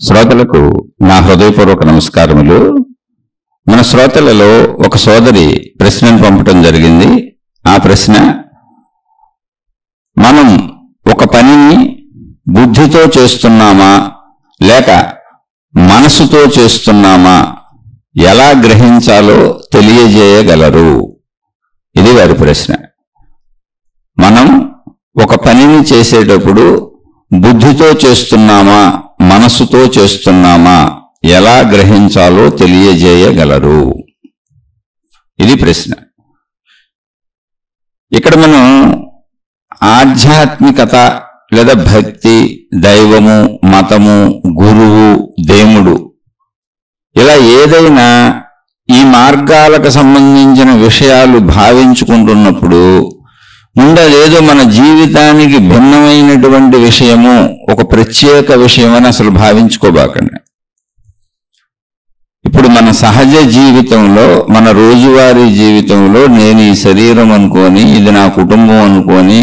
శ్రోతలకు నా హృదయపూర్వక నమస్కారములు. మన శ్రోతలలో ఒక సోదరి ప్రశ్నను పంపటం జరిగింది. ఆ ప్రశ్న, మనం ఒక పనిని బుద్ధితో చేస్తున్నామా లేక మనసుతో చేస్తున్నామా ఎలా గ్రహించాలో తెలియజేయగలరు? ఇది వారి ప్రశ్న. మనం ఒక పనిని చేసేటప్పుడు బుద్ధితో చేస్తున్నామా మనసుతో చేస్తున్నామా ఎలా గ్రహించాలో తెలియజేయగలరు? ఇది ప్రశ్న. ఇక్కడ మనం ఆధ్యాత్మికత లేదా భక్తి, దైవము, మతము, గురువు, దేవుడు ఇలా ఏదైనా ఈ మార్గాలకు సంబంధించిన విషయాలు భావించుకుంటున్నప్పుడు ముందలేదో మన జీవితానికి భిన్నమైనటువంటి విషయము, ఒక ప్రత్యేక విషయమని అసలు భావించుకోబాకండి. ఇప్పుడు మన సహజ జీవితంలో, మన రోజువారీ జీవితంలో నేను ఈ శరీరం అనుకొని, ఇది నా కుటుంబం అనుకొని,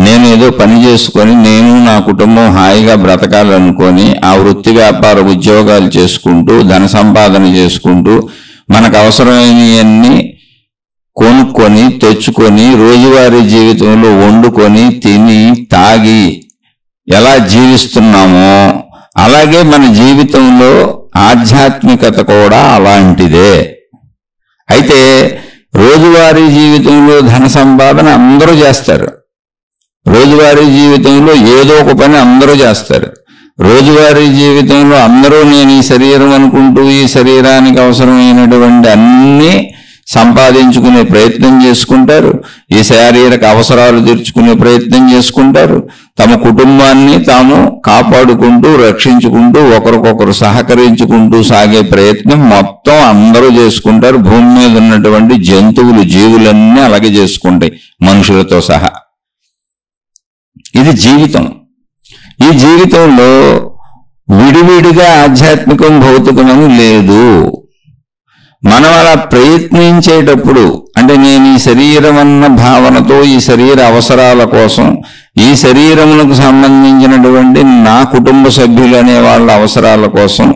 నేను ఏదో పని చేసుకొని నేను నా కుటుంబం హాయిగా బ్రతకాలనుకొని ఆ వృత్తి వ్యాపార ఉద్యోగాలు చేసుకుంటూ ధన సంపాదన చేసుకుంటూ మనకు అవసరమైనవన్నీ కొనుక్కొని తెచ్చుకొని రోజువారీ జీవితంలో వండుకొని తిని తాగి ఎలా జీవిస్తున్నామో అలాగే మన జీవితంలో ఆధ్యాత్మికత కూడా అలాంటిదే. అయితే రోజువారీ జీవితంలో ధన సంపాదన అందరూ చేస్తారు. రోజువారీ జీవితంలో ఏదో ఒక పని అందరూ చేస్తారు. రోజువారీ జీవితంలో అందరూ నేను ఈ శరీరం అనుకుంటూ ఈ శరీరానికి అవసరమైనటువంటి అన్నీ సంపాదించుకునే ప్రయత్నం చేసుకుంటారు. ఈ శారీరక అవసరాలు తీర్చుకునే ప్రయత్నం చేసుకుంటారు. తమ కుటుంబాన్ని తాము కాపాడుకుంటూ రక్షించుకుంటూ ఒకరికొకరు సహకరించుకుంటూ సాగే ప్రయత్నం మొత్తం అందరూ చేసుకుంటారు. భూమి మీద ఉన్నటువంటి జంతువులు, జీవులన్నీ అలాగే చేసుకుంటాయి, మనుషులతో సహా. ఇది జీవితం. ఈ జీవితంలో విడివిడిగా ఆధ్యాత్మికం భౌతికమని లేదు. మనం అలా ప్రయత్నించేటప్పుడు, అంటే నేను ఈ శరీరం అన్న భావనతో ఈ శరీర అవసరాల కోసం, ఈ శరీరములకు సంబంధించినటువంటి నా కుటుంబ సభ్యులు అనే వాళ్ళ అవసరాల కోసం,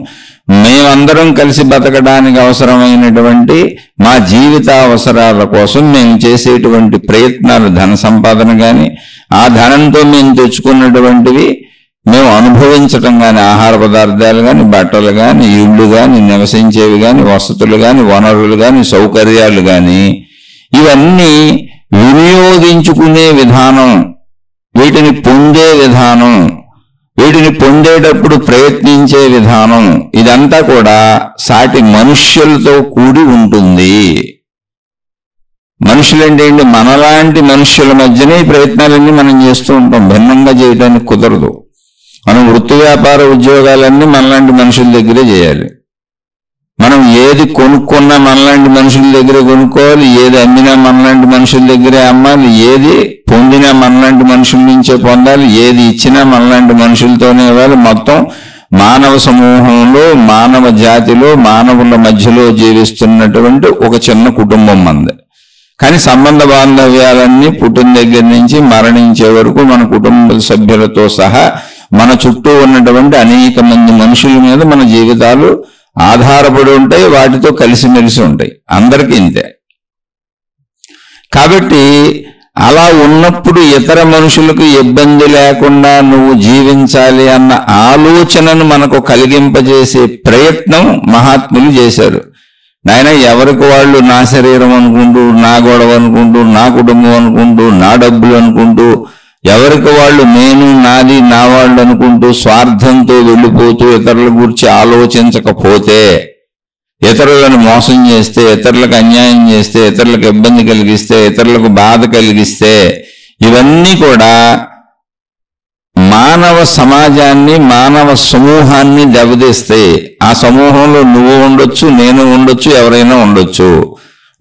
మేమందరం కలిసి బతకడానికి అవసరమైనటువంటి మా జీవిత అవసరాల కోసం మేము చేసేటువంటి ప్రయత్నాలు, ధన సంపాదన కానీ ఆ ధనంతో మేము తెచ్చుకున్నటువంటివి మేము అనుభవించటం కానీ, ఆహార పదార్థాలు కానీ, బట్టలు కానీ, ఇళ్ళు కానీ, నివసించేవి కానీ, వసతులు కానీ, వనరులు కానీ, సౌకర్యాలు కానీ, ఇవన్నీ వినియోగించుకునే విధానం, వీటిని పొందే విధానం, వీటిని పొందేటప్పుడు ప్రయత్నించే విధానం, ఇదంతా కూడా సాటి మనుష్యులతో కూడి ఉంటుంది. మనుషులంటే ఏంటి? మనలాంటి మనుష్యుల మధ్యనే ఈ ప్రయత్నాలన్నీ మనం చేస్తూ ఉంటాం. భిన్నంగా చేయడానికి కుదరదు. మనం వృత్తి వ్యాపార ఉద్యోగాలన్నీ మనలాంటి మనుషుల దగ్గరే చేయాలి. మనం ఏది కొనుక్కున్నా మనలాంటి మనుషుల దగ్గరే కొనుక్కోవాలి, ఏది అమ్మినా మనలాంటి మనుషుల దగ్గరే అమ్మాలి, ఏది పొందినా మనలాంటి మనుషుల నుంచే పొందాలి, ఏది ఇచ్చినా మనలాంటి మనుషులతోనే ఇవ్వాలి. మొత్తం మానవ సమూహంలో, మానవ జాతిలో, మానవుల మధ్యలో జీవిస్తున్నటువంటి ఒక చిన్న కుటుంబం మంది. కానీ సంబంధ బాంధవ్యాలన్నీ పుట్టిన దగ్గర నుంచి మరణించే వరకు మన కుటుంబ సభ్యులతో సహా మన చుట్టూ ఉన్నటువంటి అనేక మంది మనుషుల మీద మన జీవితాలు ఆధారపడి ఉంటాయి, వాటితో కలిసిమెలిసి ఉంటాయి. అందరికీ ఇంతే. కాబట్టి అలా ఉన్నప్పుడు ఇతర మనుషులకు ఇబ్బంది లేకుండా నువ్వు జీవించాలి అన్న ఆలోచనను మనకు కలిగింపజేసే ప్రయత్నం మహాత్ములు చేశారు. నాయన, ఎవరికి వాళ్ళు నా శరీరం అనుకుంటూ, నా గొడవ అనుకుంటూ, నా కుటుంబం అనుకుంటూ, నా డబ్బులు అనుకుంటూ, ఎవరికి వాళ్ళు నేను, నాది, నా వాళ్ళు అనుకుంటూ స్వార్థంతో వెళ్ళిపోతూ ఇతరుల గురించి ఆలోచించకపోతే, ఇతరులను మోసం చేస్తే, ఇతరులకు అన్యాయం చేస్తే, ఇతరులకు ఇబ్బంది కలిగిస్తే, ఇతరులకు బాధ కలిగిస్తే, ఇవన్నీ కూడా మానవ సమాజాన్ని, మానవ సమూహాన్ని దెబ్బతీస్తాయి. ఆ సమూహంలో నువ్వు ఉండొచ్చు, నేను ఉండొచ్చు, ఎవరైనా ఉండొచ్చు.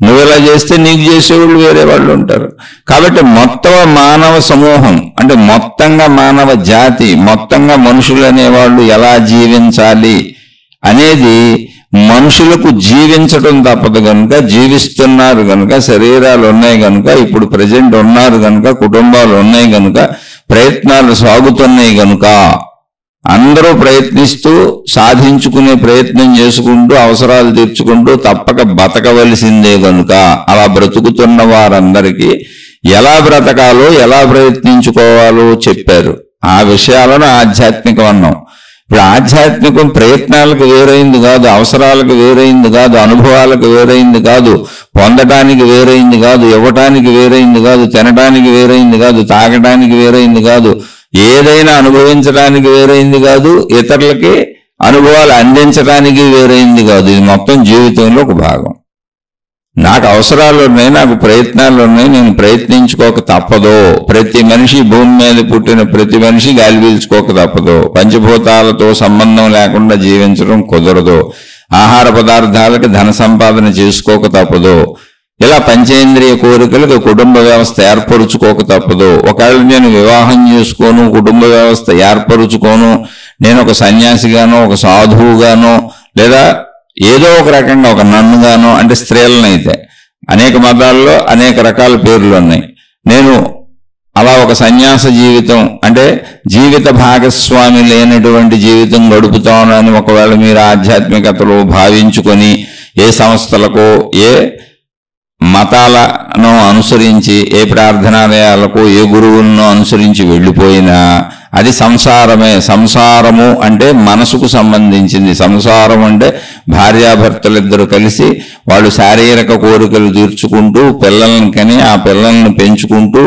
నువ్వు ఎలా చేస్తే నీకు చేసేవాళ్ళు వేరే వాళ్ళు ఉంటారు. కాబట్టి మొత్తం మానవ సమూహం, అంటే మొత్తంగా మానవ జాతి, మొత్తంగా మనుషులు అనేవాళ్ళు ఎలా జీవించాలి అనేది మనుషులకు జీవించడం తప్పదు కనుక, జీవిస్తున్నారు కనుక, శరీరాలు ఉన్నాయి కనుక, ఇప్పుడు ప్రజెంట్ ఉన్నారు కనుక, కుటుంబాలు ఉన్నాయి కనుక, ప్రయత్నాలు సాగుతున్నాయి కనుక అందరూ ప్రయత్నిస్తూ సాధించుకునే ప్రయత్నం చేసుకుంటూ అవసరాలు తీర్చుకుంటూ తప్పక బతకవలసిందే కనుక అలా బ్రతుకుతున్న వారందరికీ ఎలా బ్రతకాలో ఎలా ప్రయత్నించుకోవాలో చెప్పారు. ఆ విషయాలను ఆధ్యాత్మికం అన్నాం. ఇప్పుడు ఆధ్యాత్మికం ప్రయత్నాలకు వేరైంది కాదు, అవసరాలకు వేరైంది కాదు, అనుభవాలకు వేరైంది కాదు, పొందటానికి వేరైంది కాదు, ఇవ్వటానికి వేరైంది కాదు, తినడానికి వేరైంది కాదు, తాగడానికి వేరైంది కాదు, ఏదైనా అనుభవించడానికి వేరైంది కాదు, ఇతరులకి అనుభవాలు అందించడానికి వేరైంది కాదు. ఇది మొత్తం జీవితంలో ఒక భాగం. నాకు అవసరాలు ఉన్నాయి, నాకు ప్రయత్నాలు ఉన్నాయి, నేను ప్రయత్నించుకోక తప్పదో. ప్రతి మనిషి, భూమి మీద పుట్టిన ప్రతి మనిషి గాలి పీల్చుకోక తప్పదు. పంచభూతాలతో సంబంధం లేకుండా జీవించడం కుదరదు. ఆహార పదార్థాలకు ధన సంపాదన చేసుకోక తప్పదు. ఇలా పంచేంద్రియ కోరికలకు కుటుంబ వ్యవస్థ ఏర్పరుచుకోక తప్పదు. ఒకవేళ నేను వివాహం చేసుకోను, కుటుంబ వ్యవస్థ ఏర్పరుచుకోను, నేను ఒక సన్యాసిగానో ఒక సాధువుగానో లేదా ఏదో ఒక రకంగా ఒక నన్నుగానో, అంటే స్త్రీలనైతే అనేక మతాల్లో అనేక రకాల పేర్లు ఉన్నాయి, నేను అలా ఒక సన్యాస జీవితం అంటే జీవిత భాగస్వామి లేనటువంటి జీవితం గడుపుతాను అని ఒకవేళ మీరు ఆధ్యాత్మికతలో భావించుకొని ఏ సంస్థలకు ఏ మతాలను అనుసరించి ఏ ప్రార్థనాలయాలకు ఏ గురువులను అనుసరించి వెళ్ళిపోయినా అది సంసారమే. సంసారము అంటే మనసుకు సంబంధించింది. సంసారం అంటే భార్యాభర్తలిద్దరూ కలిసి వాళ్ళు శారీరక కోరికలు తీర్చుకుంటూ పిల్లలను కని ఆ పిల్లలను పెంచుకుంటూ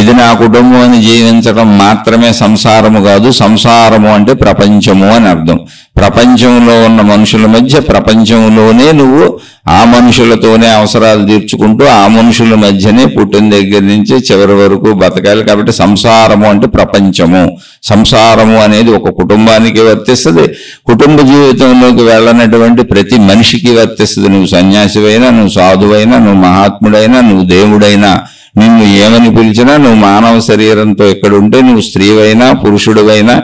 ఇది నా కుటుంబం అని జీవించడం మాత్రమే సంసారము కాదు. సంసారము అంటే ప్రపంచము అని అర్థం. ప్రపంచంలో ఉన్న మనుషుల మధ్య ప్రపంచంలోనే నువ్వు ఆ మనుషులతోనే అవసరాలు తీర్చుకుంటూ ఆ మనుషుల మధ్యనే పుట్టిన దగ్గర నుంచి చివరి వరకు బతకాలి. కాబట్టి సంసారము అంటే ప్రపంచము. సంసారము అనేది ఒక కుటుంబానికి వర్తిస్తుంది, కుటుంబ జీవితంలోకి వెళ్ళనటువంటి ప్రతి మనిషికి వర్తిస్తుంది. నువ్వు సన్యాసివైనా, నువ్వు సాధువైనా, నువ్వు మహాత్ముడైనా, నువ్వు దేవుడైనా, నిన్ను ఏమని పిలిచినా, నువ్వు మానవ శరీరంతో ఎక్కడుంటే, నువ్వు స్త్రీవైనా పురుషుడివైనా,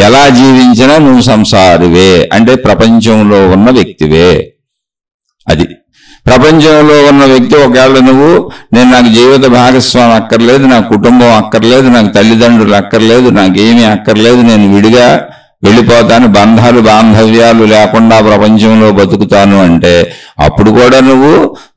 ఎలా జీవించినా నువ్వు సంసారివే, అంటే ప్రపంచంలో ఉన్న వ్యక్తివే. అది ప్రపంచంలో ఉన్న వ్యక్తి. ఒకవేళ నువ్వు నాకు జీవిత భాగస్వామి అక్కర్లేదు, నాకు కుటుంబం అక్కర్లేదు, నాకు తల్లిదండ్రులు అక్కర్లేదు, నాకేమీ అక్కర్లేదు, నేను విడిగా వెళ్ళిపోతాను, బంధాలు బాంధవ్యాలు లేకుండా ప్రపంచంలో బతుకుతాను అంటే అప్పుడు కూడా నువ్వు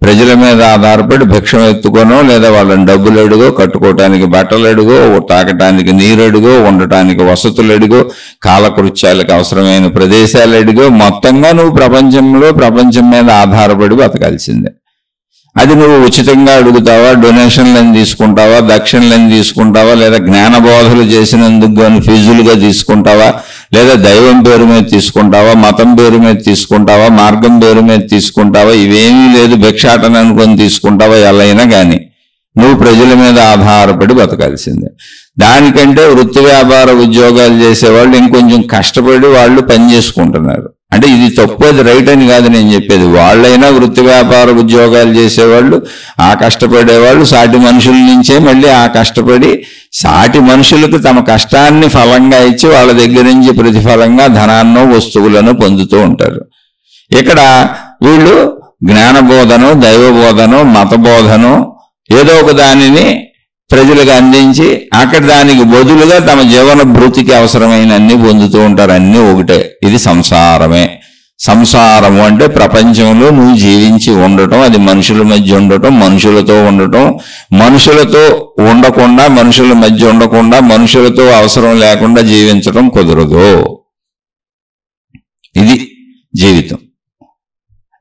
ప్రజల మీద ఆధారపడి భిక్షం ఎత్తుకోనో లేదా వాళ్ళని డబ్బులు అడుగో, కట్టుకోవటానికి బట్టలు అడుగో, తాగటానికి నీరు అడుగో, ఉండటానికి వసతులు అడుగో, కాలకృత్యాలకు అవసరమైన ప్రదేశాలు అడుగో, మొత్తంగా నువ్వు ప్రపంచం మీద ఆధారపడి బతకాల్సిందే. అది నువ్వు ఉచితంగా అడుగుతావా, డొనేషన్లను తీసుకుంటావా, దక్షిణలను తీసుకుంటావా, లేదా జ్ఞానబోధలు చేసినందుకు కానీ ఫీజులుగా తీసుకుంటావా, లేదా దైవం పేరు మీద తీసుకుంటావా, మతం పేరు మీద తీసుకుంటావా, మార్గం పేరు మీద తీసుకుంటావా, ఇవేమీ లేదు, భిక్షాటన అనుకొని తీసుకుంటావా, ఎలా అయినా కానీ నువ్వు ప్రజల మీద ఆధారపడి బతకాల్సిందే. దానికంటే వృత్తి వ్యాపార ఉద్యోగాలు చేసేవాళ్ళు ఇంకొంచెం కష్టపడి వాళ్ళు పని చేసుకుంటున్నారు. అంటే ఇది తప్పు, అది రైట్ అని కాదు నేను చెప్పేది. వాళ్ళైనా వృత్తి వ్యాపార ఉద్యోగాలు చేసేవాళ్ళు, ఆ కష్టపడేవాళ్ళు సాటి మనుషుల నుంచే మళ్ళీ ఆ కష్టపడి సాటి మనుషులకు తమ కష్టాన్ని ఫలంగా ఇచ్చి వాళ్ళ దగ్గర నుంచి ప్రతిఫలంగా ధనాన్నో వస్తువులను పొందుతూ ఉంటారు. ఇక్కడ వీళ్ళు జ్ఞానబోధనో, దైవబోధనో, మతబోధనో ఏదో ఒక దానిని ప్రజలకు అందించి అక్కడ దానికి బదులుగా తమ జీవన భృతికి అవసరమైన అన్ని పొందుతూ ఉంటారు. అన్నీ ఒకటే. ఇది సంసారమే. సంసారము అంటే ప్రపంచంలో నువ్వు జీవించి ఉండటం, అది మనుషుల మధ్య ఉండటం, మనుషులతో ఉండటం, మనుషులతో ఉండకుండా, మనుషుల మధ్య ఉండకుండా, మనుషులతో అవసరం లేకుండా జీవించడం కుదరదు. ఇది జీవితం.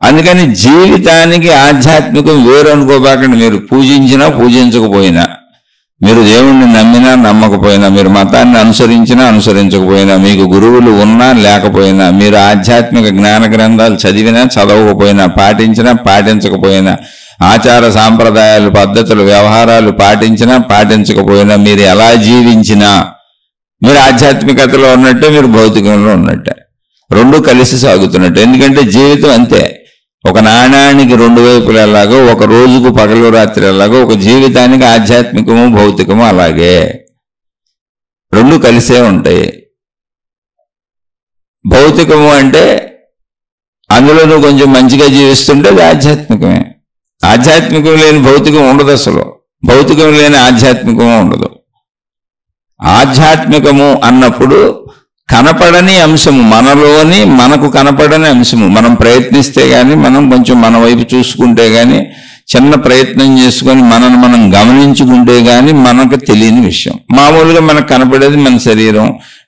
అందుకని జీవితానికి ఆధ్యాత్మికం వేరు అనుకోబాకండి. మీరు పూజించినా పూజించకపోయినా, మీరు దేవుణ్ణి నమ్మినా నమ్మకపోయినా, మీరు మతాన్ని అనుసరించినా అనుసరించకపోయినా, మీకు గురువులు ఉన్నా లేకపోయినా, మీరు ఆధ్యాత్మిక జ్ఞాన గ్రంథాలు చదివినా చదవకపోయినా, పాటించినా పాటించకపోయినా, ఆచార సాంప్రదాయాలు, పద్ధతులు, వ్యవహారాలు పాటించినా పాటించకపోయినా, మీరు ఎలా జీవించినా మీరు ఆధ్యాత్మికతలో ఉన్నట్టే, మీరు భౌతికంలో ఉన్నట్టే. రెండు కలిసి సాగుతున్నట్టు. ఎందుకంటే జీవితం అంతే. ఒక నాణానికి రెండు వైపులు ఎలాగో, ఒక రోజుకు పగలు రాత్రి ఎలాగో, ఒక జీవితానికి ఆధ్యాత్మికము భౌతికము అలాగే రెండు కలిసే ఉంటాయి. భౌతికము అంటే అందులో నువ్వు కొంచెం మంచిగా జీవిస్తుంటే అది ఆధ్యాత్మికమే. ఆధ్యాత్మికం లేని భౌతికం ఉండదు, అసలు భౌతికం లేని ఆధ్యాత్మికము ఉండదు. ఆధ్యాత్మికము అన్నప్పుడు కనపడని అంశము, మనలోని మనకు కనపడని అంశము. మనం ప్రయత్నిస్తే గాని, మనం కొంచెం మన వైపు చూసుకుంటే గాని, చిన్న ప్రయత్నం చేసుకొని మనల్ని మనం గమనించుకుంటే గాని మనకు తెలియని విషయం. మామూలుగా మనకు కనపడేది మన శరీరం,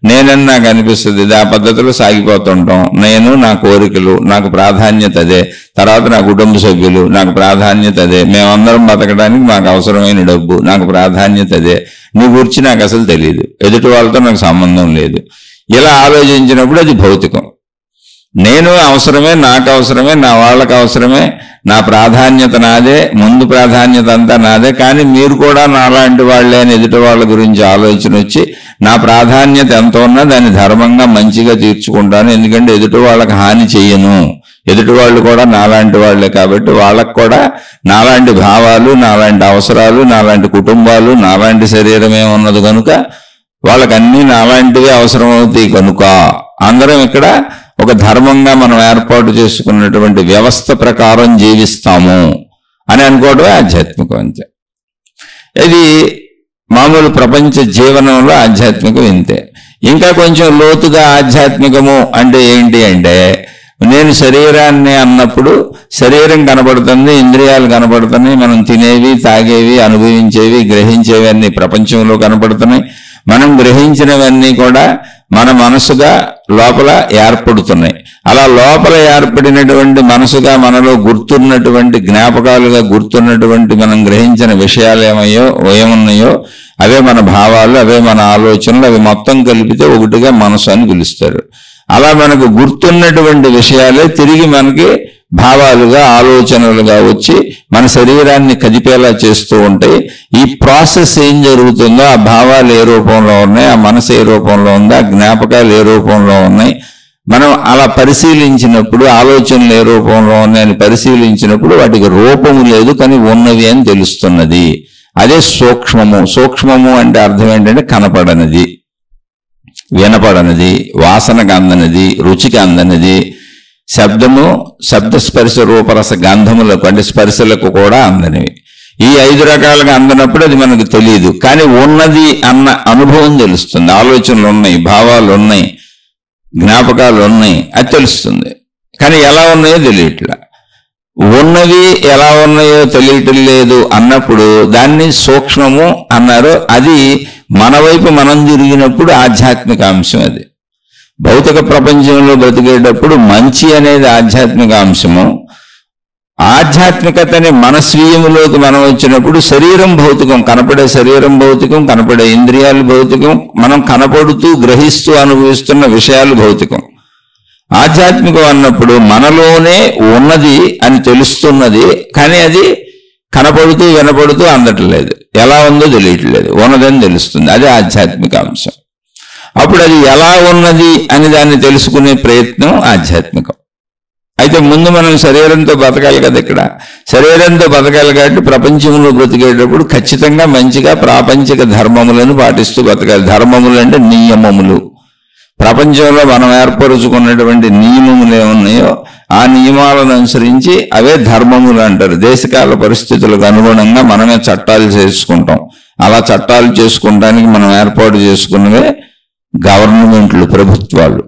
నేనని నాకు అనిపిస్తుంది, ఆ పద్ధతిలో సాగిపోతుంటాం. నేను, నా కోరికలు, నాకు ప్రాధాన్యత అదే, తర్వాత నా కుటుంబ సభ్యులు, నాకు ప్రాధాన్యత అదే, మేమందరం బతకడానికి మాకు అవసరమైన డబ్బు, నాకు ప్రాధాన్యత అదే, నీ గురించి నాకు అసలు తెలియదు, ఎదుటి వాళ్ళతో నాకు సంబంధం లేదు. ఇలా ఆలోచించినప్పుడు అది భౌతికం. నేను అవసరమే, నాకు అవసరమే, నా వాళ్ళకు అవసరమే, నా ప్రాధాన్యత నాదే, ముందు ప్రాధాన్యత అంతా నాదే. కానీ మీరు కూడా నాలాంటి వాళ్ళే అని ఎదుటి వాళ్ళ గురించి ఆలోచన వచ్చి, నా ప్రాధాన్యత ఎంత ఉన్నా దాన్ని ధర్మంగా మంచిగా తీర్చుకుంటాను, ఎందుకంటే ఎదుటి వాళ్ళకి హాని చెయ్యను, ఎదుటి వాళ్ళు కూడా నాలాంటి వాళ్లే కాబట్టి వాళ్ళకు కూడా నాలాంటి భావాలు, నాలాంటి అవసరాలు, నాలాంటి కుటుంబాలు, నాలాంటి శరీరమే ఉన్నది కనుక వాళ్ళకన్నీ నాలాంటివి అవసరం అవుతాయి కనుక అందరం ఇక్కడ ఒక ధర్మంగా మనం ఏర్పాటు చేసుకున్నటువంటి వ్యవస్థ ప్రకారం జీవిస్తాము అని అనుకోవడమే ఆధ్యాత్మికం. అంతే. ఇది మామూలు ప్రపంచ జీవనంలో ఆధ్యాత్మికం ఇంతే. ఇంకా కొంచెం లోతుగా ఆధ్యాత్మికము అంటే ఏంటి అంటే, నేను శరీరాన్ని అన్నప్పుడు శరీరం కనబడుతుంది, ఇంద్రియాలు కనబడుతున్నాయి, మనం తినేవి, తాగేవి, అనుభవించేవి, గ్రహించేవి అన్నీ ప్రపంచంలో కనబడుతున్నాయి. మనం గ్రహించినవన్నీ కూడా మన మనసుగా లోపల ఏర్పడుతున్నాయి. అలా లోపల ఏర్పడినటువంటి మనసుగా మనలో గుర్తున్నటువంటి జ్ఞాపకాలుగా గుర్తున్నటువంటి మనం గ్రహించిన విషయాలు ఏమున్నాయో అవే మన భావాలు, అవే మన ఆలోచనలు, అవి మొత్తం కలిపితే ఒకటిగా మనసు అని పిలుస్తారు. అలా మనకు గుర్తున్నటువంటి విషయాలే తిరిగి మనకి భావాలుగా, ఆలోచనలుగా వచ్చి మన శరీరాన్ని కదిపేలా చేస్తూ ఉంటాయి. ఈ ప్రాసెస్ ఏం జరుగుతుందో, ఆ భావాలు ఏ రూపంలో ఉన్నాయి, ఆ మనసు ఏ రూపంలో ఉంది, ఆ జ్ఞాపకాలు ఏ రూపంలో ఉన్నాయి, మనం అలా పరిశీలించినప్పుడు, ఆలోచనలు ఏ రూపంలో ఉన్నాయని పరిశీలించినప్పుడు వాటికి రూపము లేదు కానీ ఉన్నవి అని తెలుస్తున్నది. అదే సూక్ష్మము. సూక్ష్మము అంటే అర్థం ఏంటంటే కనపడనిది, వినపడనిది, వాసనకు అందనిది, రుచికి అందనిది, శబ్దము, శబ్ద స్పర్శ రూపరస గంధములకు అంటే స్పర్శలకు కూడా అందనివి. ఈ 5 రకాలుగా అందనప్పుడు అది మనకు తెలియదు, కానీ ఉన్నది అన్న అనుభవం తెలుస్తుంది. ఆలోచనలు ఉన్నాయి, భావాలు ఉన్నాయి, జ్ఞాపకాలు ఉన్నాయి, అది తెలుస్తుంది. కానీ ఎలా ఉన్నాయో తెలియట్లా. ఉన్నవి ఎలా ఉన్నాయో తెలియటం లేదు అన్నప్పుడు దాన్ని సూక్ష్మము అన్నారు. అది మన వైపు మనం తిరిగినప్పుడు ఆధ్యాత్మిక అంశం. అది భౌతిక ప్రపంచంలో బ్రతికేటప్పుడు మంచి అనేది ఆధ్యాత్మిక అంశము. ఆధ్యాత్మికతని మన స్వీయములోకి మనం వచ్చినప్పుడు శరీరం భౌతికం, కనపడే శరీరం భౌతికం, కనపడే ఇంద్రియాలు భౌతికం, మనం కనపడుతూ గ్రహిస్తూ అనుభవిస్తున్న విషయాలు భౌతికం. ఆధ్యాత్మికం అన్నప్పుడు మనలోనే ఉన్నది అని తెలుస్తున్నది, కానీ అది కనపడుతూ వినపడుతూ అందట్లేదు, ఎలా ఉందో తెలియట్లేదు, ఉన్నదని తెలుస్తుంది. అది ఆధ్యాత్మిక అంశం. అప్పుడు అది ఎలా ఉన్నది అని దాన్ని తెలుసుకునే ప్రయత్నం ఆధ్యాత్మికం. అయితే ముందు మనం శరీరంతో బతకాలి కదా. ఇక్కడ శరీరంతో బతకాలి కాబట్టి ప్రపంచంలో బ్రతికేటప్పుడు ఖచ్చితంగా మంచిగా ప్రాపంచిక ధర్మములను పాటిస్తూ బతకాలి. ధర్మములు అంటే నియమములు. ప్రపంచంలో మనం ఏర్పరుచుకున్నటువంటి నియమములు ఏమున్నాయో ఆ నియమాలను అనుసరించి అవే ధర్మములు అంటారు. దేశకాల పరిస్థితులకు అనుగుణంగా మనమే చట్టాలు చేసుకుంటాం. అలా చట్టాలు చేసుకోవడానికి మనం ఏర్పాటు చేసుకున్నవే గవర్నమెంట్లు, ప్రభుత్వాలు.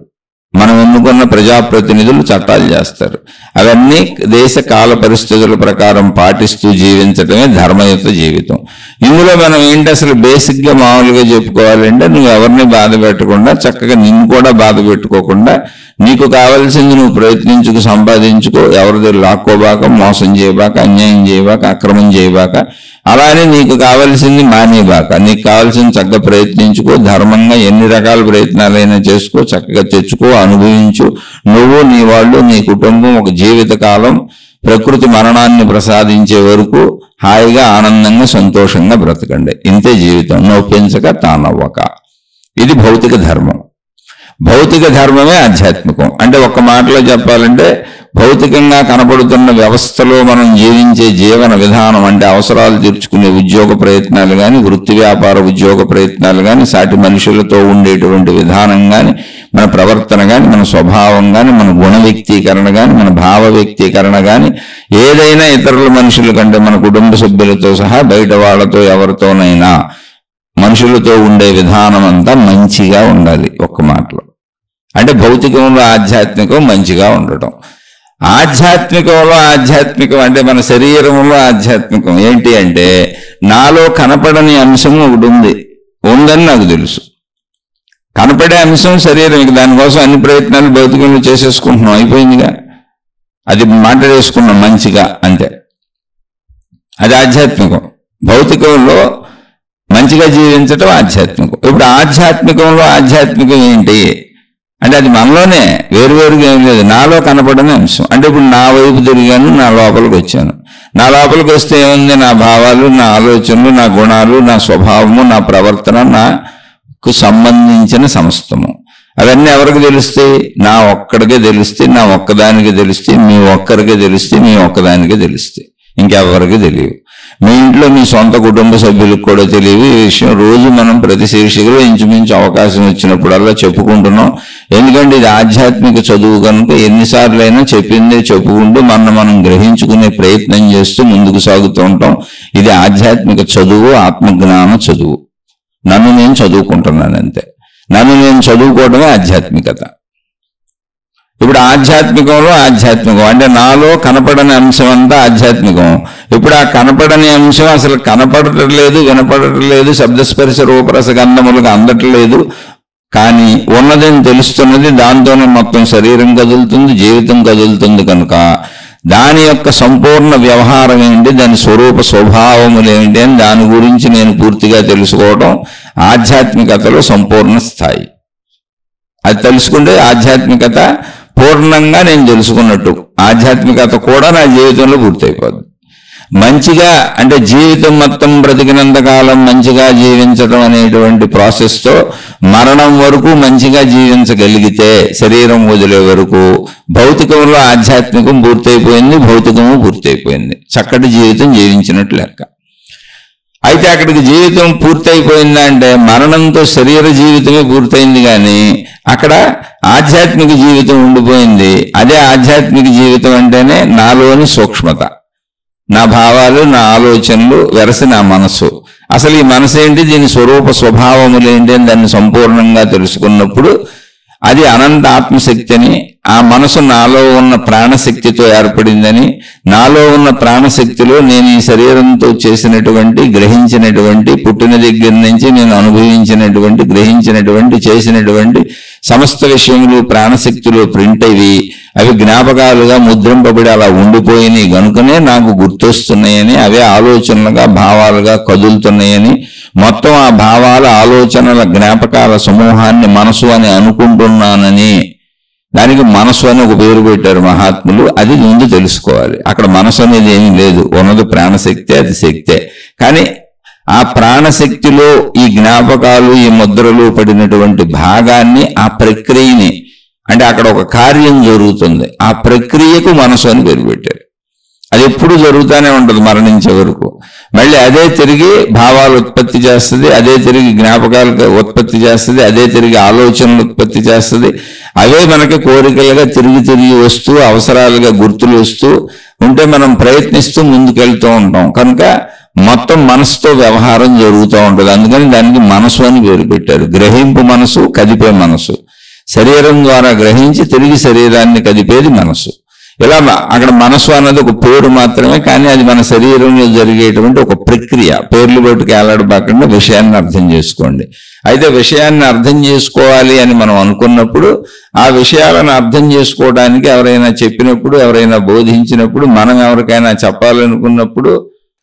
మనం ఎన్నుకున్న ప్రజాప్రతినిధులు చట్టాలు చేస్తారు. అవన్నీ దేశ కాల పరిస్థితుల ప్రకారం పాటిస్తూ జీవించటమే ధర్మయుత జీవితం. ఇందులో మనం ఏంటి అసలు బేసిక్గా మామూలుగా చెప్పుకోవాలంటే, నువ్వు ఎవరిని బాధ పెట్టకుండా, చక్కగా నిన్ను కూడా బాధ పెట్టుకోకుండా, నీకు కావాల్సింది నువ్వు ప్రయత్నించుకు సంపాదించుకో, ఎవరిది లాక్కోబాక, మోసం చేయబాక, అన్యాయం చేయబాక, అక్రమం చేయబాక, అలానే నీకు కావాల్సింది మానేబాక, నీకు కావాల్సింది చక్కగా ప్రయత్నించుకో, ధర్మంగా ఎన్ని రకాల ప్రయత్నాలైనా చేసుకో, చక్కగా తెచ్చుకో, అనుభవించు. నువ్వు, నీ వాళ్ళు, నీ కుటుంబం ఒక జీవితకాలం ప్రకృతి మరణాన్ని ప్రసాదించే వరకు హాయిగా, ఆనందంగా, సంతోషంగా బ్రతకండి. ఇంతే జీవితం. నొప్పించక తానవ్వక. ఇది భౌతిక ధర్మం. భౌతిక ధర్మమే ఆధ్యాత్మికం. అంటే ఒక్క మాటలో చెప్పాలంటే, భౌతికంగా కనబడుతున్న వ్యవస్థలో మనం జీవించే జీవన విధానం అంటే అవసరాలు తీర్చుకునే ఉద్యోగ ప్రయత్నాలు కానీ, వృత్తి వ్యాపార ఉద్యోగ ప్రయత్నాలు కానీ, సాటి మనుషులతో ఉండేటువంటి విధానం కానీ, మన ప్రవర్తన కానీ, మన స్వభావం కానీ, మన గుణ వ్యక్తీకరణ కానీ, మన భావ వ్యక్తీకరణ కానీ, ఏదైనా ఇతరుల మనుషుల కంటే మన కుటుంబ సభ్యులతో సహా బయట వాళ్ళతో ఎవరితోనైనా మనుషులతో ఉండే విధానం అంతా మంచిగా ఉండాలి. ఒక్క మాటలో అంటే భౌతికంలో ఆధ్యాత్మికం మంచిగా ఉండటం. ఆధ్యాత్మికంలో ఆధ్యాత్మికం అంటే మన శరీరంలో ఆధ్యాత్మికం ఏంటి అంటే నాలో కనపడని అంశం ఒకటి ఉందని నాకు తెలుసు. కనపడే అంశం శరీరం, దానికోసం అన్ని ప్రయత్నాలు భౌతికంలో చేసేసుకుంటున్నాం, అయిపోయిందిగా, అది మాట్లాడేసుకున్నాం మంచిగా, అంతే. అది ఆధ్యాత్మికం. భౌతికంలో మంచిగా జీవించటం ఆధ్యాత్మికం. ఇప్పుడు ఆధ్యాత్మికంలో ఆధ్యాత్మికం ఏంటి అంటే అది మనలోనే, వేరువేరుగా ఏం లేదు, నాలో కనపడని అంశం. అంటే ఇప్పుడు నా వైపు తిరిగాను, నా లోపలికి వచ్చాను. నా లోపలికి వస్తే ఏముంది? నా భావాలు, నా ఆలోచనలు, నా గుణాలు, నా స్వభావము, నా ప్రవర్తన, నాకు సంబంధించిన సమస్తము. అవన్నీ ఎవరికి తెలుస్తాయి? నా ఒక్కడికే తెలుస్తాయి, నా ఒక్కదానికి తెలుస్తాయి, మీ ఒక్కరికే తెలుస్తాయి, మీ ఒక్కదానికే తెలుస్తాయి, ఇంకెవరికి తెలియవు. మీ ఇంట్లో మీ సొంత కుటుంబ సభ్యులకు కూడా తెలియదు ఈ విషయం. రోజు మనం ప్రతి శీర్షికలో ఇంచుమించు అవకాశం వచ్చినప్పుడల్లా చెప్పుకుంటున్నాం. ఎందుకంటే ఇది ఆధ్యాత్మిక చదువు కనుక ఎన్నిసార్లు అయినా చెప్పిందే చెప్పుకుంటూ మనం గ్రహించుకునే ప్రయత్నం చేస్తూ ముందుకు సాగుతూ ఉంటాం. ఇది ఆధ్యాత్మిక చదువు, ఆత్మజ్ఞాన చదువు. నన్ను నేను చదువుకుంటున్నాను అంతే. నన్ను నేను చదువుకోవడమే ఆధ్యాత్మికత. ఇప్పుడు ఆధ్యాత్మికంలో ఆధ్యాత్మికం అంటే నాలో కనపడని అంశం అంతా ఆధ్యాత్మికం. ఇప్పుడు ఆ కనపడని అంశం అసలు కనపడటలేదు, వినపడటలేదు, శబ్దస్పర్శ రూపరస గంధములకు అందట్లేదు. కానీ ఉన్నదని తెలుస్తున్నది, దాంతోనే మొత్తం శరీరం కదులుతుంది, జీవితం కదులుతుంది. కనుక దాని యొక్క సంపూర్ణ వ్యవహారం ఏంటి, దాని స్వరూప స్వభావములు ఏంటి అని దాని గురించి నేను పూర్తిగా తెలుసుకోవడం ఆధ్యాత్మికతలో సంపూర్ణ స్థాయి. అది తెలుసుకుంటే ఆధ్యాత్మికత పూర్ణంగా నేను తెలుసుకున్నట్టు. ఆధ్యాత్మికత కూడా నా జీవితంలో పూర్తయిపోద్ది. మంచిగా అంటే జీవితం మొత్తం బ్రతికినంతకాలం మంచిగా జీవించడం అనేటువంటి ప్రాసెస్తో మరణం వరకు మంచిగా జీవించగలిగితే, శరీరం వదిలే వరకు భౌతికంలో ఆధ్యాత్మికం పూర్తయిపోయింది, భౌతికము పూర్తయిపోయింది, చక్కటి జీవితం జీవించినట్లు లెక్క. అయితే అక్కడికి జీవితం పూర్తయిపోయిందా అంటే మరణంతో శరీర జీవితమే పూర్తయింది, కానీ అక్కడ ఆధ్యాత్మిక జీవితం ఉండిపోయింది. అదే ఆధ్యాత్మిక జీవితం అంటేనే నాలోని సూక్ష్మత, నా భావాలు, నా ఆలోచనలు, వెరసి నా మనసు. అసలు ఈ మనసు ఏంటి, దీని స్వరూప స్వభావములు ఏంటి అని దాన్ని సంపూర్ణంగా తెలుసుకున్నప్పుడు అది అనంత ఆత్మశక్తి అని, ఆ మనసు నాలో ఉన్న ప్రాణశక్తితో ఏర్పడిందని, నాలో ఉన్న ప్రాణశక్తిలో నేను ఈ శరీరంతో చేసినటువంటి, గ్రహించినటువంటి, పుట్టిన దగ్గర నుంచి నేను అనుభవించినటువంటి, గ్రహించినటువంటి, చేసినటువంటి సమస్త విషయములు ప్రాణశక్తిలో ప్రింట్ అయ్యి అవి జ్ఞాపకాలుగా ముద్రింపబడి అలా ఉండిపోయినాయి గనుకనే నాకు గుర్తొస్తున్నాయని, అవే ఆలోచనలుగా భావాలుగా కదులుతున్నాయని, మొత్తం ఆ భావాల ఆలోచనల జ్ఞాపకాల సమూహాన్ని మనసు అని అనుకుంటున్నానని, దానికి మనసు అని ఒక పేరు పెట్టారు మహాత్ములు. అది ముందు తెలుసుకోవాలి. అక్కడ మనసు అనేది ఏమీ లేదు, ఉన్నది ప్రాణశక్తి, అది శక్తే. కానీ ఆ ప్రాణశక్తిలో ఈ జ్ఞాపకాలు, ఈ ముద్రలు పడినటువంటి భాగాన్ని, ఆ ప్రక్రియని, అంటే అక్కడ ఒక కార్యం జరుగుతుంది, ఆ ప్రక్రియకు మనసు అని పేరు పెట్టారు. అది ఎప్పుడు జరుగుతూనే ఉంటుంది మరణించే వరకు. మళ్ళీ అదే తిరిగి భావాలు ఉత్పత్తి చేస్తుంది, అదే తిరిగి జ్ఞాపకాలు ఉత్పత్తి చేస్తుంది, అదే తిరిగి ఆలోచనలు ఉత్పత్తి చేస్తుంది. అవే మనకి కోరికలుగా తిరిగి తిరిగి వస్తూ, అవసరాలుగా గుర్తులు వస్తూ ఉంటే మనం ప్రయత్నిస్తూ ముందుకెళ్తూ ఉంటాం. కనుక మొత్తం మనసుతో వ్యవహారం జరుగుతూ ఉంటుంది. అందుకని దానికి మనసు అని పేరు పెట్టారు. గ్రహింపు మనసు, కదిపే మనసు. శరీరం ద్వారా గ్రహించి తిరిగి శరీరాన్ని కదిపేది మనసు. ఇలా అక్కడ మనసు అన్నది ఒక పేరు మాత్రమే, కానీ అది మన శరీరంలో జరిగేటువంటి ఒక ప్రక్రియ. పేర్లు బయటకు ఏలాడబాకుండా విషయాన్ని అర్థం చేసుకోండి. అయితే విషయాన్ని అర్థం చేసుకోవాలి అని మనం అనుకున్నప్పుడు, ఆ విషయాలను అర్థం చేసుకోవడానికి ఎవరైనా చెప్పినప్పుడు, ఎవరైనా బోధించినప్పుడు, మనం ఎవరికైనా చెప్పాలనుకున్నప్పుడు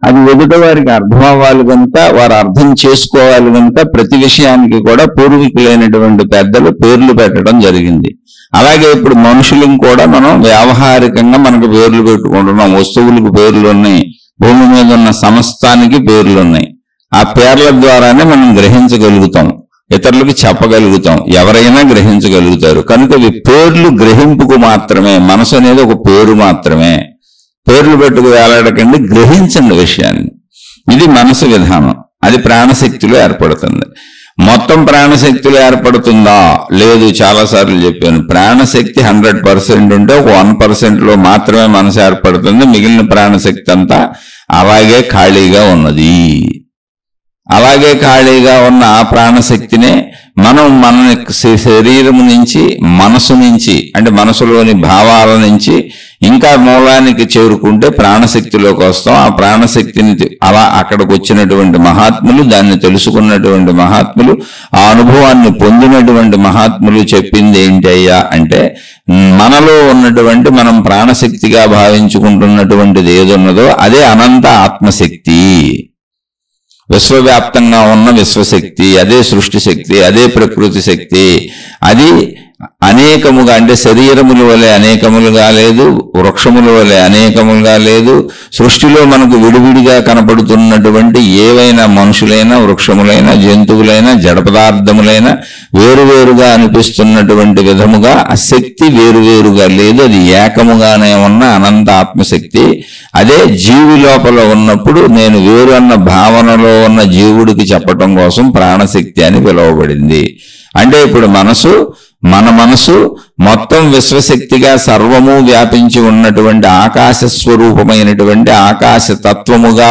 అది ఎదుట వారికి అర్థం అవ్వాలి కనుక, వారు అర్థం చేసుకోవాలి కనుక ప్రతి విషయానికి కూడా పూర్వీకులైనటువంటి పెద్దలు పేర్లు పెట్టడం జరిగింది. అలాగే ఇప్పుడు మనుషులకు కూడా మనం వ్యావహారికంగా మనకు పేర్లు పెట్టుకుంటున్నాం. వస్తువులకు పేర్లు ఉన్నాయి, భూమి మీద ఉన్న సమస్తానికి పేర్లు ఉన్నాయి. ఆ పేర్ల ద్వారానే మనం గ్రహించగలుగుతాం, ఇతరులకు చెప్పగలుగుతాం, ఎవరైనా గ్రహించగలుగుతారు. కనుక ఇవి పేర్లు గ్రహింపుకు మాత్రమే. మనసు అనేది ఒక పేరు మాత్రమే. పేర్లు పెట్టుకు వేలాడకండి, గ్రహించండి విషయాన్ని. ఇది మనసు విధానం. అది ప్రాణశక్తిలో ఏర్పడుతుంది. మొత్తం ప్రాణశక్తిలో ఏర్పడుతుందా? లేదు. చాలాసార్లు చెప్పాను, ప్రాణశక్తి 100% ఉంటే ఒక 1%లో మాత్రమే మనసు ఏర్పడుతుంది. మిగిలిన ప్రాణశక్తి అంతా అలాగే ఖాళీగా ఉన్నది. అలాగే ఖాళీగా ఉన్న ఆ ప్రాణశక్తినే మనం మన శరీరము నుంచి, మనసు నుంచి, అంటే మనసులోని భావాల నుంచి ఇంకా మూలానికి చేరుకుంటే ప్రాణశక్తిలోకి వస్తాం. ఆ ప్రాణశక్తిని అలా అక్కడికి వచ్చినటువంటి మహాత్ములు, దాన్ని తెలుసుకున్నటువంటి మహాత్ములు, ఆ అనుభవాన్ని పొందినటువంటి మహాత్ములు చెప్పింది ఏంటి అయ్యా అంటే, మనలో ఉన్నటువంటి మనం ప్రాణశక్తిగా భావించుకుంటున్నటువంటిది ఏదున్నదో అదే అనంత ఆత్మశక్తి. విశ్వవ్యాప్తంగా ఉన్న విశ్వశక్తి, అదే సృష్టి శక్తి, అదే ప్రకృతి శక్తి. అది అనేకముగా, అంటే శరీరముల వలె అనేకములుగా లేదు, వృక్షముల వలె అనేకములుగా లేదు. సృష్టిలో మనకు విడివిడిగా కనపడుతున్నటువంటి ఏవైనా మనుషులైనా, వృక్షములైనా, జంతువులైనా, జడ పదార్థములైనా వేరువేరుగా అనిపిస్తున్నటువంటి విధముగా ఆ శక్తి వేరువేరుగా లేదు. అది ఏకముగానే ఉన్న అనంత ఆత్మశక్తి. అదే జీవి లోపల ఉన్నప్పుడు నేను వేరు అన్న భావనలో ఉన్న జీవుడికి చెప్పటం కోసం ప్రాణశక్తి అని పిలువబడింది. అంటే ఇప్పుడు మన మనసు మొత్తం విశ్వశక్తిగా సర్వము వ్యాపించి ఉన్నటువంటి ఆకాశ స్వరూపమైనటువంటి ఆకాశ తత్వముగా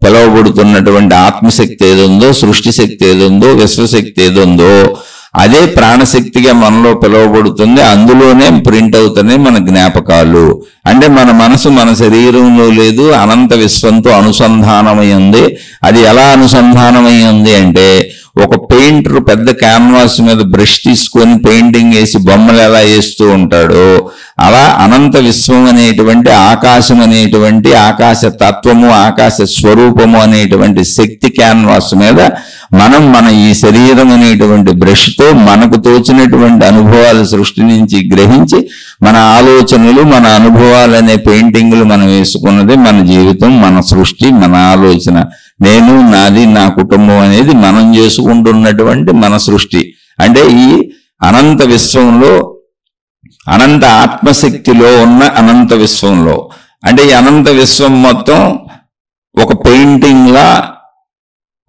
పిలువబడుతున్నటువంటి ఆత్మశక్తి ఏదుందో, సృష్టి శక్తి ఏదుందో, విశ్వశక్తి ఏదుందో అదే ప్రాణశక్తిగా మనలో పిలువబడుతుంది. అందులోనే ప్రింట్ అవుతున్నాయి మన జ్ఞాపకాలు. అంటే మన మనసు మన శరీరంలో లేదు, అనంత విశ్వంతో అనుసంధానమై ఉంది. అది ఎలా అనుసంధానమై ఉంది అంటే, ఒక పెయింటర్ పెద్ద క్యాన్వాస్ మీద బ్రష్ తీసుకొని పెయింటింగ్ వేసి బొమ్మలు ఎలా వేస్తూ ఉంటాడో అలా అనంత విశ్వం అనేటువంటి ఆకాశం అనేటువంటి ఆకాశ తత్వము, ఆకాశ స్వరూపము అనేటువంటి శక్తి క్యాన్వాస్ మీద మన ఈ శరీరం అనేటువంటి బ్రష్తో మనకు తోచినటువంటి అనుభవాలు సృష్టి నుంచి గ్రహించి మన ఆలోచనలు, మన అనుభవాలు అనే పెయింటింగ్లు మనం వేసుకున్నది మన జీవితం, మన సృష్టి, మన ఆలోచన. నేను, నాది, నా కుటుంబం అనేది మనం చేసుకుంటున్నటువంటి మన సృష్టి. అంటే ఈ అనంత విశ్వంలో, అనంత ఆత్మశక్తిలో ఉన్న అనంత విశ్వంలో, అంటే ఈ అనంత విశ్వం మొత్తం ఒక పెయింటింగ్లా,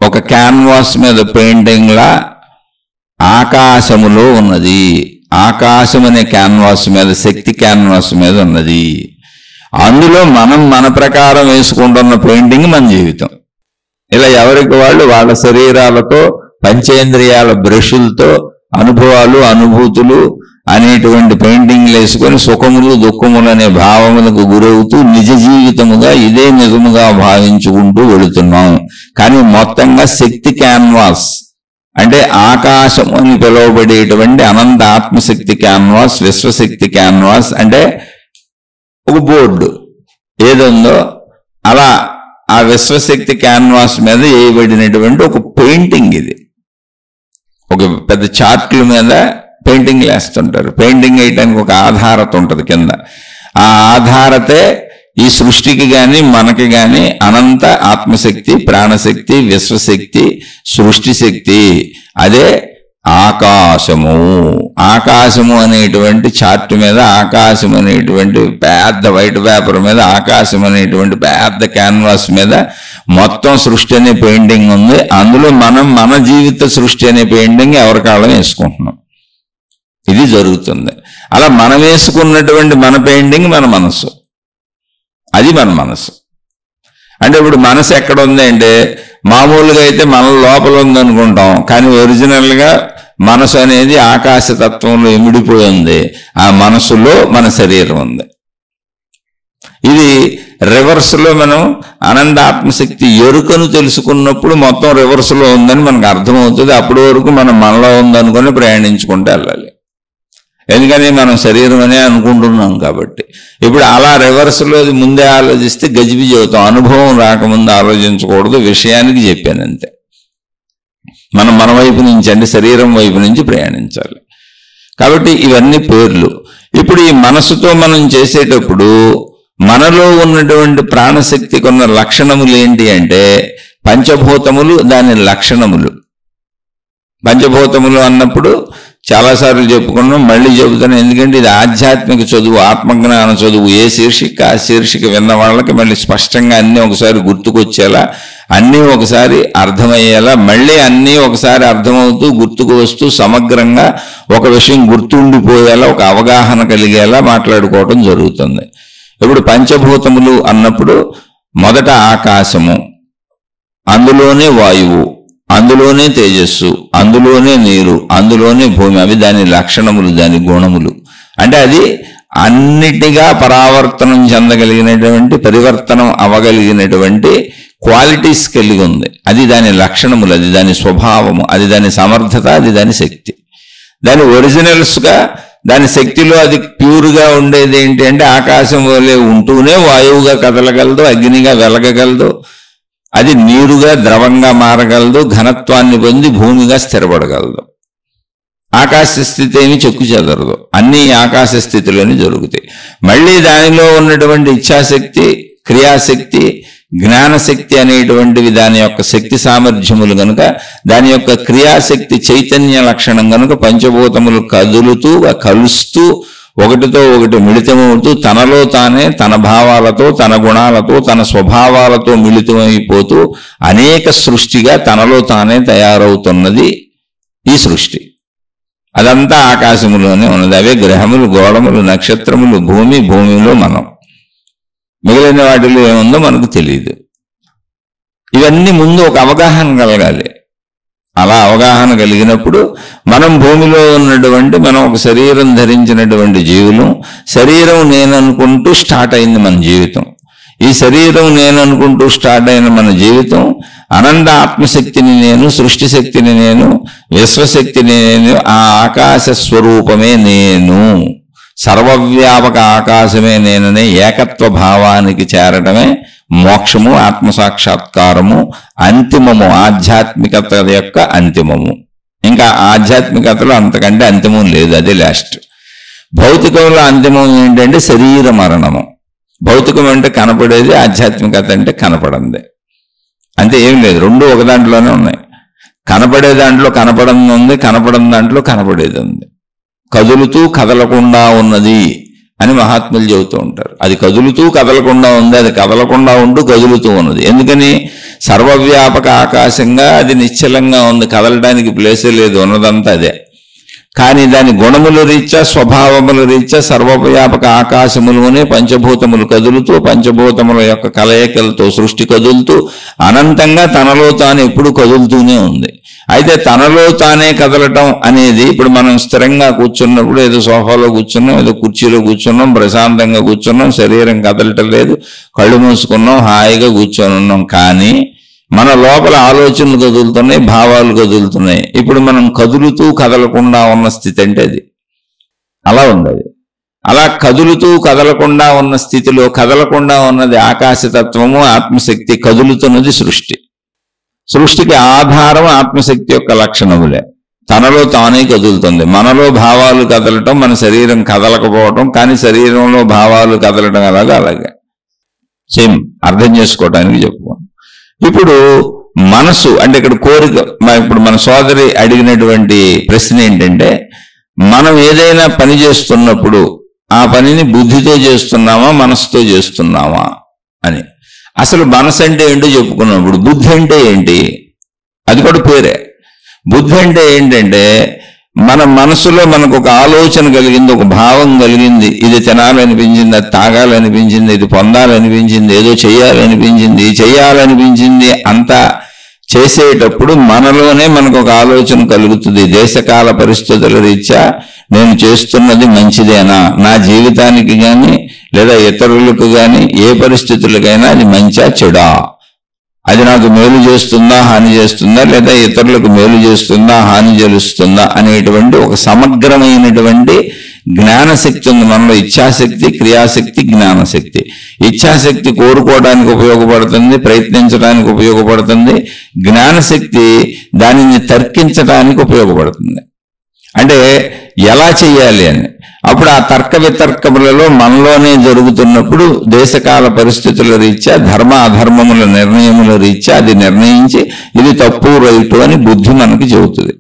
ఒక క్యాన్వాస్ మీద పెయింటింగ్లా ఆకాశములో ఉన్నది. ఆకాశం అనే క్యాన్వాస్ మీద, శక్తి క్యాన్వాస్ మీద ఉన్నది. అందులో మన ప్రకారం వేసుకుంటున్న పెయింటింగ్ మన జీవితం. ఇలా ఎవరికి వాళ్ళు వాళ్ళ శరీరాలతో, పంచేంద్రియాల బ్రషులతో అనుభవాలు, అనుభూతులు అనేటువంటి పెయింటింగ్లు వేసుకొని సుఖములు, దుఃఖములు అనే భావములకు గురవుతూ నిజ జీవితముగా ఇదే నిజముగా భావించుకుంటూ వెళుతున్నాం. కానీ మొత్తంగా శక్తి క్యాన్వాస్, అంటే ఆకాశం అని పిలువబడేటువంటి అనంత ఆత్మశక్తి క్యాన్వాస్, విశ్వశక్తి క్యాన్వాస్, అంటే ఒక బోర్డు ఏదుందో అలా ఆ విశ్వశక్తి క్యాన్వాస్ మీద వేయబడినటువంటి ఒక పెయింటింగ్. ఇది ఒక పెద్ద చార్ట్ల మీద పెయింటింగ్ వేస్తుంటారు. పెయింటింగ్ వేయటానికి ఒక ఆధారత ఉంటుంది కింద. ఆ ఆధారతే ఈ సృష్టికి కానీ మనకి కానీ అనంత ఆత్మశక్తి, ప్రాణశక్తి, విశ్వశక్తి, సృష్టి శక్తి. అదే ఆకాశము. ఆకాశము అనేటువంటి చార్ట్ మీద, ఆకాశం అనేటువంటి పెద్ద వైట్ పేపర్ మీద, ఆకాశం అనేటువంటి పెద్ద క్యాన్వాస్ మీద మొత్తం సృష్టి అనే పెయింటింగ్ ఉంది. అందులో మన జీవిత సృష్టి అనే పెయింటింగ్ ఎవరికాళ్ళం వేసుకుంటున్నాం. ఇది జరుగుతుంది. అలా మనం వేసుకున్నటువంటి మన పెయింటింగ్ మన మనసు. అది మన మనసు. అంటే ఇప్పుడు మనసు ఎక్కడ ఉంది అంటే, మామూలుగా అయితే మన లోపల ఉందనుకుంటాం, కానీ ఒరిజినల్గా మనసు అనేది ఆకాశతత్వంలో ఇమిడిపోయి ఉంది. ఆ మనసులో మన శరీరం ఉంది. ఇది రివర్స్లో మనం అనంత ఆత్మశక్తి ఎరుకను తెలుసుకున్నప్పుడు మొత్తం రివర్స్లో ఉందని మనకు అర్థమవుతుంది. అప్పటి వరకు మనం మనలో ఉందనుకొని ప్రయాణించుకుంటూ వెళ్ళాలి. ఎందుకని మనం శరీరం అనే అనుకుంటున్నాం కాబట్టి. ఇప్పుడు అలా రివర్స్లో ముందే ఆలోచిస్తే గజిబిజి అవుతాం. అనుభవం రాకముందు ఆలోచించకూడదు, విషయానికి చెప్పానంతే. మన వైపు నుంచి, అంటే శరీరం వైపు నుంచి ప్రయాణించాలి. కాబట్టి ఇవన్నీ పేర్లు. ఇప్పుడు ఈ మనసుతో మనం చేసేటప్పుడు మనలో ఉన్నటువంటి ప్రాణశక్తికి ఉన్న లక్షణములు ఏంటి అంటే, పంచభూతములు దాని లక్షణములు. పంచభూతములు అన్నప్పుడు చాలాసార్లు చెప్పుకున్నాం, మళ్ళీ చెబుతాను. ఎందుకంటే ఇది ఆధ్యాత్మిక చదువు, ఆత్మజ్ఞాన చదువు. ఏ శీర్షిక ఆ శీర్షిక విన్న వాళ్ళకి మళ్ళీ స్పష్టంగా అన్నీ ఒకసారి గుర్తుకొచ్చేలా, అన్నీ ఒకసారి అర్థమయ్యేలా, మళ్ళీ అన్నీ ఒకసారి అర్థమవుతూ గుర్తుకు వస్తూ సమగ్రంగా ఒక విషయం గుర్తుండిపోయేలా, ఒక అవగాహన కలిగేలా మాట్లాడుకోవటం జరుగుతుంది. ఇప్పుడు పంచభూతములు అన్నప్పుడు మొదట ఆకాశము, అందులోనే వాయువు, అందులోనే తేజస్సు, అందులోనే నీరు, అందులోనే భూమి. అవి దాని లక్షణములు, దాని గుణములు. అంటే అది అన్నిటిగా పరావర్తనం చెందగలిగినటువంటి, పరివర్తనం అవ్వగలిగినటువంటి క్వాలిటీస్ కలిగి ఉంది. అది దాని లక్షణములు, అది దాని స్వభావము, అది దాని సమర్థత, అది దాని శక్తి. దాని ఒరిజినల్స్గా దాని శక్తిలో అది ప్యూర్గా ఉండేది ఏంటి అంటే ఆకాశం వలె ఉంటూనే వాయువుగా కదలగలదు, అగ్నిగా వెలగగలదు, అది నీరుగా ద్రవంగా మారగలదు, ఘనత్వాన్ని పొంది భూమిగా స్థిరపడగలదు. ఆకాశ స్థితి ఏమి చెక్కు చెదరదు, అన్నీ ఆకాశ స్థితిలోనే జరుగుతాయి. మళ్ళీ దానిలో ఉన్నటువంటి ఇచ్ఛాశక్తి, క్రియాశక్తి, జ్ఞానశక్తి అనేటువంటివి దాని యొక్క శక్తి సామర్థ్యములు కనుక, దాని యొక్క క్రియాశక్తి చైతన్య లక్షణం కనుక పంచభూతములు కదులుతూ కలుస్తూ ఒకటితో ఒకటి మిళితమవుతూ తనలో తానే తన భావాలతో, తన గుణాలతో, తన స్వభావాలతో మిళితమైపోతూ అనేక సృష్టిగా తనలో తానే తయారవుతున్నది ఈ సృష్టి. అదంతా ఆకాశములోనే ఉన్నది. అవే గ్రహములు, గోళములు, నక్షత్రములు, భూమి, భూమిలో మనం. మిగిలిన వాటిలో ఏముందో మనకు తెలియదు. ఇవన్నీ ముందు ఒక అవగాహన కలగాలి. అలా అవగాహన కలిగినప్పుడు మనం భూమిలో ఉన్నటువంటి, మనం ఒక శరీరం ధరించినటువంటి జీవులు, శరీరం నేననుకుంటూ స్టార్ట్ అయింది మన జీవితం. ఈ శరీరం నేననుకుంటూ స్టార్ట్ అయిన మన జీవితం అనంత ఆత్మశక్తిని నేను, సృష్టి శక్తిని నేను, విశ్వశక్తిని నేను, ఆ ఆకాశ స్వరూపమే నేను, సర్వవ్యాపక ఆకాశమే నేననే ఏకత్వ భావానికి చేరటమే మోక్షము, ఆత్మసాక్షాత్కారము, అంతిమము, ఆధ్యాత్మికత యొక్క అంతిమము. ఇంకా ఆధ్యాత్మికతలో అంతకంటే అంతిమం లేదు, అదే లాస్ట్. భౌతికంలో అంతిమం ఏంటంటే శరీర మరణము. భౌతికం అంటే కనపడేది, ఆధ్యాత్మికత అంటే కనపడంది. అంతే, ఏం లేదు. రెండు ఒక దాంట్లోనే ఉన్నాయి. కనపడే దాంట్లో కనపడంది ఉంది, కనపడని దాంట్లో కనపడేది ఉంది. కదులుతూ కదలకుండా ఉన్నది అని మహాత్ములు చెబుతూ ఉంటారు. అది కదులుతూ కదలకుండా ఉంది, అది కదలకుండా ఉంటూ కదులుతూ ఉన్నది. ఎందుకని? సర్వవ్యాపక ఆకాశంగా అది నిశ్చలంగా ఉంది, కదలడానికి ప్లేసే లేదు, ఉన్నదంతా అదే. కానీ దాని గుణముల రీత్యా, స్వభావముల రీత్యా సర్వవ్యాపక ఆకాశములోనే పంచభూతములు కదులుతూ, పంచభూతముల యొక్క కలయికలతో సృష్టి కదులుతూ అనంతంగా తనలో తాను ఎప్పుడు కదులుతూనే ఉంది. అయితే తనలో తానే కదలటం అనేది, ఇప్పుడు మనం స్థిరంగా కూర్చున్నప్పుడు ఏదో సోఫాలో కూర్చున్నాం, ఏదో కుర్చీలో కూర్చున్నాం, ప్రశాంతంగా కూర్చున్నాం, శరీరం కదలటం లేదు, కళ్ళు మూసుకున్నాం, హాయిగా కూర్చొని ఉన్నాం. కానీ మన లోపల ఆలోచనలు కదులుతున్నాయి, భావాలు కదులుతున్నాయి. ఇప్పుడు మనం కదులుతూ కదలకుండా ఉన్న స్థితి అంటే అది అలా ఉంది. అలా కదులుతూ కదలకుండా ఉన్న స్థితిలో కదలకుండా ఉన్నది ఆకాశతత్వము, ఆత్మశక్తి. కదులుతున్నది సృష్టి. సృష్టికి ఆధారం ఆత్మశక్తి యొక్క లక్షణములే. తనలో తానే కదులుతుంది. మనలో భావాలు కదలటం, మన శరీరం కదలకపోవటం, కానీ శరీరంలో భావాలు కదలటం అలాగే సేమ్. అర్థం చేసుకోవడానికి చెప్పుకోండి. ఇప్పుడు మనసు అంటే ఇక్కడ కోరిక. ఇప్పుడు మన సోదరి అడిగినటువంటి ప్రశ్న ఏంటంటే, మనం ఏదైనా పని చేస్తున్నప్పుడు ఆ పనిని బుద్ధితో చేస్తున్నామా, మనసుతో చేస్తున్నామా అని. అసలు మనసు అంటే ఏంటో చెప్పుకున్నప్పుడు బుద్ధి అంటే ఏంటి? అది కూడా పేరే. బుద్ధి అంటే ఏంటంటే, మన మనసులో మనకు ఒక ఆలోచన కలిగింది, ఒక భావం కలిగింది, ఇది తినాలనిపించింది, అది తాగాలనిపించింది, ఇది పొందాలనిపించింది, ఏదో చెయ్యాలనిపించింది. అంతా చేసేటప్పుడు మనలోనే మనకు ఒక ఆలోచన కలుగుతుంది. దేశకాల పరిస్థితుల రీత్యా నేను చేస్తున్నది మంచిదేనా, నా జీవితానికి కానీ లేదా ఇతరులకు కానీ ఏ పరిస్థితులకైనా అది మంచా చెడా, అది నాకు మేలు చేస్తుందా, హాని చేస్తుందా, లేదా ఇతరులకు మేలు చేస్తుందా, హాని చేస్తుందా అనేటువంటి ఒక సమగ్రమైనటువంటి జ్ఞానశక్తి ఉంది మనలో. ఇచ్ఛాశక్తి, క్రియాశక్తి, జ్ఞానశక్తి. ఇచ్ఛాశక్తి కోరుకోవడానికి ఉపయోగపడుతుంది, ప్రయత్నించడానికి ఉపయోగపడుతుంది. జ్ఞానశక్తి దానిని తర్కించడానికి ఉపయోగపడుతుంది. అంటే ఎలా చెయ్యాలి అని. అప్పుడు ఆ తర్క వితర్కములలో మనలోనే జరుగుతున్నప్పుడు దేశకాల పరిస్థితుల రీత్యా, ధర్మ అధర్మముల నిర్ణయముల రీత్యా అది నిర్ణయించి ఇది తప్పు రైటు అని బుద్ధి మనకి చెబుతుంది.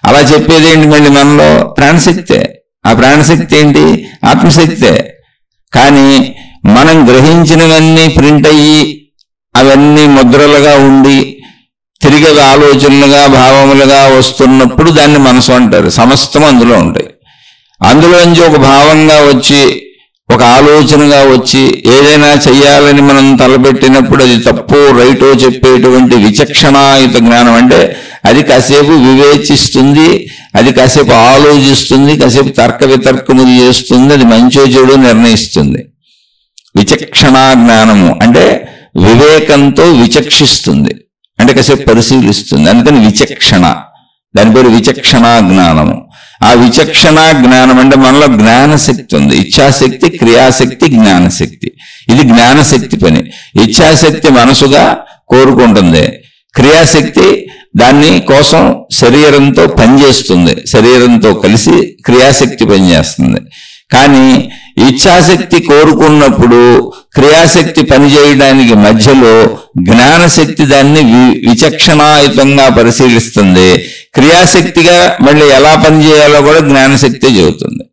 అలా చెప్పేది ఏంటి? మళ్ళీ మనలో ప్రాణశక్తే. ఆ ప్రాణశక్తి ఏంటి? ఆత్మశక్తే. కానీ మనం గ్రహించినవన్నీ ప్రింట్ అయ్యి అవన్నీ ముద్రలుగా ఉండి తిరిగి ఆలోచనలుగా, భావములుగా వస్తున్నప్పుడు దాన్ని మనసు అంటారు. సమస్తం అందులో ఉంటాయి. అందులోంచి ఒక భావంగా వచ్చి, ఒక ఆలోచనగా వచ్చి ఏదైనా చెయ్యాలని మనం తలపెట్టినప్పుడు అది తప్పు రైటో చెప్పేటువంటి విచక్షణాయుత జ్ఞానం. అంటే అది కాసేపు వివేచిస్తుంది, అది కాసేపు ఆలోచిస్తుంది, కాసేపు తర్క వితర్కములు చేస్తుంది, అది మంచో చెడు నిర్ణయిస్తుంది. విచక్షణా జ్ఞానము అంటే వివేకంతో విచక్షిస్తుంది, అంటే కాసేపు పరిశీలిస్తుంది. అందుకని విచక్షణ, దాని పేరు విచక్షణా జ్ఞానము. ఆ విచక్షణా జ్ఞానం అంటే మనలో జ్ఞానశక్తి ఉంది. ఇచ్ఛాశక్తి, క్రియాశక్తి, జ్ఞానశక్తి. ఇది జ్ఞానశక్తి పని. ఇచ్ఛాశక్తి మనసుగా కోరుకుంటుంది, క్రియాశక్తి దాన్ని కోసం శరీరంతో పనిచేస్తుంది, శరీరంతో కలిసి క్రియాశక్తి పనిచేస్తుంది. కానీ ఇచ్ఛాశక్తి కోరుకున్నప్పుడు క్రియాశక్తి పనిచేయడానికి మధ్యలో జ్ఞానశక్తి దాన్ని విచక్షణాయుతంగా పరిశీలిస్తుంది. క్రియాశక్తిగా మళ్ళీ ఎలా పనిచేయాలో కూడా జ్ఞానశక్తి చెబుతుంది.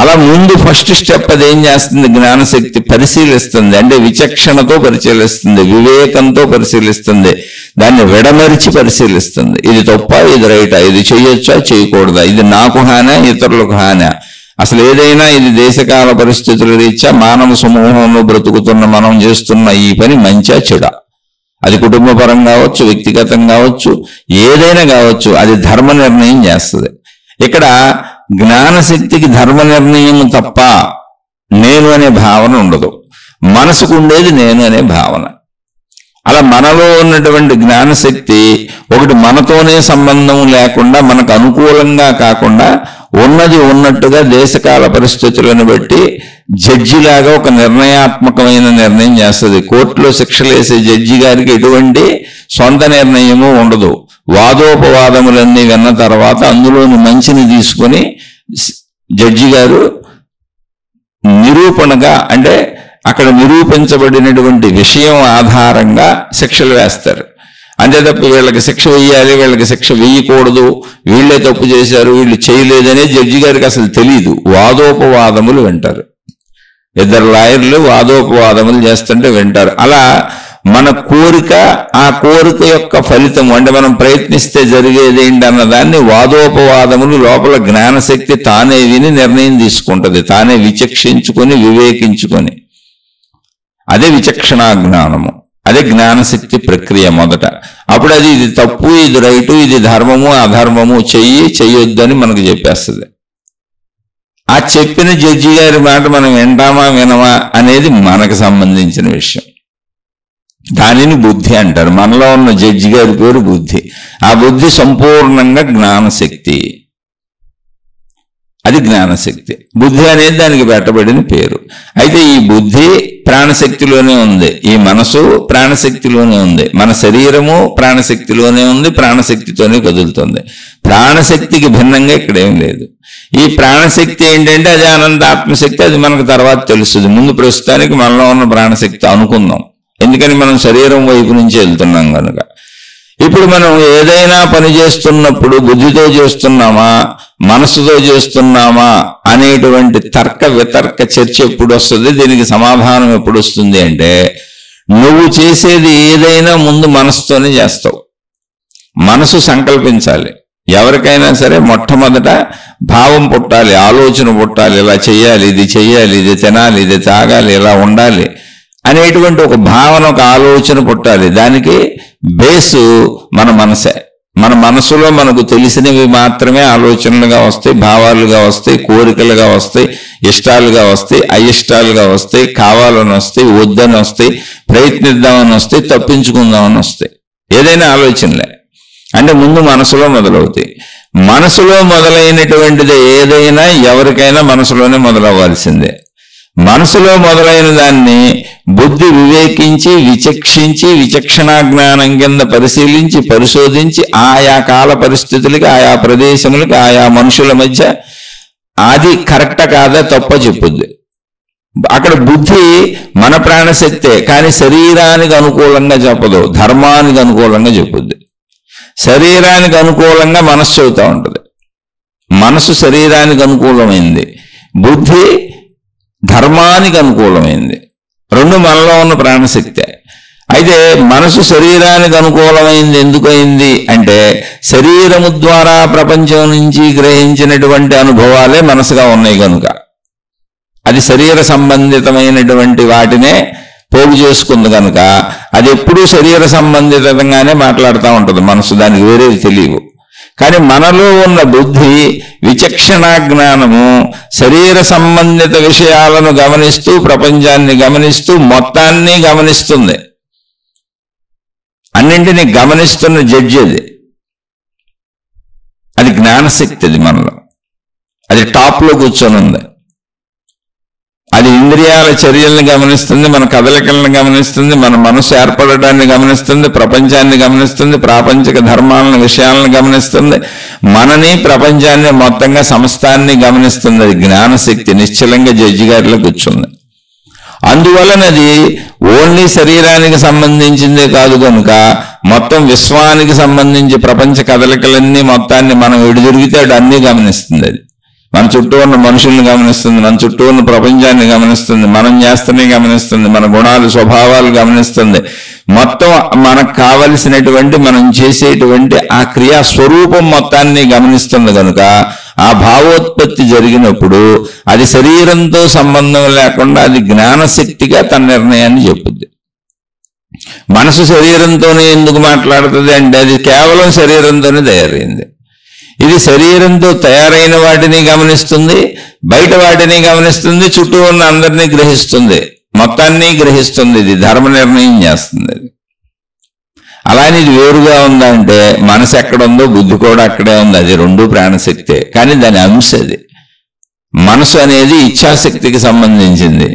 అలా ముందు ఫస్ట్ స్టెప్ అది ఏం చేస్తుంది? జ్ఞానశక్తి పరిశీలిస్తుంది, అంటే విచక్షణతో పరిశీలిస్తుంది, వివేకంతో పరిశీలిస్తుంది, దాన్ని విడమరిచి పరిశీలిస్తుంది. ఇది తప్ప, ఇది రైటా, ఇది చేయొచ్చా, చేయకూడదా, ఇది నాకు హానా, ఇతరులకు హానా, అసలు ఏదైనా ఇది దేశకాల పరిస్థితుల రీత్యా మానవ సమూహంలో బ్రతుకుతున్న మనం చేస్తున్న ఈ పని మంచా చెడా, అది కుటుంబపరం కావచ్చు, వ్యక్తిగతం కావచ్చు, ఏదైనా కావచ్చు, అది ధర్మ నిర్ణయం చేస్తుంది. ఇక్కడ జ్ఞానశక్తికి ధర్మ నిర్ణయం తప్ప నేను అనే భావన ఉండదు, మనసుకు ఉండేది నేను అనే భావన. అలా మనలో ఉన్నటువంటి జ్ఞానశక్తి ఒకటి మనతోనే సంబంధం లేకుండా, మనకు అనుకూలంగా కాకుండా ఉన్నది ఉన్నట్టుగా దేశకాల పరిస్థితులను బట్టి జడ్జిలాగా ఒక నిర్ణయాత్మకమైన నిర్ణయం చేస్తుంది. కోర్టులో శిక్షలు వేసే జడ్జి గారికి ఎటువంటి సొంత నిర్ణయము ఉండదు. వాదోపవాదములన్నీ విన్న తర్వాత అందులోని మంచిని తీసుకొని జడ్జి గారు నిరూపణగా, అంటే అక్కడ నిరూపించబడినటువంటి విషయం ఆధారంగా శిక్షలు వేస్తారు. అంతే తప్ప వీళ్ళకి శిక్ష వేయాలి, వీళ్ళకి శిక్ష వేయకూడదు, వీళ్ళే తప్పు చేశారు, వీళ్ళు చేయలేదనే జడ్జి గారికి అసలు తెలియదు. వాదోపవాదములు వింటారు. ఇద్దరు లాయర్లు వాదోపవాదములు చేస్తుంటే వింటారు. అలా మన కోరిక, ఆ కోరిక యొక్క ఫలితం, అంటే మనం ప్రయత్నిస్తే జరిగేది ఏంటి అన్నదాన్ని వాదోపవాదములు లోపల జ్ఞానశక్తి తానే విని నిర్ణయం తీసుకుంటుంది, తానే విచక్షించుకొని వివేకించుకొని. అదే విచక్షణా జ్ఞానము, అదే జ్ఞానశక్తి ప్రక్రియ మొదట. అప్పుడు అది ఇది తప్పు, ఇది రైటు, ఇది ధర్మము, అధర్మము, చెయ్యొద్దని మనకు చెప్పేస్తుంది. ఆ చెప్పిన జడ్జి గారి మాట మనం వింటామా వినమా అనేది మనకు సంబంధించిన విషయం. దానిని బుద్ధి అంటారు. మనలో ఉన్న జడ్జి గారి పేరు బుద్ధి. ఆ బుద్ధి సంపూర్ణంగా జ్ఞానశక్తి, అది జ్ఞానశక్తి. బుద్ధి అనేది దానికి పెట్టబడిన పేరు. అయితే ఈ బుద్ధి ప్రాణశక్తిలోనే ఉంది, ఈ మనసు ప్రాణశక్తిలోనే ఉంది, మన శరీరము ప్రాణశక్తిలోనే ఉంది, ప్రాణశక్తితోనే కదులుతుంది. ప్రాణశక్తికి భిన్నంగా ఇక్కడేం లేదు. ఈ ప్రాణశక్తి ఏంటంటే అది అనంత ఆత్మశక్తి, అది మనకు తర్వాత తెలుస్తుంది. ముందు ప్రస్తుతానికి మనలో ఉన్న ప్రాణశక్తి అనుకుందాం, ఎందుకని మనం శరీరం వైపు నుంచి వెళ్తున్నాం కనుక. ఇప్పుడు మనం ఏదైనా పని చేస్తున్నప్పుడు బుద్ధితో చేస్తున్నామా, మనసుతో చేస్తున్నామా అనేటువంటి తర్క వితర్క చర్చ ఎప్పుడు వస్తుంది? దీనికి సమాధానం ఎప్పుడు వస్తుంది అంటే, నువ్వు చేసేది ఏదైనా ముందు మనసుతోనే చేస్తావు. మనసు సంకల్పించాలి. ఎవరికైనా సరే మొట్టమొదట భావం పుట్టాలి, ఆలోచన పుట్టాలి, ఇలా చెయ్యాలి, ఇది చెయ్యాలి, ఇది తినాలి, ఇది తాగాలి, ఇలా ఉండాలి అనేటువంటి ఒక భావన, ఒక ఆలోచన పుట్టాలి. దానికి బేసు మన మనసే. మన మనసులో మనకు తెలిసినవి మాత్రమే ఆలోచనలుగా వస్తాయి, భావాలుగా వస్తాయి, కోరికలుగా వస్తాయి, ఇష్టాలుగా వస్తాయి, అయిష్టాలుగా వస్తాయి, కావాలని వస్తాయి, వద్దని వస్తాయి, ప్రయత్నిద్దామని వస్తాయి, తప్పించుకుందామని వస్తాయి. ఏదైనా ఆలోచనలే. అంటే ముందు మనసులో మొదలవుతాయి. మనసులో మొదలైనటువంటిది ఏదైనా ఎవరికైనా మనసులోనే మొదలవ్వాల్సిందే. మనసులో మొదలైన దాన్ని బుద్ధి వివేకించి, విచక్షించి, విచక్షణా జ్ఞానం కింద పరిశీలించి, పరిశోధించి, ఆయా కాల పరిస్థితులకి, ఆయా ప్రదేశములకి, ఆయా మనుషుల మధ్య అది కరెక్టా కాదా, తప్ప చెప్పుద్ది. అక్కడ బుద్ధి మన ప్రాణశక్తే, కానీ శరీరానికి అనుకూలంగా చెప్పదు, ధర్మానికి అనుకూలంగా చెప్పుద్ది. శరీరానికి అనుకూలంగా మనసు చెబుతూ ఉంటుంది. మనసు శరీరానికి అనుకూలమైంది, బుద్ధి ధర్మానికి అనుకూలమైంది. రెండు మనలో ఉన్న ప్రాణశక్తే. అయితే మనసు శరీరానికి అనుకూలమైంది ఎందుకైంది అంటే, శరీరము ద్వారా ప్రపంచం నుంచి గ్రహించినటువంటి అనుభవాలే మనసుగా ఉన్నాయి కనుక. అది శరీర సంబంధితమైనటువంటి వాటినే పోగు చేసుకుంది కనుక అది ఎప్పుడూ శరీర సంబంధితంగానే మాట్లాడుతూ ఉంటుంది మనసు, దానికి వేరేది తెలియవు. కానీ మనలో ఉన్న బుద్ధి విచక్షణ జ్ఞానము శరీర సంబంధిత విషయాలను గమనిస్తూ, ప్రపంచాన్ని గమనిస్తూ, మొత్తాన్ని గమనిస్తుంది. అన్నింటినీ గమనిస్తున్న జడ్జి అది జ్ఞానశక్తి. అది మనలో అది టాప్లో కూర్చొని ఉంది. అది ఇంద్రియాల చర్యల్ని గమనిస్తుంది, మన కదలికలను గమనిస్తుంది, మన మనసు ఏర్పడటాన్ని గమనిస్తుంది, ప్రపంచాన్ని గమనిస్తుంది, ప్రాపంచిక ధర్మాలను విషయాలను గమనిస్తుంది, మనని ప్రపంచాన్ని మొత్తంగా సమస్తాన్ని గమనిస్తుంది. అది జ్ఞానశక్తి నిశ్చలంగా జడ్జి గారిలో కూర్చుంది. అందువలనది ఓన్లీ శరీరానికి సంబంధించిందే కాదు కనుక మొత్తం విశ్వానికి సంబంధించి ప్రపంచ కదలికలన్నీ మొత్తాన్ని మనం ఎడుదిరిగితే అన్నీ గమనిస్తుంది. అది మన చుట్టూ ఉన్న మనుషుల్ని గమనిస్తుంది, మన చుట్టూ ఉన్న ప్రపంచాన్ని గమనిస్తుంది, మనం చేస్తూనే గమనిస్తుంది, మన గుణాలు స్వభావాలు గమనిస్తుంది. మొత్తం మనకు కావలసినటువంటి మనం చేసేటువంటి ఆ క్రియా స్వరూపం మొత్తాన్ని గమనిస్తుంది కనుక ఆ భావోత్పత్తి జరిగినప్పుడు అది శరీరంతో సంబంధం లేకుండా అది జ్ఞానశక్తిగా తన నిర్ణయాన్ని చెప్పుద్ది. మనసు శరీరంతోనే ఎందుకు మాట్లాడుతుంది అంటే అది కేవలం శరీరంతోనే తయారైంది. ఇది శరీరంతో తయారైన వాటిని గమనిస్తుంది, బయట వాటిని గమనిస్తుంది, చుట్టూ ఉన్న అందరినీ గ్రహిస్తుంది, మొత్తాన్ని గ్రహిస్తుంది. ఇది ధర్మ నిర్ణయం చేస్తుంది. అలానే ఇది వేరుగా ఉందంటే మనసు ఎక్కడ ఉందో బుద్ధి కూడా అక్కడే ఉంది. అది రెండు ప్రాణశక్తే, కానీ దాని అంశ అది. మనసు అనేది ఇచ్ఛాశక్తికి సంబంధించింది.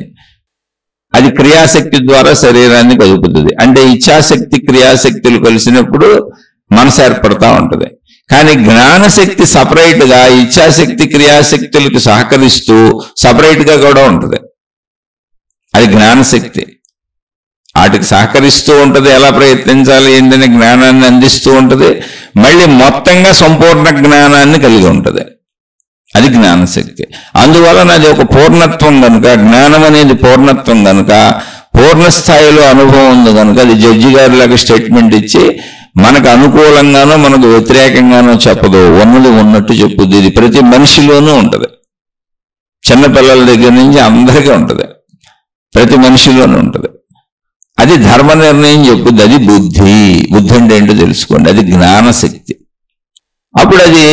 అది క్రియాశక్తి ద్వారా శరీరాన్ని కదుపుతుంది. అంటే ఇచ్ఛాశక్తి క్రియాశక్తులు కలిసినప్పుడు మనసు ఏర్పడతా ఉంటుంది. కానీ జ్ఞానశక్తి సపరేట్గా ఇచ్ఛాశక్తి క్రియాశక్తులకు సహకరిస్తూ సపరేట్గా కూడా ఉంటుంది. అది జ్ఞానశక్తి వాటికి సహకరిస్తూ ఉంటుంది. ఎలా ప్రయత్నించాలి ఏంటనే జ్ఞానాన్ని అందిస్తూ ఉంటుంది. మళ్ళీ మొత్తంగా సంపూర్ణ జ్ఞానాన్ని కలిగి ఉంటుంది. అది జ్ఞానశక్తి. అందువలన అది ఒక పూర్ణత్వం కనుక, జ్ఞానం అనేది పూర్ణత్వం కనుక, పూర్ణ స్థాయిలో అనుభవం ఉంది కనుక అది జడ్జి గారిలాగా స్టేట్మెంట్ ఇచ్చి మనకు అనుకూలంగానో మనకు వ్యతిరేకంగానో చెప్పదు, ఉన్నది ఉన్నట్టు చెప్పుద్ది. ఇది ప్రతి మనిషిలోనూ ఉంటుంది. చిన్నపిల్లల దగ్గర నుంచి అందరికీ ఉంటుంది, ప్రతి మనిషిలోనూ ఉంటుంది. అది ధర్మ నిర్ణయం చెప్పుద్ది. అది బుద్ధి. బుద్ధి అంటే ఏంటో తెలుసుకోండి. అది జ్ఞానశక్తి. అప్పుడు అది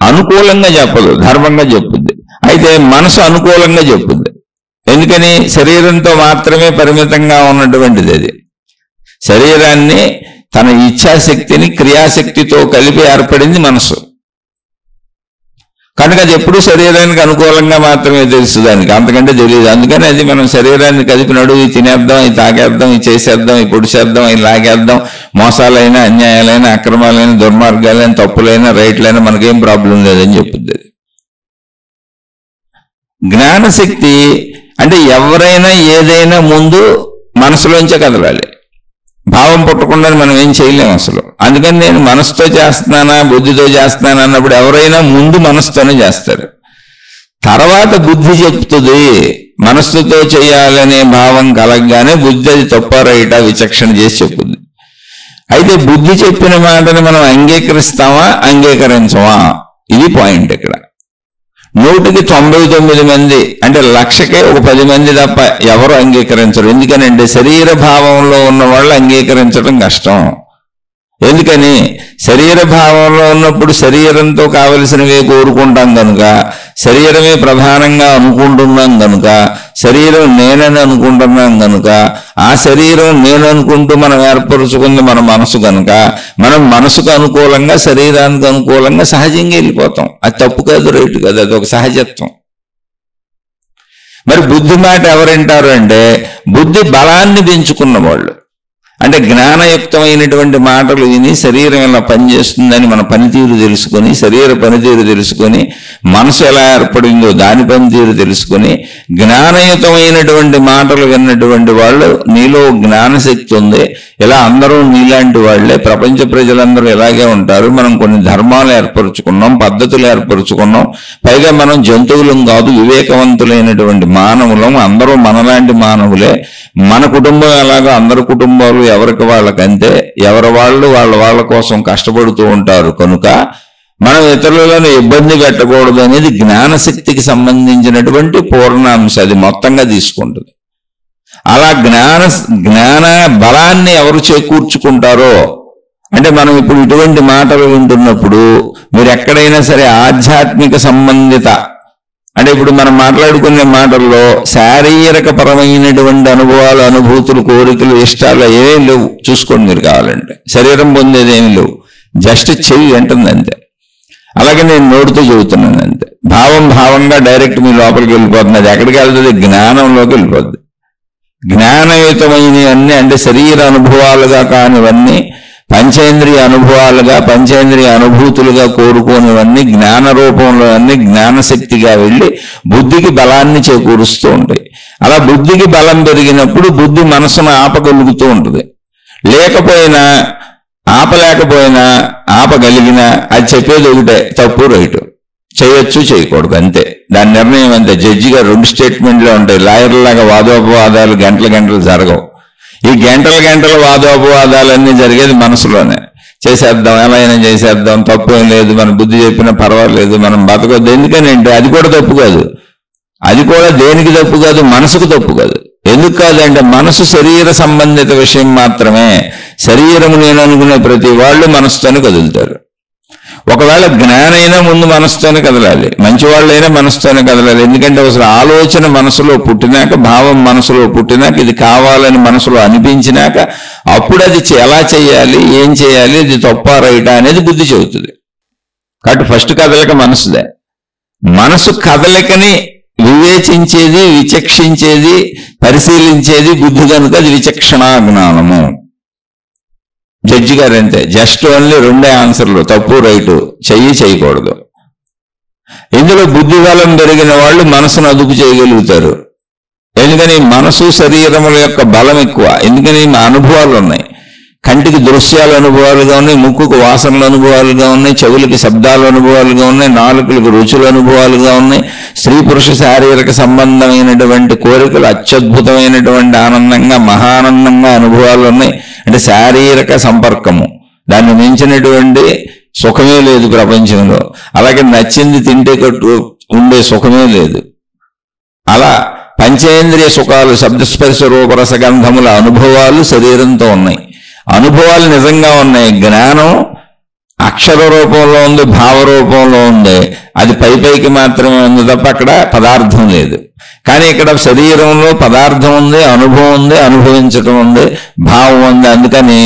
అనుకూలంగా చెప్పదు, ధర్మంగా చెప్పుద్ది. అయితే మనసు అనుకూలంగా చెప్పుద్ది. ఎందుకని? శరీరంతో మాత్రమే పరిమితంగా ఉన్నటువంటిది అది. శరీరాన్ని తన ఇచ్ఛాశక్తిని క్రియాశక్తితో కలిపి ఏర్పడింది మనసు కనుక అది ఎప్పుడూ శరీరానికి అనుకూలంగా మాత్రమే తెలుసు, దానికి అంతకంటే తెలియదు. అందుకని అది మనం శరీరాన్ని కదిపినాడు, ఇది తినేద్దాం, ఇది తాగేద్దాం, ఇది చేసేద్దాం, ఇది పొడిచేద్దాం, ఇది లాగేద్దాం, మోసాలైనా అన్యాయాలైనా అక్రమాలైన దుర్మార్గాలైన తప్పులైనా రైట్లైనా మనకేం ప్రాబ్లం లేదని చెప్పుద్ది. జ్ఞానశక్తి అంటే ఎవరైనా ఏదైనా ముందు మనసులోంచే కదలాలి. భావం పుట్టకుండా మనం ఏం చేయలేము అసలు. అందుకని నేను మనసుతో చేస్తున్నానా బుద్ధితో చేస్తున్నానా అన్నప్పుడు ఎవరైనా ముందు మనసుతోనే చేస్తారు, తర్వాత బుద్ధి చెప్తుంది. మనసుతో చేయాలనే భావం కలగగానే బుద్ధి అది తప్ప రైటా విచక్షణ చేసి చెప్పుద్ది. అయితే బుద్ధి చెప్పిన మాటని మనం అంగీకరిస్తామా అంగీకరించమా, ఇది పాయింట్ ఇక్కడ. 100కి 99 మంది అంటే 1,00,000కే ఒక 10 మంది తప్ప ఎవరు అంగీకరించరు. ఎందుకనంటే శరీర భావంలో ఉన్న వాళ్ళు అంగీకరించడం కష్టం. ఎందుకని? శరీర భావంలో ఉన్నప్పుడు శరీరంతో కావలసినవే కోరుకుంటాం కనుక, శరీరమే ప్రధానంగా అనుకుంటున్నాం కనుక, శరీరం నేనని అనుకుంటున్నాం కనుక, ఆ శరీరం నేను అనుకుంటూ మనం ఏర్పరుచుకుంది మన మనసు కనుక, మనం మనసుకు అనుకూలంగా శరీరానికి అనుకూలంగా సహజంగా వెళ్ళిపోతాం. అది తప్పు కాదు, రైట్ కాదు, అది ఒక సహజత్వం. మరి బుద్ధి మాట ఎవరింటారు అంటే బుద్ధి బలాన్ని పెంచుకున్న వాళ్ళు. అంటే జ్ఞానయుక్తమైనటువంటి మాటలు విని శరీరం ఎలా పనిచేస్తుందని మన పనితీరు తెలుసుకొని, శరీర పనితీరు తెలుసుకొని, మనసు ఎలా ఏర్పడిందో దాని పనితీరు తెలుసుకొని, జ్ఞానయుతమైనటువంటి మాటలు విన్నటువంటి వాళ్ళు నీలో జ్ఞానశక్తి ఉంది, ఇలా అందరూ నీలాంటి వాళ్లే, ప్రపంచ ప్రజలందరూ ఇలాగే ఉంటారు, మనం కొన్ని ధర్మాలు ఏర్పరచుకున్నాం, పద్ధతులు ఏర్పరచుకున్నాం, పైగా మనం జంతువులం కాదు, వివేకవంతులైనటువంటి మానవులం, అందరూ మనలాంటి మానవులే, మన కుటుంబం ఎలాగో అందరి కుటుంబాలు ఎవరికి వాళ్ళకంతే, ఎవరి వాళ్ళు వాళ్ళ కోసం కష్టపడుతూ ఉంటారు కనుక మనం ఇతరులను ఇబ్బంది పెట్టకూడదు అనేది జ్ఞానశక్తికి సంబంధించినటువంటి పూర్ణాంశ. అది మొత్తంగా తీసుకుంటుంది. అలా జ్ఞాన బలాన్ని ఎవరు చేకూర్చుకుంటారో, అంటే మనం ఇప్పుడు ఇటువంటి మాటలు వింటున్నప్పుడు మీరు ఎక్కడైనా సరే ఆధ్యాత్మిక సంబంధిత, అంటే ఇప్పుడు మనం మాట్లాడుకునే మాటల్లో శారీరక పరమైనటువంటి అనుభవాలు, అనుభూతులు, కోరికలు, ఇష్టాలు ఏమీ లేవు. చూసుకోండి మీరు కావాలంటే. శరీరం పొందేది ఏమి లేవు, జస్ట్ చెవి వింటుంది అంతే. అలాగే నేను నోటితో చెబుతున్నాను అంతే. భావంగా డైరెక్ట్ మీ లోపలికి వెళ్ళిపోతుంది. అది ఎక్కడికి వెళ్తుంది? జ్ఞానంలోకి వెళ్ళిపోద్ది. జ్ఞానయుతమైనవన్నీ, అంటే శరీర అనుభవాలుగా కానివన్నీ పంచేంద్రియ అనుభవాలుగా, పంచేంద్రియ అనుభూతులుగా కోరుకోనివన్నీ జ్ఞాన రూపంలో అన్ని జ్ఞానశక్తిగా వెళ్ళి బుద్ధికి బలాన్ని చేకూరుస్తూ ఉంటాయి. అలా బుద్ధికి బలం పెరిగినప్పుడు బుద్ధి మనసును ఆపగలుగుతూ ఉంటుంది. లేకపోయినా, ఆపలేకపోయినా, ఆపగలిగినా అది చెప్పేది ఒకటే, తప్పు రైటు, చేయొచ్చు చేయకూడదు అంతే. దాని నిర్ణయం అంతే. జడ్జిగా 2 స్టేట్మెంట్లే ఉంటాయి. లాయర్లాగా వాదోపవాదాలు గంటలు జరగవు. ఈ గంటల వాదోపవాదాలన్నీ జరిగేది మనసులోనే. చేసేద్దాం, ఎలా అయినా చేసేద్దాం, తప్పు ఏం లేదు, మన బుద్ధి చెప్పినా పర్వాలేదు, మనం బతకొద్దు. ఎందుకనంటే అది కూడా తప్పు కాదు. అది కూడా దేనికి తప్పు కాదు? మనసుకు తప్పు కాదు. ఎందుకు కాదంటే మనసు శరీర సంబంధిత విషయం మాత్రమే. శరీరము నేను అనుకునే ప్రతి వాళ్ళు మనసుతోనే కదులుతారు. ఒకవేళ జ్ఞానైనా ముందు మనసుతోనే కదలాలి, మంచివాళ్ళైనా మనసుతోనే కదలాలి. ఎందుకంటే అసలు ఆలోచన మనసులో పుట్టినాక, భావం మనసులో పుట్టినాక, ఇది కావాలని మనసులో అనిపించినాక అప్పుడు అది ఎలా చేయాలి, ఏం చేయాలి, ఇది తప్ప రైటా అనేది బుద్ధి చెబుతుంది. కాబట్టి ఫస్ట్ కదలిక మనసుదే. మనసు కదలికని వివేచించేది, విచక్షించేది, పరిశీలించేది బుద్ధి కనుక అది విచక్షణా జ్ఞానము. జడ్జి గారు అంతే, జస్ట్ ఓన్లీ 2 ఆన్సర్లు, తప్పు రైటు, చేయకూడదు. ఇందులో బుద్ధి బలం పెరిగిన వాళ్ళు మనసును అదుపు చేయగలుగుతారు. ఎందుకని? మనసు శరీరముల యొక్క బలం ఎక్కువ. ఎందుకని? అనుభవాలు ఉన్నాయి. కంటికి దృశ్యాల అనుభవాలుగా ఉన్నాయి, ముక్కుకు వాసనల అనుభవాలుగా ఉన్నాయి, చెవులకి శబ్దాల అనుభవాలుగా ఉన్నాయి, నాలుకలకు రుచుల అనుభవాలుగా ఉన్నాయి. స్త్రీ పురుష శారీరక సంబంధమైనటువంటి కోరికలు అత్యద్భుతమైనటువంటి ఆనందంగా, మహానందంగా అనుభవాలు ఉన్నాయి. అంటే శారీరక సంపర్కము, దాన్ని మించినటువంటి సుఖమే లేదు ప్రపంచంలో. అలాగే నచ్చింది తింటే ఉండే సుఖమే లేదు. అలా పంచేంద్రియ సుఖాలు, శబ్దస్పర్శ రూపరసగంధముల అనుభవాలు శరీరంతో ఉన్నాయి. అనుభవాలు నిజంగా ఉన్నాయి. జ్ఞానం అక్షర రూపంలో ఉంది, భావ రూపంలో ఉంది. అది పైకి మాత్రమే ఉంది తప్ప అక్కడ పదార్థం లేదు. కానీ ఇక్కడ శరీరంలో పదార్థం ఉంది, అనుభవం ఉంది, అనుభవించటం ఉంది, భావం ఉంది. అందుకని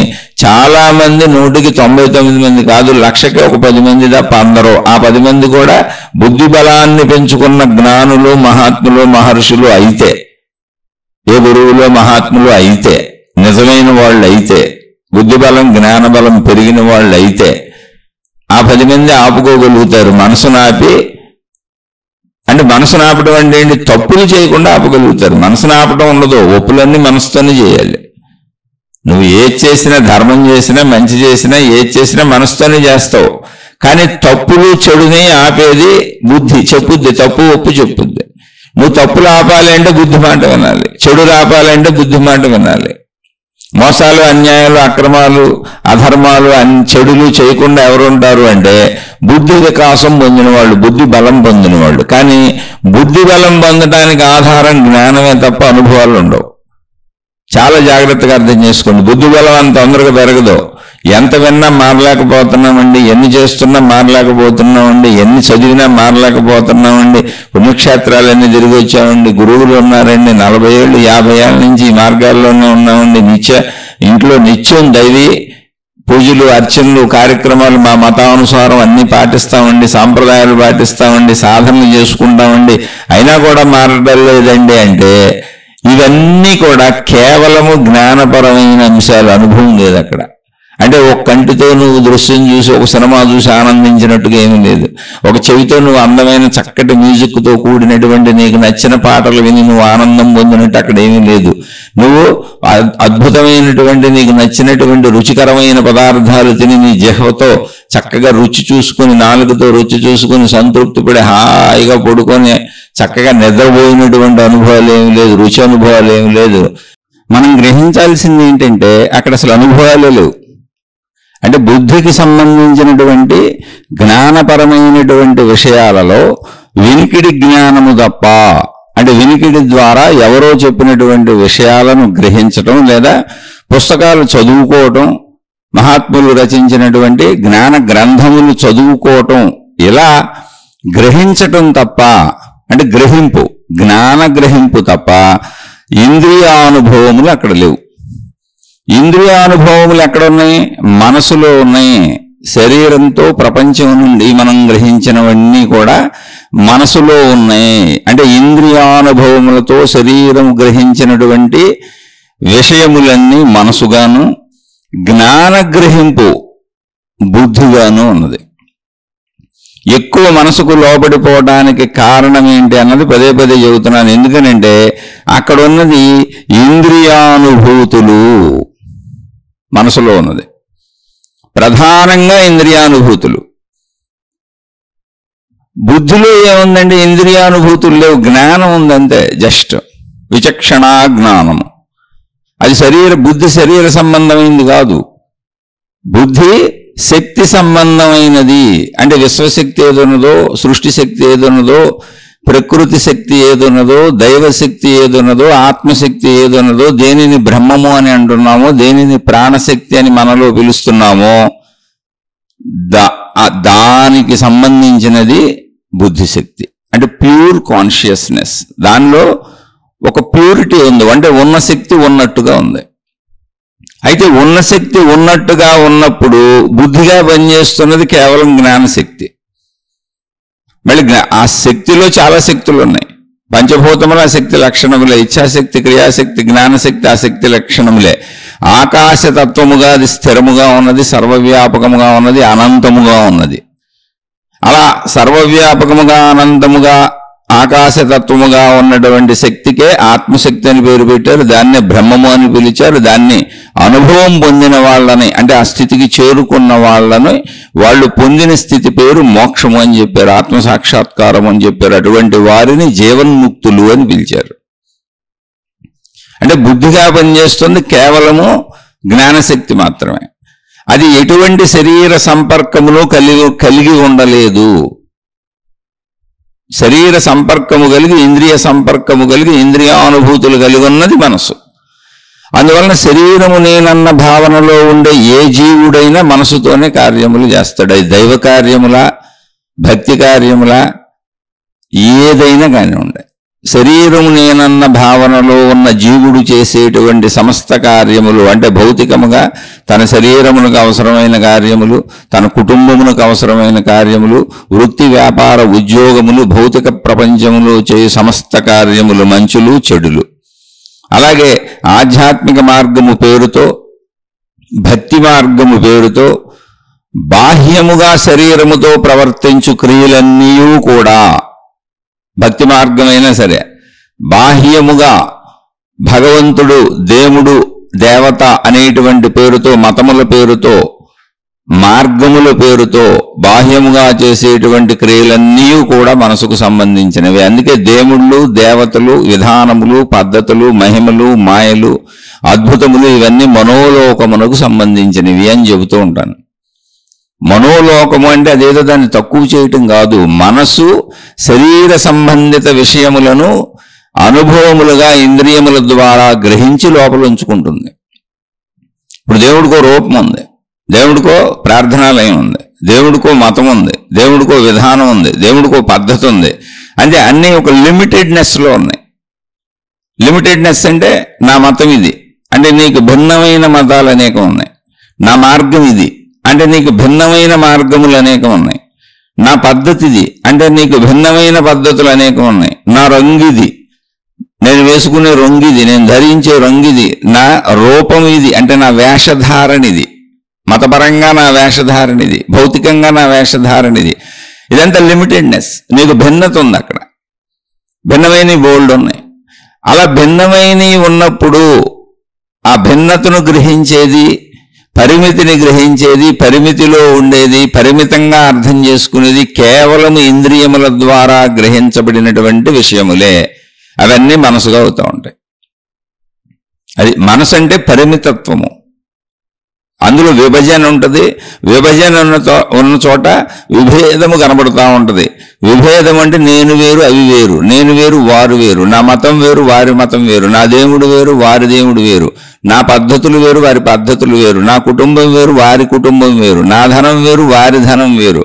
చాలా మంది 100కి 99 మంది కాదు, 1,00,000కి ఒక 10 మంది తప్ప అందరూ, ఆ 10 మంది కూడా బుద్ధి బలాన్ని పెంచుకున్న జ్ఞానులు, మహాత్ములు, మహర్షులు అయితే, ఏ గురువులో మహాత్ములు అయితే, నిజమైన వాళ్ళు అయితే, బుద్ధి బలం జ్ఞాన బలం పెరిగిన వాళ్ళు అయితే ఆ 10 మంది ఆపుకోగలుగుతారు. మనసును ఆపి, అంటే మనసును ఆపడం అంటే ఏంటి? తప్పులు చేయకుండా ఆపగలుగుతారు. మనసును ఆపడం ఉండదు, ఒప్పులన్నీ మనసుతోనే చేయాలి. నువ్వు ఏది చేసినా, ధర్మం చేసినా, మంచి చేసినా, ఏది చేసినా మనసుతోనే చేస్తావు. కానీ తప్పులు చెడుని ఆపేది బుద్ధి చెప్పుద్ది, తప్పు ఒప్పు చెప్పుద్ది. నువ్వు తప్పులు ఆపాలి అంటే బుద్ధి మాట వినాలి, చెడులు ఆపాలంటే బుద్ధి మాట వినాలి. మోసాలు, అన్యాయాలు, అక్రమాలు, అధర్మాలు, చెడులు చేయకుండా ఎవరు ఉంటారు అంటే బుద్ధి వికాసం పొందిన వాళ్ళు, బుద్ధి బలం పొందిన వాళ్ళు. కానీ బుద్ధి బలం పొందడానికి ఆధారం జ్ఞానమే తప్ప అనుభవాలు ఉండవు. చాలా జాగ్రత్తగా అర్థం చేసుకోండి. బుద్ధి బలం అంత తొందరగా పెరగదు. ఎంత విన్నా మారలేకపోతున్నామండి, ఎన్ని చేస్తున్నా మారలేకపోతున్నామండి, ఎన్ని చదివినా మారలేకపోతున్నామండి. పుణ్యక్షేత్రాలన్నీ తిరిగి వచ్చామండి, గురువులు ఉన్నారండి, 40 ఏళ్ళు 50 ఏళ్ళ నుంచి ఈ మార్గాల్లోనే ఉన్నామండి, ఇంట్లో నిత్యం దైవీ పూజలు, అర్చనలు, కార్యక్రమాలు మా మతానుసారం అన్ని పాటిస్తామండి, సాంప్రదాయాలు పాటిస్తామండి, సాధనలు చేసుకుంటామండి, అయినా కూడా మారడం లేదండి అంటే ఇవన్నీ కూడా కేవలము జ్ఞానపరమైన అంశాలు, అనుభవం లేదు అక్కడ. అంటే ఒక కంటితో నువ్వు దృశ్యం చూసి, ఒక సినిమా చూసి ఆనందించినట్టుగా ఏమీ లేదు. ఒక చెవితో నువ్వు అందమైన చక్కటి మ్యూజిక్తో కూడినటువంటి నీకు నచ్చిన పాటలు విని నువ్వు ఆనందం పొందినట్టు అక్కడ ఏమీ లేదు. నువ్వు అద్భుతమైనటువంటి నీకు నచ్చినటువంటి రుచికరమైన పదార్థాలు తిని నీ జిహ్వతో చక్కగా రుచి చూసుకొని, నాలుగుతో రుచి చూసుకొని సంతృప్తి పడి హాయిగా పడుకొని చక్కగా నిద్రపోయినటువంటి అనుభవాలు ఏమి లేదు, రుచి అనుభవాలు ఏమి లేదు. మనం గ్రహించాల్సింది ఏంటంటే అక్కడ అసలు అనుభవాలే లేవు. అంటే బుద్ధికి సంబంధించినటువంటి జ్ఞానపరమైనటువంటి విషయాలలో వినికిడి జ్ఞానము తప్ప అంటే వినికిడి ద్వారా ఎవరో చెప్పినటువంటి విషయాలను గ్రహించటం, లేదా పుస్తకాలు చదువుకోవటం, మహాత్ములు రచించినటువంటి జ్ఞాన గ్రంథములు చదువుకోవటం, ఇలా గ్రహించటం తప్ప, అంటే గ్రహింపు, జ్ఞాన గ్రహింపు తప్ప ఇంద్రియానుభవములు అక్కడ లేవు. ఇంద్రియానుభవములు ఎక్కడ ఉన్నాయి? మనసులో ఉన్నాయి. శరీరంతో ప్రపంచం నుండి మనం గ్రహించినవన్నీ కూడా మనసులో ఉన్నాయి. అంటే ఇంద్రియానుభవములతో శరీరం గ్రహించినటువంటి విషయములన్నీ మనసుగాను, జ్ఞానగ్రహింపు బుద్ధిగాను ఉన్నది. ఎక్కువ మనసుకు లోబడిపోవడానికి కారణం ఏంటి అన్నది పదే పదే చెబుతున్నాను. ఎందుకనంటే అక్కడ ఉన్నది ఇంద్రియానుభూతులు, మనసులో ఉన్నది ప్రధానంగా ఇంద్రియానుభూతులు. బుద్ధిలో ఏముందండి? ఇంద్రియానుభూతులు లేవు, జ్ఞానం ఉందంతే. జస్ట్ విచక్షణా జ్ఞానము. అది బుద్ధి శరీర సంబంధమైనది కాదు, బుద్ధి శక్తి సంబంధమైనది. అంటే విశ్వశక్తి ఏదున్నదో, సృష్టి శక్తి ఏదున్నదో, ప్రకృతి శక్తి ఏదున్నదో, దైవశక్తి ఏదున్నదో, ఆత్మశక్తి ఏదున్నదో, దేనిని బ్రహ్మము అని అంటున్నామో, దేనిని ప్రాణశక్తి అని మనలో పిలుస్తున్నామో, దానికి సంబంధించినది బుద్ధిశక్తి. అంటే ప్యూర్ కాన్షియస్నెస్. దానిలో ఒక ప్యూరిటీ ఉంది, అంటే ఉన్న శక్తి ఉన్నట్టుగా ఉంది. అయితే ఉన్న శక్తి ఉన్నట్టుగా ఉన్నప్పుడు బుద్ధిగా పనిచేస్తున్నది కేవలం జ్ఞానశక్తి. మళ్ళీ ఆ శక్తిలో చాలా శక్తులు ఉన్నాయి. పంచభూతముల ఆ శక్తి లక్షణములే. ఇచ్ఛాశక్తి, క్రియాశక్తి, జ్ఞానశక్తి ఆ శక్తి లక్షణములే. ఆకాశతత్వముగా అది స్థిరముగా ఉన్నది, సర్వవ్యాపకముగా ఉన్నది, అనంతముగా ఉన్నది. అలా సర్వవ్యాపకముగా, అనంతముగా, ఆకాశతత్వముగా ఉన్నటువంటి శక్తికే ఆత్మశక్తి అని పేరు పెట్టారు. దాన్నే బ్రహ్మము అని పిలిచారు. దాన్ని అనుభవం పొందిన వాళ్ళని, అంటే ఆ స్థితికి చేరుకున్న వాళ్ళని, వాళ్ళు పొందిన స్థితి పేరు మోక్షము అని చెప్పారు, ఆత్మసాక్షాత్కారం అని చెప్పారు. అటువంటి వారిని జీవన్ముక్తులు అని పిలిచారు. అంటే బుద్ధిగా పనిచేస్తుంది కేవలము జ్ఞానశక్తి మాత్రమే. అది ఎటువంటి శరీర సంపర్కములో కలిగి ఉండలేదు. శరీర సంపర్కము కలిగి, ఇంద్రియ సంపర్కము కలిగి, ఇంద్రియానుభూతులు కలిగి ఉన్నది మనసు. అందువలన శరీరము నేనన్న భావనలో ఉండే ఏ జీవుడైనా మనసుతోనే కార్యములు చేస్తాడు. అది దైవ కార్యముల, భక్తి కార్యముల, ఏదైనా కానివ్వండి. శరీరము నేనన్న భావనలో ఉన్న జీవుడు చేసేటువంటి సమస్త కార్యములు, అంటే భౌతికముగా తన శరీరమునకు అవసరమైన కార్యములు, తన కుటుంబమునకు అవసరమైన కార్యములు, వృత్తి వ్యాపార ఉద్యోగములు, భౌతిక ప్రపంచములో చేయు సమస్త కార్యములు మంచులు చెడులు. అలాగే ఆధ్యాత్మిక మార్గము పేరుతో, భక్తి మార్గము పేరుతో బాహ్యముగా శరీరముతో ప్రవర్తించు క్రియలన్నీ కూడా, భక్తి మార్గమైనా సరే, బాహ్యముగా భగవంతుడు, దేవుడు, దేవత అనేటువంటి పేరుతో, మతముల పేరుతో, మార్గముల పేరుతో బాహ్యముగా చేసేటువంటి క్రియలన్నీ కూడా మనసుకు సంబంధించినవి. అందుకే దేవుళ్ళు, దేవతలు, విధానములు, పద్ధతులు, మహిమలు, మాయలు, అద్భుతములు ఇవన్నీ మనోలోకమునకు సంబంధించినవి అని చెబుతూ ఉంటాను. మనోలోకము అంటే అదేదో దాన్ని తక్కువ చేయటం కాదు. మనసు శరీర సంబంధిత విషయములను అనుభవములుగా ఇంద్రియముల ద్వారా గ్రహించి లోపల ఉంచుకుంటుంది. ఇప్పుడు దేవుడికో రూపం ఉంది, దేవుడికో ప్రార్థనాలయం ఉంది, దేవుడికో మతం ఉంది, దేవుడికో విధానం ఉంది, దేవుడికో పద్ధతి ఉంది. అంటే అన్నీ ఒక లిమిటెడ్నెస్లో ఉన్నాయి. లిమిటెడ్నెస్ అంటే నా మతం ఇది, అంటే నీకు భిన్నమైన మతాలు అనేకం ఉన్నాయి. నా మార్గం ఇది, అంటే నీకు భిన్నమైన మార్గములు అనేకం ఉన్నాయి. నా పద్ధతి ఇది, అంటే నీకు భిన్నమైన పద్ధతులు అనేకం ఉన్నాయి. నా రంగిది, నేను వేసుకునే రంగిది, నేను ధరించే రంగిది. నా రూపం ఇది, అంటే నా వేషధారణిది. మతపరంగా నా వేషధారణిది, భౌతికంగా నా వేషధారణిది. ఇదంతా లిమిటెడ్నెస్. నీకు భిన్నత ఉంది, అక్కడ భిన్నమైనవి బోల్డ్ ఉన్నాయి. అలా భిన్నమైనవి ఉన్నప్పుడు ఆ భిన్నతను గ్రహించేది, పరిమితిని గ్రహించేది, పరిమితిలో ఉండేది, పరిమితంగా అర్థం చేసుకునేది కేవలం ఇంద్రియముల ద్వారా గ్రహించబడినటువంటి విషయములే. అవన్నీ మనసుగా అవుతూ ఉంటాయి. అది మనసు అంటే పరిమితత్వము. అందులో విభజన ఉంటుంది. విభజన ఉన్న చోట విభేదము కనబడుతూ ఉంటుంది. విభేదం అంటే నేను వేరు అవి వేరు, నేను వేరు వారు వేరు, నా మతం వేరు వారి మతం వేరు, నా దేవుడు వేరు వారి దేవుడు వేరు, నా పద్ధతులు వేరు వారి పద్ధతులు వేరు, నా కుటుంబం వేరు వారి కుటుంబం వేరు, నా ధనం వేరు వారి ధనం వేరు,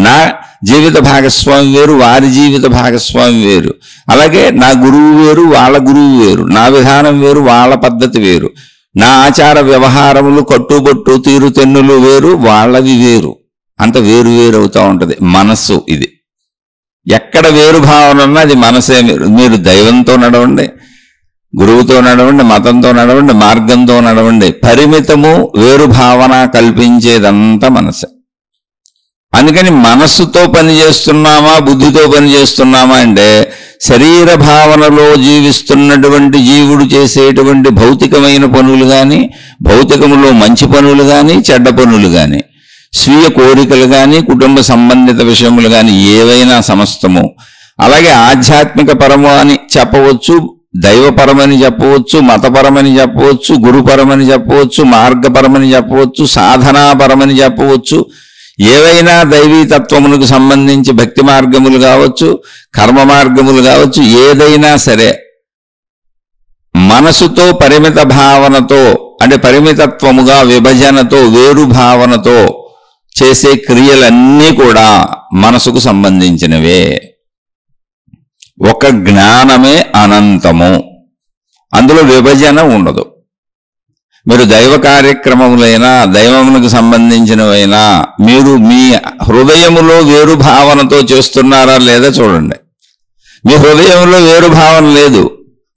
నా జీవిత భాగస్వామి వేరు వారి జీవిత భాగస్వామి వేరు, అలాగే నా గురువు వేరు వాళ్ళ గురువు వేరు, నా విధానం వేరు వాళ్ళ పద్ధతి వేరు, నా ఆచార వ్యవహారములు కట్టుబొట్టు తీరుతెన్నులు వేరు వాళ్ళవి వేరు. అంత వేరు వేరు అవుతూ ఉంటుంది మనస్సు. ఇది ఎక్కడ వేరు భావన ఉన్నా అది మనసే. మీరు దైవంతో నడవండి, గురువుతో నడవండి, మతంతో నడవండి, మార్గంతో నడవండి, పరిమితము వేరు భావన కల్పించేదంతా మనసే. అందుకని మనస్సుతో పనిచేస్తున్నామా బుద్ధితో పనిచేస్తున్నామా అంటే శరీర భావనలో జీవిస్తున్నటువంటి జీవుడు చేసేటువంటి భౌతికమైన పనులు కానీ, భౌతికములో మంచి పనులు కానీ, చెడ్డ పనులు కానీ, స్వీయ కోరికలు కానీ, కుటుంబ సంబంధిత విషయములు కానీ ఏవైనా సమస్తము, అలాగే ఆధ్యాత్మిక పరము అని చెప్పవచ్చు, దైవపరమని చెప్పవచ్చు, మతపరమని చెప్పవచ్చు, గురుపరమని చెప్పవచ్చు, మార్గపరమని చెప్పవచ్చు, సాధనాపరమని చెప్పవచ్చు, ఏవైనా దైవీ తత్వములకు సంబంధించి భక్తి మార్గములు కావచ్చు, కర్మ మార్గములు కావచ్చు, ఏదైనా సరే మనసుతో పరిమిత భావనతో అంటే పరిమితత్వముగా విభజనతో వేరు భావనతో చేసే క్రియలన్నీ కూడా మనసుకు సంబంధించినవే. ఒక జ్ఞానమే అనంతము, అందులో విభజన ఉండదు. మీరు దైవ కార్యక్రమములైనా దైవమునకు సంబంధించినవైనా మీరు మీ హృదయములో వేరు భావనతో చేస్తున్నారా లేదా చూడండి. మీ హృదయంలో వేరు భావన లేదు,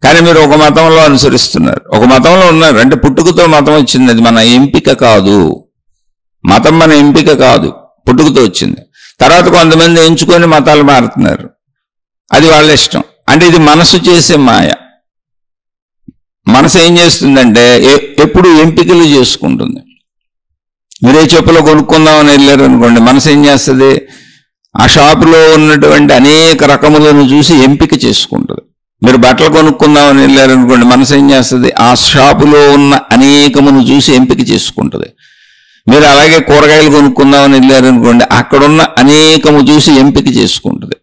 కానీ మీరు ఒక మతంలో అనుసరిస్తున్నారు, ఒక మతంలో ఉన్నారు. అంటే పుట్టుకతో మతం వచ్చింది, అది మన ఎంపిక కాదు. మతం మన ఎంపిక కాదు, పుట్టుకతో వచ్చింది. తర్వాత కొంతమంది ఎంచుకొని మతాలు మారుతున్నారు, అది వాళ్ళ ఇష్టం. అంటే ఇది మనసు చేసే మాయ. మనసు ఏం చేస్తుందంటే ఎప్పుడు ఎంపికలు చేసుకుంటుంది. మీరే చెప్పులు కొనుక్కుందామని వెళ్ళారు అనుకోండి, మనసు ఏం చేస్తుంది? ఆ షాపులో ఉన్నటువంటి అనేక రకములను చూసి ఎంపిక చేసుకుంటుంది. మీరు బట్టలు కొనుక్కుందామని వెళ్ళారు అనుకోండి, మనసు ఏం చేస్తుంది? ఆ షాపులో ఉన్న అనేకమును చూసి ఎంపిక చేసుకుంటుంది. మీరు అలాగే కూరగాయలు కొనుక్కుందామని వెళ్ళారు అనుకోండి, అక్కడున్న అనేకము చూసి ఎంపిక చేసుకుంటుంది.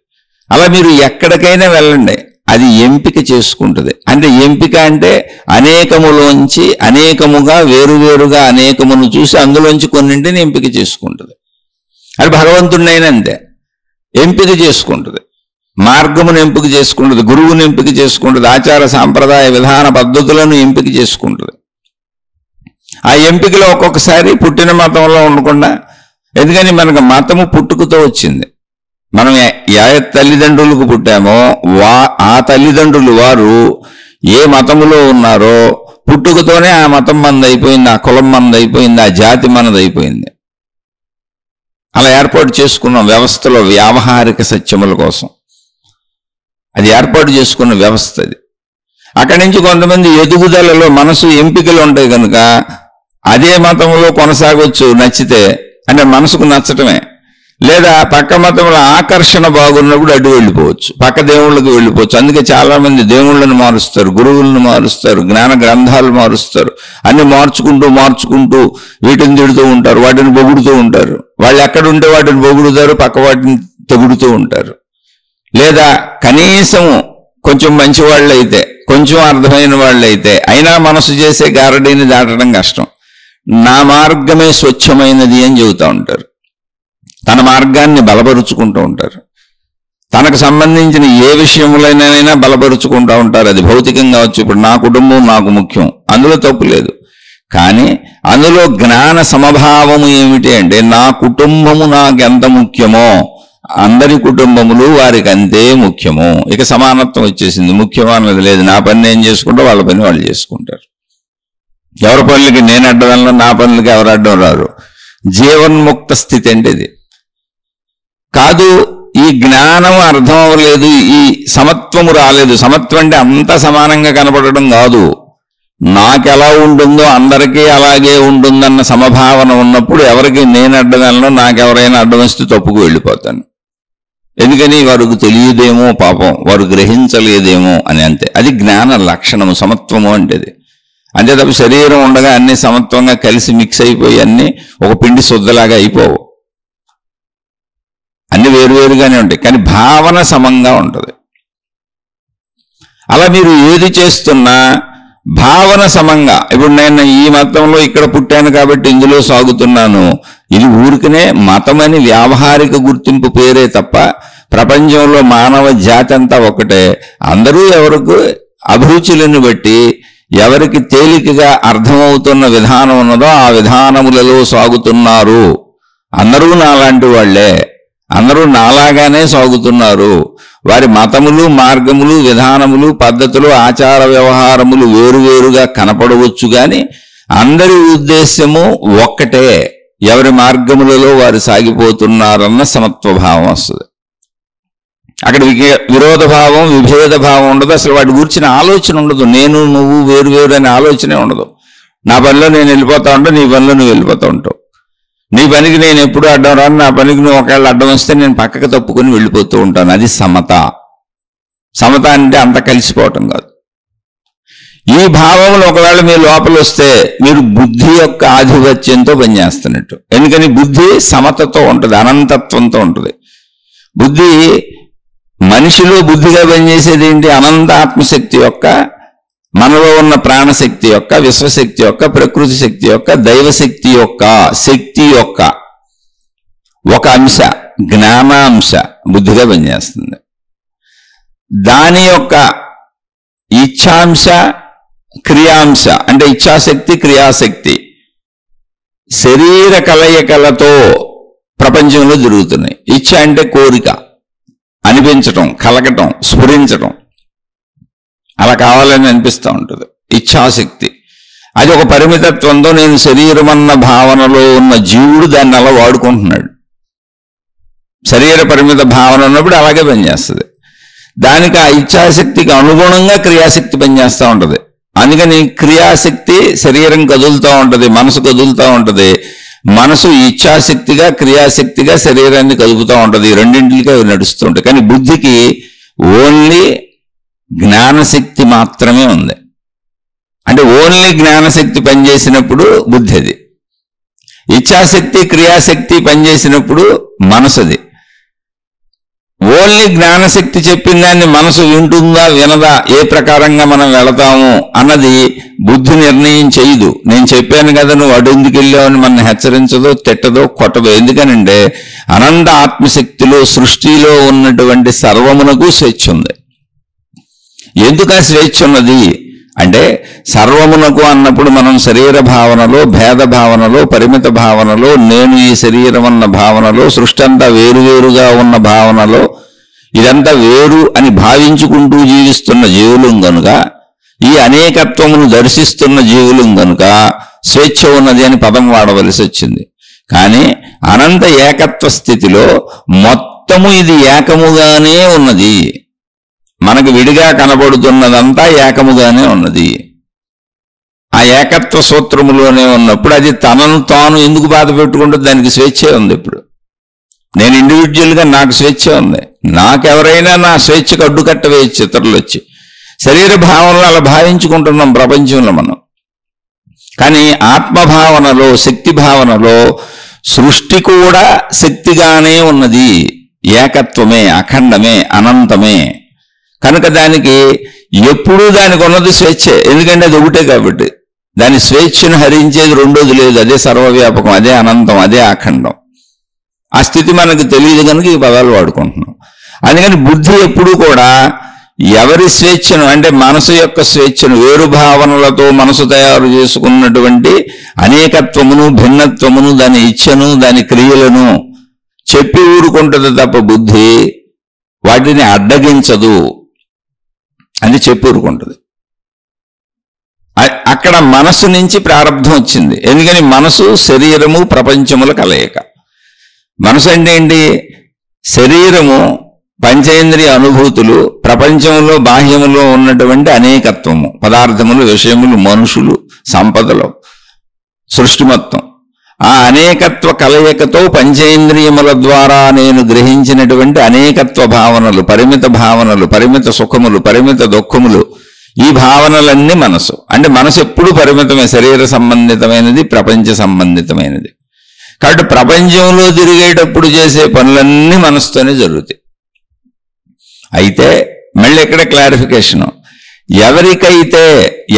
అలా మీరు ఎక్కడికైనా వెళ్ళండి, అది ఎంపిక చేసుకుంటుంది. అంటే ఎంపిక అంటే అనేకములోంచి అనేకముగా వేరువేరుగా అనేకమును చూసి అందులోంచి కొన్నింటిని ఎంపిక చేసుకుంటుంది. అది భగవంతుడినైనా అంతే, ఎంపిక చేసుకుంటుంది. మార్గమును ఎంపిక చేసుకుంటుంది, గురువుని ఎంపిక చేసుకుంటుంది, ఆచార సాంప్రదాయ విధాన పద్ధతులను ఎంపిక చేసుకుంటుంది. ఆ ఎంపికలో ఒక్కొక్కసారి పుట్టిన మతంలో ఉండకుండా, ఎందుకని మనకు మతము పుట్టుకతో వచ్చింది. మనం ఏ తల్లిదండ్రులకు పుట్టామో ఆ తల్లిదండ్రులు వారు ఏ మతములో ఉన్నారో పుట్టుకతోనే ఆ మతం మనది అయిపోయింది, ఆ కులం మనది అయిపోయింది, ఆ జాతి మనది అయిపోయింది. అలా ఏర్పాటు చేసుకున్న వ్యవస్థలో వ్యావహారిక సత్యముల కోసం అది ఏర్పాటు చేసుకున్న వ్యవస్థ అది. అక్కడి నుంచి కొంతమంది ఎదుగుదలలో మనసు ఎంపికలు ఉంటాయి కనుక అదే మతంలో కొనసాగొచ్చు నచ్చితే, అంటే మనసుకు నచ్చటమే. లేదా పక్క మతంలో ఆకర్షణ బాగున్నప్పుడు అడ్డు వెళ్ళిపోవచ్చు, పక్క దేవుళ్ళకి వెళ్ళిపోవచ్చు. అందుకే చాలా మంది దేవుళ్ళను మారుస్తారు, గురువులను మారుస్తారు, జ్ఞాన గ్రంథాలు మారుస్తారు. అన్ని మార్చుకుంటూ వీటిని తిడుతూ ఉంటారు, వాటిని పొగుడుతూ ఉంటారు. వాళ్ళు ఎక్కడుంటే వాటిని పొగుడుతారు, పక్క వాటిని తెగుడుతూ ఉంటారు. లేదా కనీసం కొంచెం మంచి వాళ్ళైతే, కొంచెం అర్థమైన వాళ్ళైతే అయినా మనసు చేసే గారడీని దాటడం కష్టం. నా మార్గమే స్వచ్ఛమైనది అని చెబుతూ ఉంటారు. తన మార్గాన్ని బలపరుచుకుంటూ ఉంటారు. తనకు సంబంధించిన ఏ విషయములైనా బలపరుచుకుంటూ ఉంటారు. అది భౌతికం కావచ్చు. ఇప్పుడు నా కుటుంబం నాకు ముఖ్యం, అందులో తప్పు లేదు. కానీ అందులో జ్ఞాన సమభావము ఏమిటి అంటే నా కుటుంబము నాకెంత ముఖ్యమో అందరి కుటుంబములు వారికి అంతే ముఖ్యము. ఇక సమానత్వం వచ్చేసింది, ముఖ్యం అన్నది లేదు. నా పని నేను చేసుకుంటా, వాళ్ళ పని వాళ్ళు చేసుకుంటారు. ఎవరి పనులకి నేను అడ్డం వెళ్ళను, నా పనులకి ఎవరు అడ్డం రారు. జీవన్ముక్త స్థితి అంటే ఇది కాదు. ఈ జ్ఞానం అర్థం అవ్వలేదు, ఈ సమత్వము రాలేదు. సమత్వం అంటే అంతా సమానంగా కనపడడం కాదు. నాకెలా ఉంటుందో అందరికీ అలాగే ఉంటుందన్న సమభావన ఉన్నప్పుడు ఎవరికి నేను అడ్డం వెళ్ళను, నాకెవరైనా అడ్డం వస్తే తప్పుకు వెళ్ళిపోతాను. ఎందుకని వారికి తెలియదేమో, పాపం వారు గ్రహించలేదేమో అని. అంతే, అది జ్ఞాన లక్షణము. సమత్వము అంటే అంతే తప్ప శరీరం ఉండగా అన్ని సమత్వంగా కలిసి మిక్స్ అయిపోయి అన్ని ఒక పిండి శుద్ధలాగా అయిపోవు, అన్ని వేరువేరుగానే ఉంటాయి. కానీ భావన సమంగా ఉంటుంది. అలా మీరు ఏది చేస్తున్నా భావన సమంగా, ఇప్పుడు నేను ఈ మతంలో ఇక్కడ పుట్టాను కాబట్టి ఇందులో సాగుతున్నాను, ఇది ఊరికనే మతమని వ్యావహారిక గుర్తింపు పేరే తప్ప ప్రపంచంలో మానవ జాతి అంతా ఒకటే. అందరూ ఎవరికి అభిరుచులను బట్టి ఎవరికి తేలికగా అర్థమవుతున్న విధానం ఉన్నదో ఆ విధానములలో సాగుతున్నారు. అందరూ నాలాంటి వాళ్లే, అందరూ నాలాగానే సాగుతున్నారు. వారి మతములు, మార్గములు, విధానములు, పద్ధతులు, ఆచార వ్యవహారములు వేరువేరుగా కనపడవచ్చు, కానీ అందరి ఉద్దేశ్యము ఒక్కటే. ఎవరి మార్గములలో వారు సాగిపోతున్నారన్న సమత్వభావం వస్తుంది. అక్కడ విరోధ భావం, విభేద భావం ఉండదు. అసలు వాటి గురించిన ఆలోచన ఉండదు. నేను నువ్వు వేరు వేరు అనే ఆలోచనే ఉండదు. నా పనిలో నేను వెళ్ళిపోతా ఉంటావు, నీ పనిలో నువ్వు వెళ్ళిపోతూ ఉంటావు. నీ పనికి నేను ఎప్పుడు అడ్డం రాను, నా పనికి నువ్వు ఒకవేళ అడ్డం వస్తే నేను పక్కకు తప్పుకొని వెళ్ళిపోతూ ఉంటాను. అది సమత. సమత అంటే అంత కలిసిపోవటం కాదు. ఈ భావములు ఒకవేళ మీ లోపల వస్తే మీరు బుద్ధి యొక్క ఆధిపత్యంతో పనిచేస్తున్నట్టు. ఎందుకని బుద్ధి సమతతో ఉంటుంది, అనంతత్వంతో ఉంటుంది. బుద్ధి మనిషిలో బుద్ధిగా పనిచేసేది ఏంటి? అనంత ఆత్మశక్తి యొక్క, మనలో ఉన్న ప్రాణశక్తి యొక్క, విశ్వశక్తి యొక్క, ప్రకృతి శక్తి యొక్క, దైవశక్తి యొక్క శక్తి యొక్క ఒక అంశ, జ్ఞానాంశ బుద్ధిగా పనిచేస్తుంది. దాని యొక్క ఇచ్ఛాంశ, క్రియాంశ అంటే ఇచ్ఛాశక్తి, క్రియాశక్తి శరీర కలయికలతో ప్రపంచంలో జరుగుతున్నాయి. ఇచ్ఛ అంటే కోరిక, అనిపించటం, కలగటం, స్ఫురించటం, అలా కావాలని అనిపిస్తూ ఉంటుంది. ఇచ్ఛాశక్తి అది ఒక పరిమితత్వంతో నేను శరీరం అన్న భావనలో ఉన్న జీవుడు దాన్ని అలా వాడుకుంటున్నాడు. శరీర పరిమిత భావన ఉన్నప్పుడు అలాగే పనిచేస్తుంది. దానికి ఆ ఇచ్ఛాశక్తికి అనుగుణంగా క్రియాశక్తి పనిచేస్తూ ఉంటుంది. అందుకని క్రియాశక్తి శరీరం కదులుతూ ఉంటుంది, మనసు కదులుతూ ఉంటుంది. మనసు ఇచ్ఛాశక్తిగా, క్రియాశక్తిగా శరీరాన్ని కదుపుతూ ఉంటుంది. ఈ రెండింటికి అవి నడుస్తూ ఉంటాయి. కానీ బుద్ధికి ఓన్లీ జ్ఞానశక్తి మాత్రమే ఉంది. అంటే ఓన్లీ జ్ఞానశక్తి పనిచేసినప్పుడు బుద్ధి అది, ఇచ్ఛాశక్తి, క్రియాశక్తి పనిచేసినప్పుడు మనసుది. ఓన్లీ జ్ఞానశక్తి చెప్పిన దాన్ని మనసు వింటుందా వినదా, ఏ ప్రకారంగా మనం వెళతాము అన్నది బుద్ధి నిర్ణయం చేయదు. నేను చెప్పాను కదా నువ్వు అడుందుకు వెళ్ళావు అని మన హెచ్చరించదో, తిట్టదో, కొట్టదో. ఎందుకనంటే అనంత ఆత్మశక్తిలో, సృష్టిలో ఉన్నటువంటి సర్వమునకు స్వేచ్ఛ ఉంది. ఎందుకు ఆ స్వేచ్ఛ ఉన్నది అంటే సర్వమునకు అన్నప్పుడు మనం శరీర భావనలో, భేద భావనలో, పరిమిత భావనలో, నేను ఈ శరీరం అన్న భావనలో, సృష్టి అంతా వేరువేరుగా ఉన్న భావనలో, ఇదంతా వేరు అని భావించుకుంటూ జీవిస్తున్న జీవులం గనుక, ఈ అనేకత్వమును దర్శిస్తున్న జీవులం గనుక స్వేచ్ఛ ఉన్నది అని పదం వాడవలసి వచ్చింది. కానీ అనంత ఏకత్వ స్థితిలో మొత్తము ఇది ఏకముగానే ఉన్నది. మనకు విడిగా కనబడుతున్నదంతా ఏకముగానే ఉన్నది. ఆ ఏకత్వ సూత్రములోనే ఉన్నప్పుడు అది తనను తాను ఎందుకు బాధ పెట్టుకుంటుంది? దానికి స్వేచ్ఛే ఉంది. ఇప్పుడు నేను ఇండివిజువల్గా నాకు స్వేచ్ఛ ఉంది. నాకెవరైనా నా స్వేచ్ఛకు అడ్డుకట్ట వేయచ్చు ఇతరులు వచ్చి. శరీర భావనలో అలా భావించుకుంటున్నాం ప్రపంచంలో మనం. కానీ ఆత్మభావనలో, శక్తి భావనలో సృష్టి కూడా శక్తిగానే ఉన్నది. ఏకత్వమే, అఖండమే, అనంతమే. కనుక దానికి ఎప్పుడూ దానికి ఉన్నది స్వేచ్ఛే. ఎందుకంటే అది ఒకటే కాబట్టి. దాని స్వేచ్ఛను హరించేది రెండోది లేదు. అదే సర్వవ్యాపకం, అదే అనంతం, అదే అఖండం. ఆ స్థితి మనకు తెలియదు కనుక ఈ పదాలు వాడుకుంటున్నాం. అందుకని బుద్ధి ఎప్పుడూ కూడా ఎవరి స్వేచ్ఛను, అంటే మనసు యొక్క స్వేచ్ఛను, వేరు భావనలతో మనసు తయారు చేసుకున్నటువంటి అనేకత్వమును, భిన్నత్వమును, దాని ఇచ్ఛను, దాని క్రియలను చెప్పి ఊరుకుంటుంది తప్ప బుద్ధి వాటిని అడ్డగించదు. అది చెప్పి ఊరుకుంటుంది. అక్కడ మనసు నుంచి ప్రారంభం వచ్చింది. ఎందుకని మనసు, శరీరము, ప్రపంచముల కలయిక. మనసు అంటే ఏంటి? శరీరము, పంచేంద్రియ అనుభూతులు, ప్రపంచంలో బాహ్యములో ఉన్నటువంటి అనేకత్వము, పదార్థములు, విషయములు, మనుషులు, సంపదలు, సృష్టి మొత్తం. ఆ అనేకత్వ కలయికతో పంచేంద్రియముల ద్వారా నేను గ్రహించినటువంటి అనేకత్వ భావనలు, పరిమిత భావనలు, పరిమిత సుఖములు, పరిమిత దుఃఖములు, ఈ భావనలన్నీ మనసు. అంటే మనసు ఎప్పుడు పరిమితమే, శరీర సంబంధితమైనది, ప్రపంచ సంబంధితమైనది. కాబట్టి ప్రపంచంలో తిరిగేటప్పుడు చేసే పనులన్నీ మనసుతోనే జరుగుతాయి. అయితే మళ్ళీ ఇక్కడ క్లారిఫికేషను,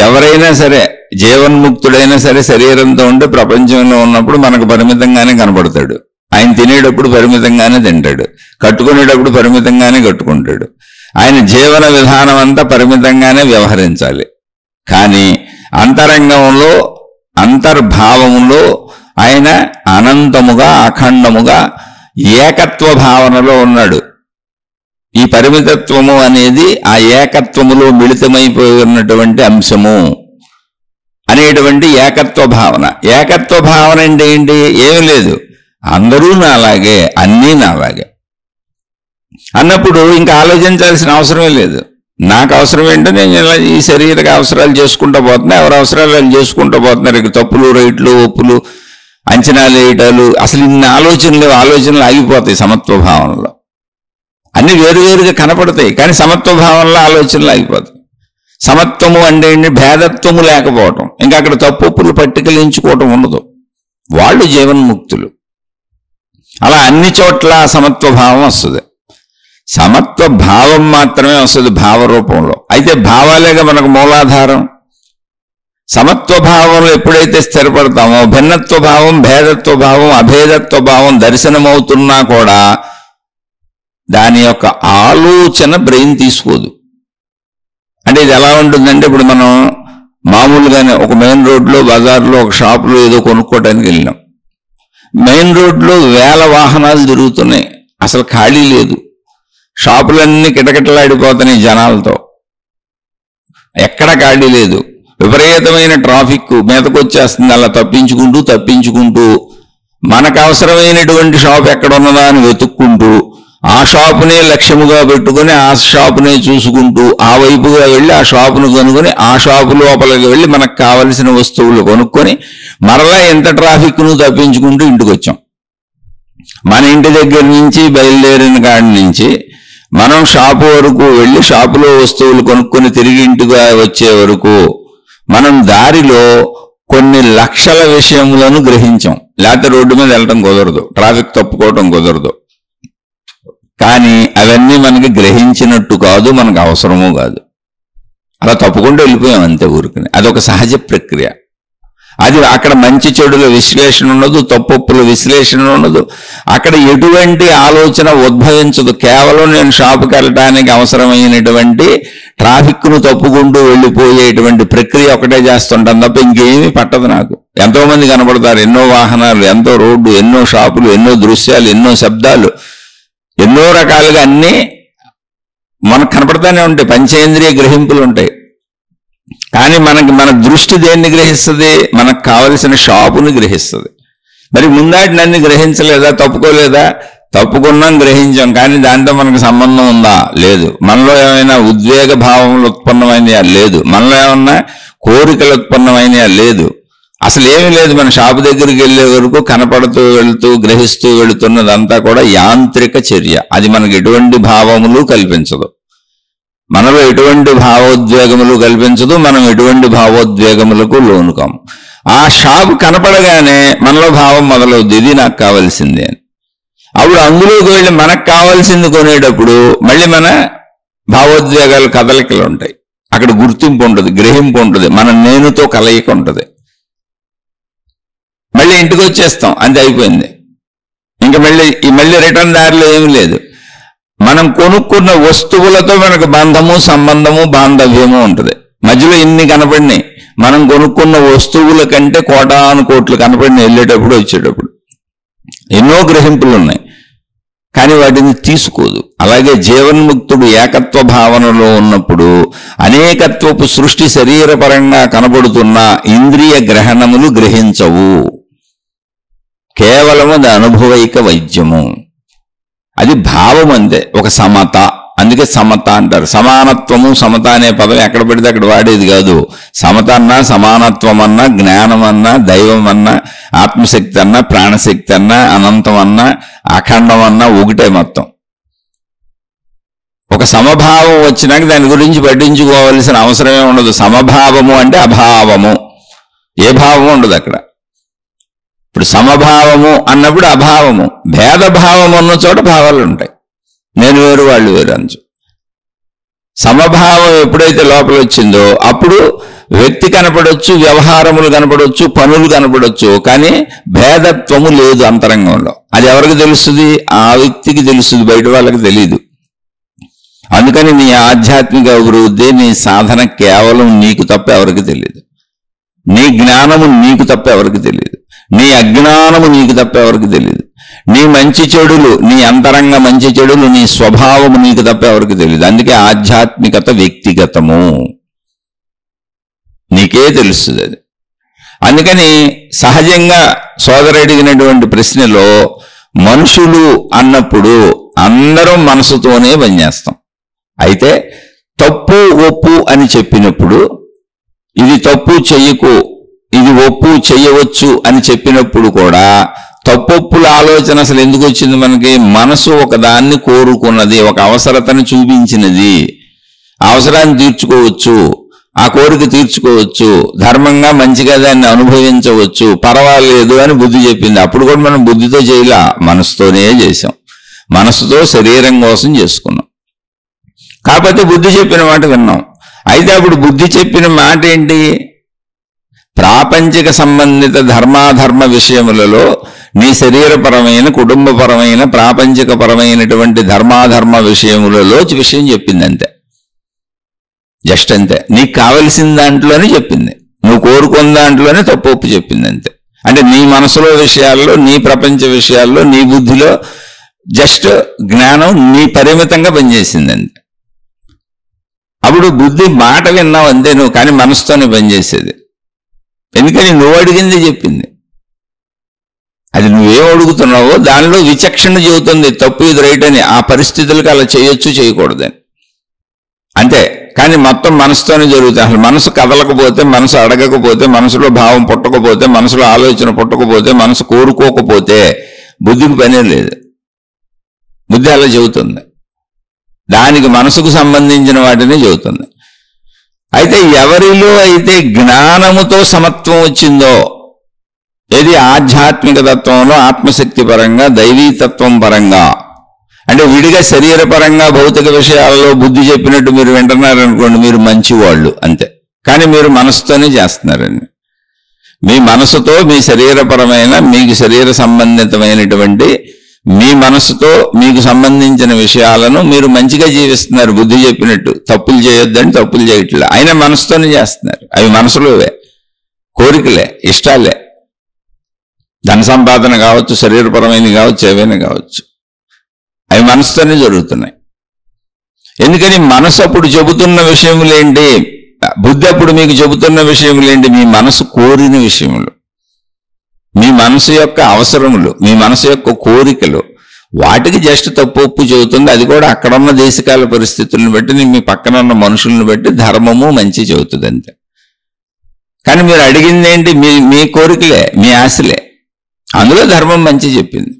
ఎవరైనా సరే జీవన్ముక్తుడైనా సరే శరీరంతో ఉంటే ప్రపంచంలో ఉన్నప్పుడు మనకు పరిమితంగానే కనపడతాడు. ఆయన తినేటప్పుడు పరిమితంగానే తింటాడు, కట్టుకునేటప్పుడు పరిమితంగానే కట్టుకుంటాడు. ఆయన జీవన విధానం అంతా పరిమితంగానే వ్యవహరించాలి. కానీ అంతరంగంలో, అంతర్భావంలో ఆయన అనంతముగా, అఖండముగా ఏకత్వ భావనలో ఉన్నాడు. ఈ పరిమితత్వము అనేది ఆ ఏకత్వములో మిళితమైపోయి ఉన్నటువంటి అంశము అనేటువంటి ఏకత్వ భావన. ఏకత్వ భావన అంటే ఏంటి? ఏమీ లేదు, అందరూ నాలాగే, అన్నీ నాలాగే అన్నప్పుడు ఇంకా ఆలోచించాల్సిన అవసరమే లేదు. నాకు అవసరం ఏంటో నేను ఈ శరీరక అవసరాలు చేసుకుంటూ పోతున్నా, ఎవరి అవసరాలు వాళ్ళు చేసుకుంటూ పోతున్నారు. ఇక తప్పులు, రైట్లు, ఒప్పులు, అంచనాలు వేయటాలు, అసలు ఇన్ని ఆలోచనలు ఆగిపోతాయి. సమత్వ భావనలో అన్ని వేరువేరుగా కనపడతాయి, కానీ సమత్వ భావనలో ఆలోచనలు ఆగిపోతాయి. సమత్వము అంటే భేదత్వము లేకపోవటం, ఇంకా అక్కడ తప్పులు పట్టికలించుకోవటం ఉండదు. వాళ్ళు జీవన్ముక్తులు. అలా అన్ని చోట్ల సమత్వ భావం వస్తుంది. సమత్వ భావం మాత్రమే వస్తుంది భావరూపంలో. అయితే భావాలేగా మనకు మూలాధారం. సమత్వ భావంలో ఎప్పుడైతే స్థిరపడతామో భిన్నత్వ భావం, భేదత్వ భావం, అభేదత్వ భావం దర్శనమవుతున్నా కూడా దాని యొక్క ఆలోచన బ్రెయిన్ తీసుకోదు. అంటే ఇది ఎలా ఉంటుందంటే, ఇప్పుడు మనం మామూలుగానే ఒక మెయిన్ రోడ్లో, బజార్లో, ఒక షాపులో ఏదో కొనుక్కోవడానికి వెళ్ళినాం. మెయిన్ రోడ్లో వేల వాహనాలు తిరుగుతున్నాయి, అసలు ఖాళీ లేదు. షాపులన్నీ కిటకిటలాడిపోతున్నాయి జనాలతో, ఎక్కడ ఖాళీ లేదు. విపరీతమైన ట్రాఫిక్ మీదకు వచ్చేస్తుంది. అలా తప్పించుకుంటూ మనకు అవసరమైనటువంటి షాప్ ఎక్కడ ఉన్నదా అని వెతుక్కుంటూ, ఆ షాపునే లక్ష్యముగా పెట్టుకుని ఆ షాపునే చూసుకుంటూ ఆ వైపుగా వెళ్ళి ఆ షాపును కొనుక్కొని ఆ షాపు లోపలికి వెళ్ళి మనకు కావలసిన వస్తువులు కొనుక్కొని మరలా ఎంత ట్రాఫిక్ను తప్పించుకుంటూ ఇంటికి వచ్చాం. మన ఇంటి దగ్గర నుంచి బయలుదేరిన కాడి నుంచి మనం షాపు వరకు వెళ్ళి షాపులో వస్తువులు కొనుక్కొని తిరిగి ఇంటికి వచ్చే వరకు మనం దారిలో కొన్ని లక్షల విషయములను గ్రహించాం. లేకపోతే రోడ్డు మీద వెళ్ళటం కుదరదు, ట్రాఫిక్ తప్పుకోవటం కుదరదు. కానీ అవన్నీ మనకి గ్రహించినట్టు కాదు, మనకు అవసరమూ కాదు. అలా తప్పుకుంటూ వెళ్ళిపోయాం అంతే ఊరికని. అదొక సహజ ప్రక్రియ. అది అక్కడ మంచి చెడుల విశ్లేషణ ఉండదు, తప్పుల విశ్లేషణ ఉండదు. అక్కడ ఎటువంటి ఆలోచన ఉద్భవించదు. కేవలం నేను షాపుకి వెళ్ళడానికి అవసరమైనటువంటి ట్రాఫిక్ను తప్పుకుంటూ వెళ్ళిపోయేటువంటి ప్రక్రియ ఒకటే చేస్తుంటాను తప్ప ఇంకేమీ పట్టదు నాకు. ఎంతో మంది కనబడతారు, ఎన్నో వాహనాలు, ఎంతో రోడ్డు, ఎన్నో షాపులు, ఎన్నో దృశ్యాలు, ఎన్నో శబ్దాలు, ఎన్నో రకాలుగా అన్నీ మనకు కనపడతానే ఉంటాయి. పంచేంద్రియ గ్రహింపులు ఉంటాయి. కానీ మన దృష్టి దేన్ని గ్రహిస్తుంది? మనకు కావలసిన షాపుని గ్రహిస్తుంది. మరి ముందాటినన్ని గ్రహించలేదా? తప్పుకోలేదా? తప్పుకున్నాం, గ్రహించాం, కానీ దాంతో మనకు సంబంధం ఉందా? లేదు. మనలో ఏమైనా ఉద్వేగ భావములు ఉత్పన్నమైనయా? లేదు. మనలో ఏమన్నా కోరికలు ఉత్పన్నమైనయా? లేదు. అసలు ఏమీ లేదు. మన షాపు దగ్గరికి వెళ్ళే వరకు కనపడుతూ వెళుతూ గ్రహిస్తూ వెళుతున్నదంతా కూడా యాంత్రిక చర్య. అది మనకు ఎటువంటి భావములు కల్పించదు. మనలో ఎటువంటి భావోద్వేగములు కల్పించదు. మనం ఎటువంటి భావోద్వేగములకు లోను కాము. ఆ షాపు కనపడగానే మనలో భావం మొదలవుద్ది, ఇది నాకు కావాల్సిందే అని. అప్పుడు అందులోకి వెళ్ళి మనకు కావాల్సింది కొనేటప్పుడు మళ్ళీ మన భావోద్వేగాలు కదలికలు ఉంటాయి. అక్కడ గుర్తింపు ఉంటుంది, గ్రహింపు ఉంటుంది, మన నేనుతో కలయిక ఉంటుంది. మళ్ళీ ఇంటికి వచ్చేస్తాం, అంతే, అయిపోయింది. ఇంకా మళ్ళీ రిటర్న్ దారిలో ఏమి లేదు. మనం కొనుక్కున్న వస్తువులతో మనకు బంధము, సంబంధము, బాంధవ్యము ఉంటుంది. మధ్యలో ఇన్ని కనపడినాయి. మనం కొనుక్కున్న వస్తువుల కంటే కోటాను కోట్లు కనపడినాయి వెళ్ళేటప్పుడు వచ్చేటప్పుడు. ఎన్నో గ్రహింపులు ఉన్నాయి, కానీ వాటిని తీసుకోదు. అలాగే జీవన్ముక్తుడు ఏకత్వ భావనలో ఉన్నప్పుడు అనేకత్వపు సృష్టి శరీరపరంగా కనబడుతున్న ఇంద్రియ గ్రహణములు గ్రహించవు. కేవలం అది అనుభవైక వైద్యము. అది భావం అంతే, ఒక సమత. అందుకే సమత అంటారు. సమానత్వము, సమత అనే పదం ఎక్కడ పడితే అక్కడ వాడేది కాదు. సమత అన్నా, సమానత్వం అన్నా, జ్ఞానం అన్నా, దైవం అన్నా, ఆత్మశక్తి అన్నా, ప్రాణశక్తి అన్నా, అనంతం అన్నా, అఖండం అన్నా ఒకటే మొత్తం. ఒక సమభావం వచ్చినాక దాని గురించి పట్టించుకోవాల్సిన అవసరమే ఉండదు. సమభావము అంటే అభావము, ఏ భావము ఉండదు అక్కడ. ఇప్పుడు సమభావము అన్నప్పుడు అభావము, భేదభావం ఉన్న చోట భావాలు ఉంటాయి. నేను వేరు వాళ్ళు వేరు అంచు. సమభావం ఎప్పుడైతే లోపల వచ్చిందో అప్పుడు వ్యక్తి కనపడవచ్చు, వ్యవహారములు కనపడవచ్చు, పనులు కనపడవచ్చు, కానీ భేదత్వము లేదు అంతరంగంలో. అది ఎవరికి తెలుస్తుంది? ఆ వ్యక్తికి తెలుస్తుంది, బయట వాళ్ళకి తెలియదు. అందుకని నీ ఆధ్యాత్మిక అభివృద్ధి, నీ సాధన కేవలం నీకు తప్ప ఎవరికి తెలియదు. నీ జ్ఞానము నీకు తప్ప ఎవరికి తెలియదు. నీ అజ్ఞానము నీకు తప్ప ఎవరికి తెలియదు. నీ మంచి చెడులు, నీ అంతరంగ మంచి చెడులు, నీ స్వభావము నీకు తప్ప ఎవరికి తెలియదు. అందుకే ఆధ్యాత్మికత వ్యక్తిగతము, నీకే తెలుస్తుంది అది. అందుకని సహజంగా సోదరు అడిగినటువంటి ప్రశ్నలో మనుషులు అన్నప్పుడు అందరం మనసుతోనే పనిచేస్తాం. అయితే తప్పు ఒప్పు అని చెప్పినప్పుడు ఇది తప్పు చెయ్యకు, ఇది ఒప్పు చెయ్యవచ్చు అని చెప్పినప్పుడు కూడా తప్పొప్పుల ఆలోచన అసలు ఎందుకు వచ్చింది మనకి? మనసు ఒకదాన్ని కోరుకున్నది, ఒక అవసరతను చూపించినది. అవసరాన్ని తీర్చుకోవచ్చు, ఆ కోరిక తీర్చుకోవచ్చు, ధర్మంగా మంచిగా దాన్ని అనుభవించవచ్చు, పర్వాలేదు అని బుద్ధి చెప్పింది. అప్పుడు కూడా మనం బుద్ధితో చేయలా, మనసుతోనే చేసాం. మనసుతో శరీరం కోసం చేసుకున్నాం. కాకపోతే బుద్ధి చెప్పిన మాట విన్నాం. అయితే అప్పుడు బుద్ధి చెప్పిన మాట ఏంటి? ప్రాపంచిక సంబంధిత ధర్మాధర్మ విషయములలో నీ శరీరపరమైన, కుటుంబపరమైన, ప్రాపంచికపరమైనటువంటి ధర్మాధర్మ విషయములలో విషయం చెప్పింది అంతే. జస్ట్ అంతే. నీకు కావలసిన దాంట్లోనే చెప్పింది, నువ్వు కోరుకున్న దాంట్లోనే తప్పు చెప్పింది అంతే. అంటే నీ మనసులో విషయాల్లో, నీ ప్రపంచ విషయాల్లో, నీ బుద్ధిలో జస్ట్ జ్ఞానం నీ పరిమితంగా పనిచేసింది అంతే. అప్పుడు బుద్ధి మాట విన్నావు అంతే నువ్వు, కానీ మనసుతోనే పనిచేసేది. ఎందుకని నువ్వు అడిగింది చెప్పింది. అది నువ్వేం అడుగుతున్నావో దానిలో విచక్షణ చెబుతుంది, తప్పు ఇది రైట్ అని. ఆ పరిస్థితులకు అలా చేయొచ్చు, చేయకూడదని అంతే. కానీ మొత్తం మనసుతోనే జరుగుతుంది. అసలు మనసు కదలకపోతే, మనసు అడగకపోతే, మనసులో భావం పుట్టకపోతే, మనసులో ఆలోచన పుట్టకపోతే, మనసు కోరుకోకపోతే బుద్ధికి పనే లేదు. బుద్ధి అలా చెబుతుంది, దానికి మనసుకు సంబంధించిన వాటిని చెబుతుంది. అయితే ఎవరిలో అయితే జ్ఞానముతో సమత్వం వచ్చిందో, ఏది ఆధ్యాత్మిక తత్వంలో ఆత్మశక్తి పరంగా, దైవీతత్వం పరంగా, అంటే విడిగా శరీరపరంగా భౌతిక విషయాలలో బుద్ధి చెప్పినట్టు మీరు వింటున్నారనుకోండి, మీరు మంచివాళ్ళు అంతే. కానీ మీరు మనసుతోనే చేస్తున్నారండి. మీ మనసుతో మీ శరీరపరమైన, మీకు శరీర సంబంధితమైనటువంటి మీ మనసుతో మీకు సంబంధించిన విషయాలను మీరు మంచిగా జీవిస్తున్నారు. బుద్ధి చెప్పినట్టు తప్పులు చేయొద్దని తప్పులు చేయట్లే, అయినా మనసుతోనే చేస్తున్నారు. అవి మనసులోవే, కోరికలే, ఇష్టాలే. ధన సంపాదన కావచ్చు, శరీరపరమైనవి కావచ్చు, ఏవైనా కావచ్చు, అవి మనసుతోనే జరుగుతున్నాయి. ఎందుకని మనసు అప్పుడు చెబుతున్న విషయములేంటి, బుద్ధి అప్పుడు మీకు చెబుతున్న విషయములేంటి? మీ మనసు కోరిన విషయములు, మీ మనసు యొక్క అవసరములు, మీ మనసు యొక్క కోరికలు. వాటికి జస్ట్ తప్పు ఒప్పు చెబుతుంది. అది కూడా అక్కడున్న దేశకాల పరిస్థితులను బట్టి, మీ పక్కన ఉన్న మనుషులను బట్టి ధర్మము మంచి చెబుతుంది అంతే. కానీ మీరు అడిగింది ఏంటి? మీ కోరికలే, మీ ఆశలే. అందులో ధర్మం మంచి చెప్పింది.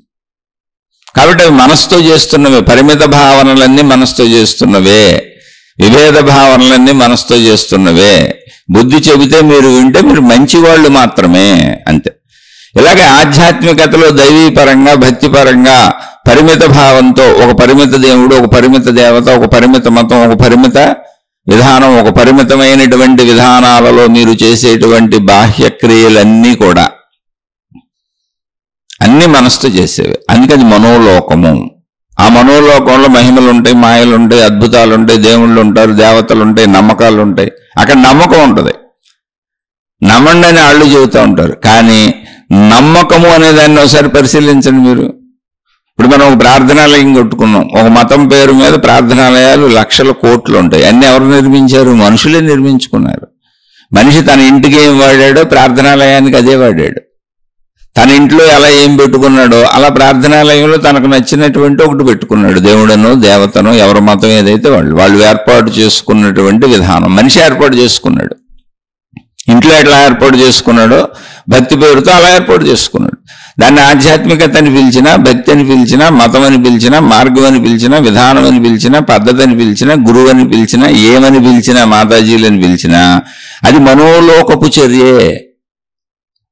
కాబట్టి అవి మనసుతో చేస్తున్నవే. పరిమిత భావనలన్నీ మనసుతో చేస్తున్నవే, విభేద భావనలన్నీ మనసుతో చేస్తున్నవే. బుద్ధి చెబితే మీరు వింటే మీరు మంచివాళ్ళు మాత్రమే అంతే. ఇలాగే ఆధ్యాత్మికతలో దైవీపరంగా, భక్తిపరంగా పరిమిత భావంతో ఒక పరిమిత దేవుడు, ఒక పరిమిత దేవత, ఒక పరిమిత మతం, ఒక పరిమిత విధానం, ఒక పరిమితమైనటువంటి విధానాలలో మీరు చేసేటువంటి బాహ్య క్రియలన్నీ కూడా అన్ని మనసుతో చేసేవి. అందుకని మనోలోకము. ఆ మనోలోకంలో మహిమలు ఉంటాయి, మాయలు ఉంటాయి, అద్భుతాలు ఉంటాయి, దేవుళ్ళు ఉంటారు, దేవతలు ఉంటాయి, నమ్మకాలు ఉంటాయి. అక్కడ నమ్మకం ఉంటుంది. నమ్మండి అని వాళ్ళు చెబుతూ ఉంటారు, కానీ నమ్మకము అనేదాన్ని ఒకసారి పరిశీలించండి మీరు. ఇప్పుడు మనం ఒక ప్రార్థనాలయం కట్టుకున్నాం. ఒక మతం పేరు మీద ప్రార్థనాలయాలు లక్షల కోట్లు ఉంటాయి. అన్ని ఎవరు నిర్మించారు? మనుషులే నిర్మించుకున్నారు. మనిషి తన ఇంటికి ఏం వాడాడో ప్రార్థనాలయానికి అదే వాడాడు. తన ఇంట్లో ఎలా ఏం పెట్టుకున్నాడో అలా ప్రార్థనాలయంలో తనకు నచ్చినటువంటి ఒకటి పెట్టుకున్నాడు. దేవుడనో దేవతనో, ఎవరి మతం ఏదైతే వాళ్ళు ఏర్పాటు చేసుకున్నటువంటి విధానం మనిషి ఏర్పాటు చేసుకున్నాడు. ఇంట్లో ఎట్లా ఏర్పాటు చేసుకున్నాడో భక్తి పేరుతో అలా ఏర్పాటు చేసుకున్నాడు. దాన్ని ఆధ్యాత్మికత అని పిలిచినా, భక్తి అని పిలిచినా, మతం అని పిలిచినా, మార్గం అని పిలిచినా, విధానం అని పిలిచినా, పద్ధతి అని పిలిచినా, గురువు అని పిలిచినా, ఏమని పిలిచినా, మాతాజీలని పిలిచినా అది మనోలోకపు చర్యే.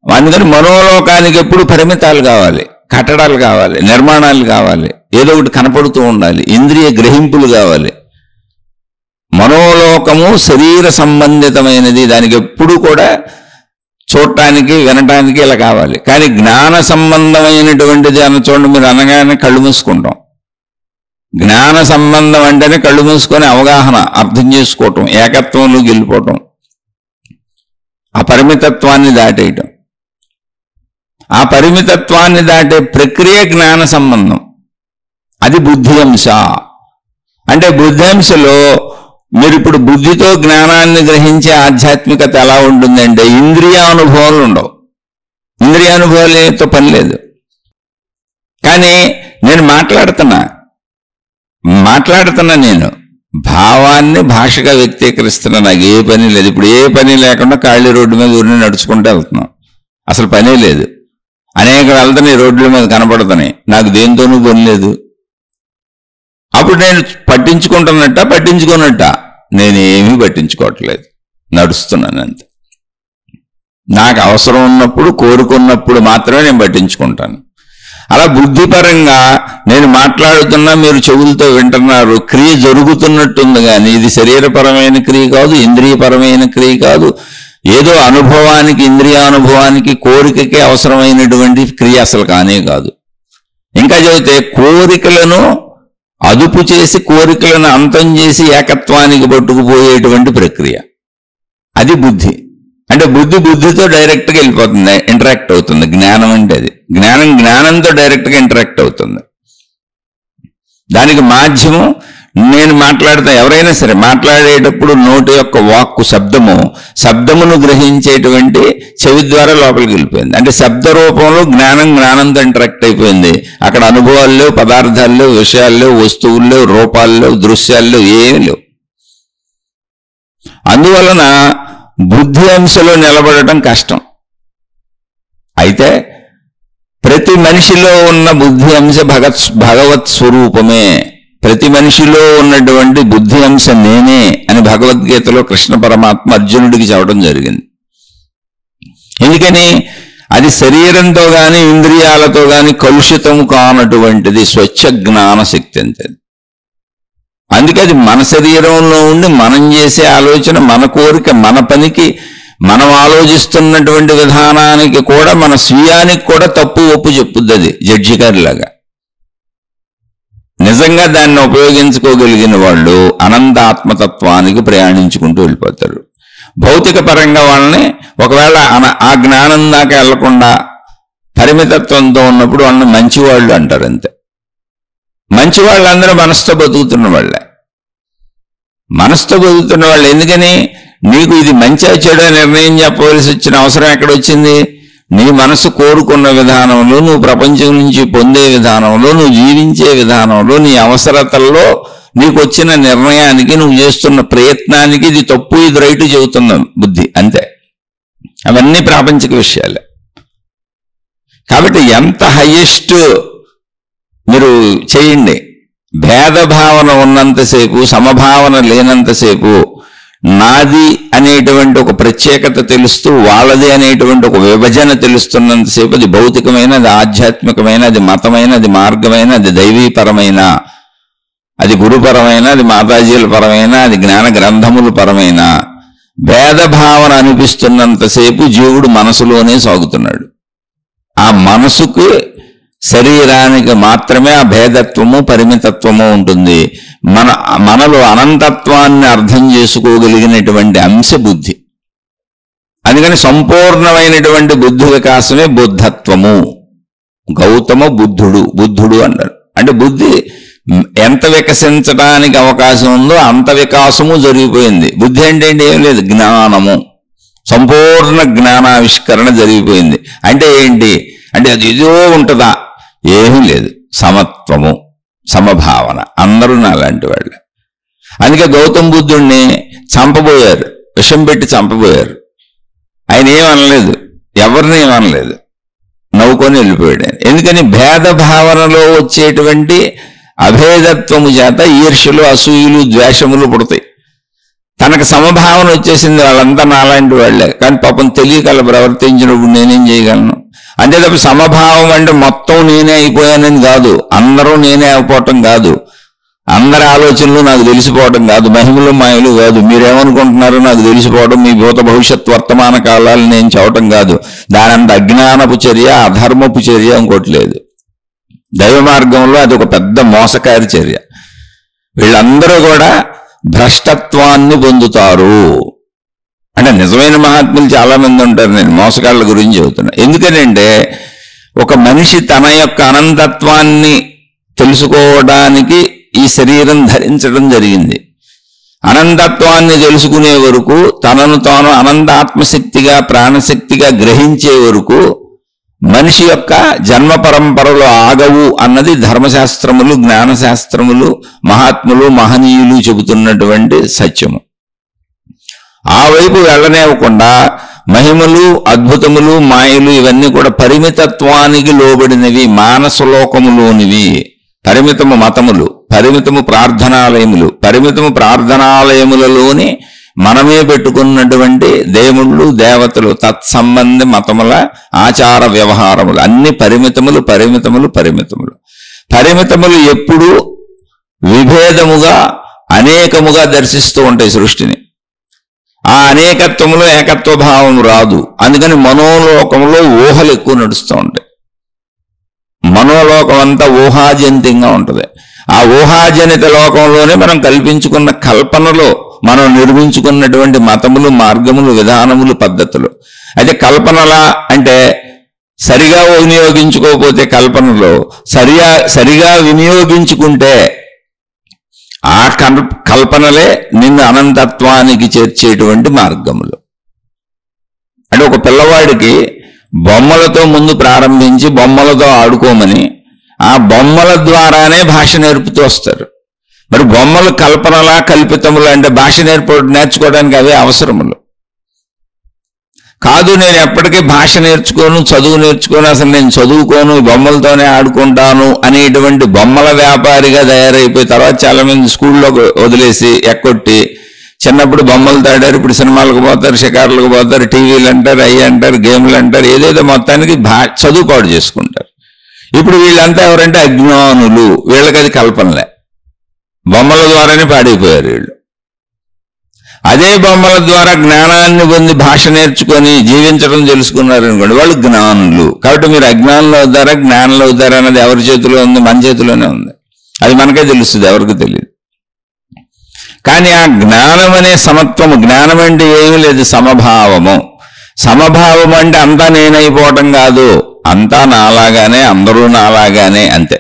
అందుకని మనోలోకానికి ఎప్పుడు పరిమితాలు కావాలి, కట్టడాలు కావాలి, నిర్మాణాలు కావాలి, ఏదో ఒకటి కనపడుతూ ఉండాలి, ఇంద్రియ గ్రహింపులు కావాలి. మనోలోకము శరీర సంబంధితమైనది, దానికి ఎప్పుడు కూడా చూడటానికి వినటానికి ఇలా కావాలి. కానీ జ్ఞాన సంబంధమైనటువంటిది అన్న చూడండి, మీరు అనగానే కళ్ళు మూసుకుంటాం. జ్ఞాన సంబంధం అంటేనే కళ్ళు మూసుకొని అవగాహన, అర్థం చేసుకోవటం, ఏకత్వంలోకి వెళ్ళిపోవటం, ఆ పరిమితత్వాన్ని దాటేయటం. ఆ పరిమితత్వాన్ని దాటే ప్రక్రియ జ్ఞాన సంబంధం, అది బుద్ధి అంశ. అంటే బుద్ధి అంశలో మీరు ఇప్పుడు బుద్ధితో జ్ఞానాన్ని గ్రహించే ఆధ్యాత్మికత ఎలా ఉంటుందంటే ఇంద్రియానుభవాలు ఉండవు. ఇంద్రియానుభవాలతో పని లేదు. కానీ నేను మాట్లాడుతున్నా నేను భావాన్ని భాషగా వ్యక్తీకరిస్తున్నా. నాకు ఏ పని లేదు. ఇప్పుడు ఏ పని లేకుండా ఖాళీ రోడ్డు మీద ఊరిని నడుచుకుంటూ వెళ్తున్నాం, అసలు పనే లేదు. అనేక వెళ్తున్నాయి, రోడ్ల మీద కనపడుతున్నాయి, నాకు దేనితోనూ పని లేదు. అప్పుడు నేను పట్టించుకున్నట్ట నేనేమీ పట్టించుకోవట్లేదు, నడుస్తున్నాను అంతే. నాకు అవసరం ఉన్నప్పుడు, కోరుకున్నప్పుడు మాత్రమే నేను పట్టించుకుంటాను. అలా బుద్ధిపరంగా నేను మాట్లాడుతున్నా, మీరు చెవులతో వింటున్నారు, క్రియ జరుగుతున్నట్టుంది. కానీ ఇది శరీరపరమైన క్రియ కాదు, ఇంద్రియపరమైన క్రియ కాదు, ఏదో అనుభవానికి, ఇంద్రియానుభవానికి, కోరికకి అవసరమైనటువంటి క్రియ అసలు కానే కాదు. ఇంకా చెబితే కోరికలను అదుపు చేసి, కోరికలను అంతం చేసి ఏకత్వానికి పట్టుకుపోయేటువంటి ప్రక్రియ, అది బుద్ధి. అంటే బుద్ధితో డైరెక్ట్గా వెళ్ళిపోతుంది, ఇంటరాక్ట్ అవుతుంది. జ్ఞానం అంటే అది జ్ఞానంతో డైరెక్ట్గా ఇంటరాక్ట్ అవుతుంది. దానికి మాధ్యమం నేను మాట్లాడతా. ఎవరైనా సరే మాట్లాడేటప్పుడు నోటి యొక్క వాక్కు శబ్దమును గ్రహించేటువంటి చెవి ద్వారా లోపలికి వెళ్ళిపోయింది. అంటే శబ్ద రూపంలో జ్ఞానంతో ఇంటరాక్ట్ అయిపోయింది. అక్కడ అనుభవాల్లో, పదార్థాల్లో, విషయాల్లో, వస్తువుల్లో, రూపాల్లో, దృశ్యాల్లో ఏమీ లేవు. అందువలన బుద్ధి అంశలో నిలబడటం కష్టం. అయితే ప్రతి మనిషిలో ఉన్న బుద్ధి అంశ భగవత్ స్వరూపమే. ప్రతి మనిషిలో ఉన్నటువంటి బుద్ధి అంశ నేనే అని భగవద్గీతలో కృష్ణ పరమాత్మ అర్జునుడికి చెప్పడం జరిగింది. ఎందుకని? అది శరీరంతో గాని ఇంద్రియాలతో గాని కలుషితము కానటువంటిది స్వచ్ఛ జ్ఞాన శక్తి అంతే. అందుకే అది మన శరీరంలో ఉండి మనం చేసే ఆలోచన, మన కోరిక, మన పనికి, మనం ఆలోచిస్తున్నటువంటి విధానానికి కూడా, మన స్వీయానికి కూడా తప్పు ఒప్పు చెప్పుద్ది అది జడ్జి గారిలాగా. నిజంగా దాన్ని ఉపయోగించుకోగలిగిన వాళ్ళు అనంత ఆత్మతత్వానికి ప్రయాణించుకుంటూ వెళ్ళిపోతారు. భౌతిక పరంగా వాళ్ళని ఒకవేళ ఆ జ్ఞానం దాకా వెళ్లకుండా పరిమితత్వంతో ఉన్నప్పుడు వాళ్ళని మంచివాళ్ళు అంటారు అంతే. మంచి వాళ్ళందరూ మనసుతో బతుకుతున్న వాళ్ళే. ఎందుకని? నీకు ఇది మంచి చెడు నిర్ణయం చెప్పవలసి వచ్చిన అవసరం ఎక్కడొచ్చింది? నీ మనసు కోరుకున్న విధానంలో, నువ్వు ప్రపంచం నుంచి పొందే విధానంలో, నువ్వు జీవించే విధానంలో, నీ అవసరతల్లో నీకు వచ్చిన నిర్ణయానికి, నువ్వు చేస్తున్న ప్రయత్నానికి ఇది తప్పు, ఇది రైటు చెబుతున్న బుద్ధి అంతే. అవన్నీ ప్రాపంచిక విషయాలే. కాబట్టి ఎంత హయ్యెస్ట్ మీరు చేయండి, భేదభావన ఉన్నంతసేపు, సమభావన లేనంతసేపు, నాది అనేటువంటి ఒక ప్రత్యేకత తెలుస్తూ, వాళ్ళది అనేటువంటి ఒక విభజన తెలుస్తున్నంతసేపు అది భౌతికమైన, అది ఆధ్యాత్మికమైన, అది మతమైన, అది మార్గమైన, అది దైవీపరమైన, అది గురుపరమైన, అది మాతాజీల పరమైన, అది జ్ఞాన గ్రంథముల పరమైన భేదభావన అనిపిస్తున్నంతసేపు జీవుడు మనసులోనే సాగుతున్నాడు. ఆ మనసుకు, శరీరానికి మాత్రమే ఆ భేదత్వము, పరిమితత్వము ఉంటుంది. మనలో అనంతత్వాన్ని అర్థం చేసుకోగలిగినటువంటి అంశ బుద్ధి. అందుకని సంపూర్ణమైనటువంటి బుద్ధి వికాసమే బుద్ధత్వము. గౌతమ బుద్ధుడు అన్నారు. అంటే బుద్ధి ఎంత వికసించడానికి అవకాశం ఉందో అంత వికాసము జరిగిపోయింది. బుద్ధి అంటే ఏం లేదు, జ్ఞానము, సంపూర్ణ జ్ఞానావిష్కరణ జరిగిపోయింది. అంటే ఏంటి? అంటే అది ఏదో ఉంటుందా? ఏమీ లేదు. సమత్వము, సమభావన, అందరూ నాలాంటి వాళ్ళే. అందుకే గౌతమ బుద్ధుణ్ణి చంపబోయారు, విషం పెట్టి చంపబోయారు. ఆయన ఏమనలేదు, ఎవరిని ఏమనలేదు. నౌ నవ్వుకొని వెళ్ళిపోయాడు. ఎందుకని భేద భావనలో వచ్చేటువంటి అభేదత్వము చేత ఈర్ష్యలు, అసూయలు, ద్వేషములు పుడతాయి. తనకు సమభావన వచ్చేసింది, వాళ్ళంతా నాలాంటి వాళ్లే, కానీ పాపం తెలియక అలా ప్రవర్తించినప్పుడు నేనేం చేయగలను? అంతే తప్ప సమభావం అంటే మొత్తం నేనే అయిపోయానని కాదు, అందరూ నేనే అయిపోవటం కాదు, అందరి ఆలోచనలు నాకు తెలిసిపోవడం కాదు, మహిమలు మాయలు కాదు, మీరేమనుకుంటున్నారో నాకు తెలిసిపోవడం, మీ భూత భవిష్యత్ వర్తమాన కాలాలు నేను చెప్పటం కాదు. దానంత అజ్ఞానపు చర్య, అధర్మపు చర్య ఇంకోటి లేదు. దైవ మార్గంలో అది ఒక పెద్ద మోసకారి చర్య. వీళ్ళందరూ కూడా భ్రష్టత్వాన్ని పొందుతారు. అంటే నిజమైన మహాత్ములు చాలా మంది ఉంటారు, నేను మోసగాళ్ళ గురించి చెబుతున్నా. ఎందుకనంటే ఒక మనిషి తన యొక్క అనంతత్వాన్ని తెలుసుకోవడానికి ఈ శరీరం ధరించడం జరిగింది. అనంతత్వాన్ని తెలుసుకునే వరకు, తనను తాను అనంత ఆత్మశక్తిగా, ప్రాణశక్తిగా గ్రహించే వరకు మనిషి యొక్క జన్మ పరంపరలు ఆగవు అన్నది ధర్మశాస్త్రములు, జ్ఞానశాస్త్రములు, మహాత్ములు, మహనీయులు చెబుతున్నటువంటి సత్యము. ఆ వైపు వెళ్ళనివ్వకుండా మహిమలు, అద్భుతములు, మాయలు ఇవన్నీ కూడా పరిమితత్వానికి లోబడినవి, మానసలోకములోనివి. పరిమితము మతములు, పరిమితము ప్రార్థనాలయములు, పరిమితము ప్రార్థనాలయములలోని మనమే పెట్టుకున్నటువంటి దేవుళ్ళు, దేవతలు, తత్సంబంధ మతముల ఆచార వ్యవహారములు అన్ని పరిమితములు, పరిమితములు, పరిమితములు. పరిమితములు ఎప్పుడూ విభేదముగా, అనేకముగా దర్శిస్తూ ఉంటాయి సృష్టిని. ఆ అనేకత్వములో ఏకత్వ భావం రాదు. అందుకని మనోలోకంలో ఊహలు ఎక్కువ నడుస్తూ ఉంటాయి. మనోలోకం అంతా ఊహాజనితంగా ఉంటుంది. ఆ ఊహాజనిత లోకంలోనే మనం కల్పించుకున్న కల్పనలో మనం నిర్మించుకున్నటువంటి మతములు, మార్గములు, విధానములు, పద్ధతులు. అయితే కల్పనలా అంటే సరిగా వినియోగించుకోకపోతే కల్పనలో, సరిగా వినియోగించుకుంటే ఆ కల్పనలే నిన్ను అనంతత్వానికి చేర్చేటువంటి మార్గములు. అంటే ఒక పిల్లవాడికి బొమ్మలతో ముందు ప్రారంభించి బొమ్మలతో ఆడుకోమని ఆ బొమ్మల ద్వారానే భాష నేర్పుతూ వస్తారు. మరి బొమ్మలు కల్పనలా, కల్పితములు అంటే భాష నేర్చుకోవడానికి అవే అవసరములు కాదు. నేను ఎప్పటికీ భాష నేర్చుకోను, చదువు నేర్చుకోను, అసలు నేను చదువుకోను, బొమ్మలతోనే ఆడుకుంటాను అనేటువంటి బొమ్మల వ్యాపారిగా తయారైపోయి తర్వాత చాలా మంది స్కూల్లో వదిలేసి ఎక్కొట్టి చిన్నప్పుడు బొమ్మలు ఆడారు, ఇప్పుడు సినిమాలకు పోతారు, షికారులకు పోతారు, టీవీలు అంటారు, అయ్యి అంటారు, గేమ్లు అంటారు, ఏదేదో మొత్తానికి చదువు పాడు చేసుకుంటారు. ఇప్పుడు వీళ్ళంతా ఎవరంటే అజ్ఞానులు. వీళ్ళకి అది కల్పనలే, బొమ్మల ద్వారానే పాడైపోయారు వీళ్ళు. అదే బొమ్మల ద్వారా జ్ఞానాన్ని పొంది భాష నేర్చుకొని జీవించడం తెలుసుకున్నారు అనుకోండి, వాళ్ళు జ్ఞానులు. కాబట్టి మీరు అజ్ఞానంలో అవుతారా, జ్ఞానంలో అవుతారా అన్నది ఎవరి చేతిలో ఉంది? మన చేతిలోనే ఉంది. అది మనకే తెలుస్తుంది, ఎవరికి తెలియదు. కానీ ఆ జ్ఞానం అనే సమత్వము, జ్ఞానం అంటే ఏమీ లేదు, సమభావము. సమభావం అంటే అంతా నేనైపోవటం కాదు, అంతా నాలాగానే, అందరూ నాలాగానే, అంతే.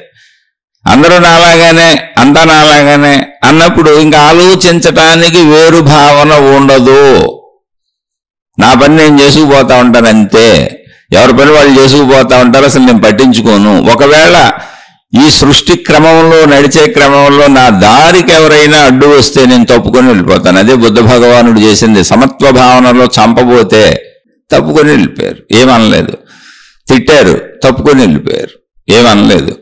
అందరూ నాలాగానే, అంతా నాలాగానే అన్నప్పుడు ఇంకా ఆలోచించటానికి వేరు భావన ఉండదు. నా పని నేను చేసుకుపోతా ఉంటాను అంతే, ఎవరి పని వాళ్ళు చేసుకుపోతా ఉంటారు, అసలు నేను పట్టించుకోను. ఒకవేళ ఈ సృష్టి క్రమంలో, నడిచే క్రమంలో నా దారికి ఎవరైనా అడ్డు వస్తే నేను తప్పుకొని వెళ్ళిపోతాను. అదే బుద్ధ భగవానుడు చేసింది. సమత్వ భావనలో చంపబోతే తప్పుకొని వెళ్ళిపోయారు, ఏమనలేదు. తిట్టారు, తప్పుకొని వెళ్ళిపోయారు, ఏమనలేదు.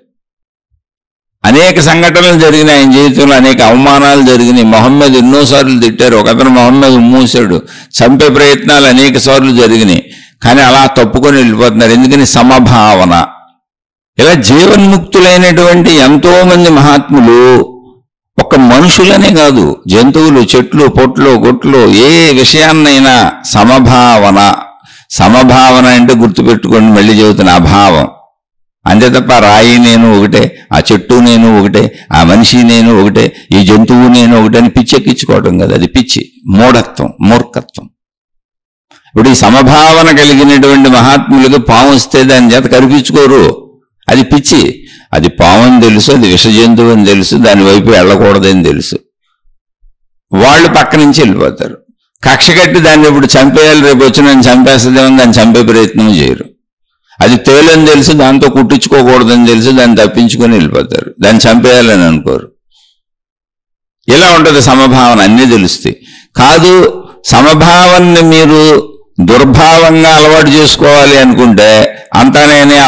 అనేక సంఘటనలు జరిగినాయి ఆయన జీవితంలో, అనేక అవమానాలు జరిగినాయి. మొహమ్మద్ ఎన్నోసార్లు తిట్టారు, ఒకతను మొహమ్మద్ మూసాడు, చంపే ప్రయత్నాలు అనేక సార్లు జరిగినాయి. కానీ అలా తప్పుకొని వెళ్ళిపోతున్నారు. ఎందుకని? సమభావన. ఇలా జీవన్ముక్తులైనటువంటి ఎంతో మంది మహాత్ములు ఒక మనుషులనే కాదు, జంతువులు, చెట్లు, పొట్లు, గుట్లు, ఏ విషయాన్నైనా సమభావన. సమభావన అంటే గుర్తుపెట్టుకోండి, మళ్ళీ చెబుతున్న అభావం అంతే తప్ప రాయి నేను ఒకటే, ఆ చెట్టు నేను ఒకటే, ఆ మనిషి నేను ఒకటే, ఈ జంతువు నేను ఒకటే అని పిచ్చెక్కించుకోవడం కదా, అది పిచ్చి, మూఢత్వం, మూర్ఖత్వం. ఇప్పుడు ఈ సమభావన కలిగినటువంటి మహాత్ములకు పాము వస్తే దాని చేత కనిపించుకోరు, అది పిచ్చి. అది పాము అని తెలుసు, అది విష జంతువు అని తెలుసు, దాని వైపు వెళ్ళకూడదని తెలుసు, వాళ్ళు పక్క నుంచి వెళ్ళిపోతారు. కక్ష కట్టి దాన్ని ఇప్పుడు చంపేయాలి, రేపు వచ్చి నన్ను చంపేస్తుందేమని దాన్ని చంపే ప్రయత్నం చేయరు. అది తేలని తెలుసు, దాంతో కుట్టించుకోకూడదని తెలుసు, దాన్ని తప్పించుకొని వెళ్ళిపోతారు, దాన్ని చంపేయాలని అనుకోరు. ఇలా ఉంటుంది సమభావన, అన్నీ తెలుస్తాయి. కాదు, సమభావాన్ని మీరు దుర్భావంగా అలవాటు చేసుకోవాలి అనుకుంటే అంతా నేనే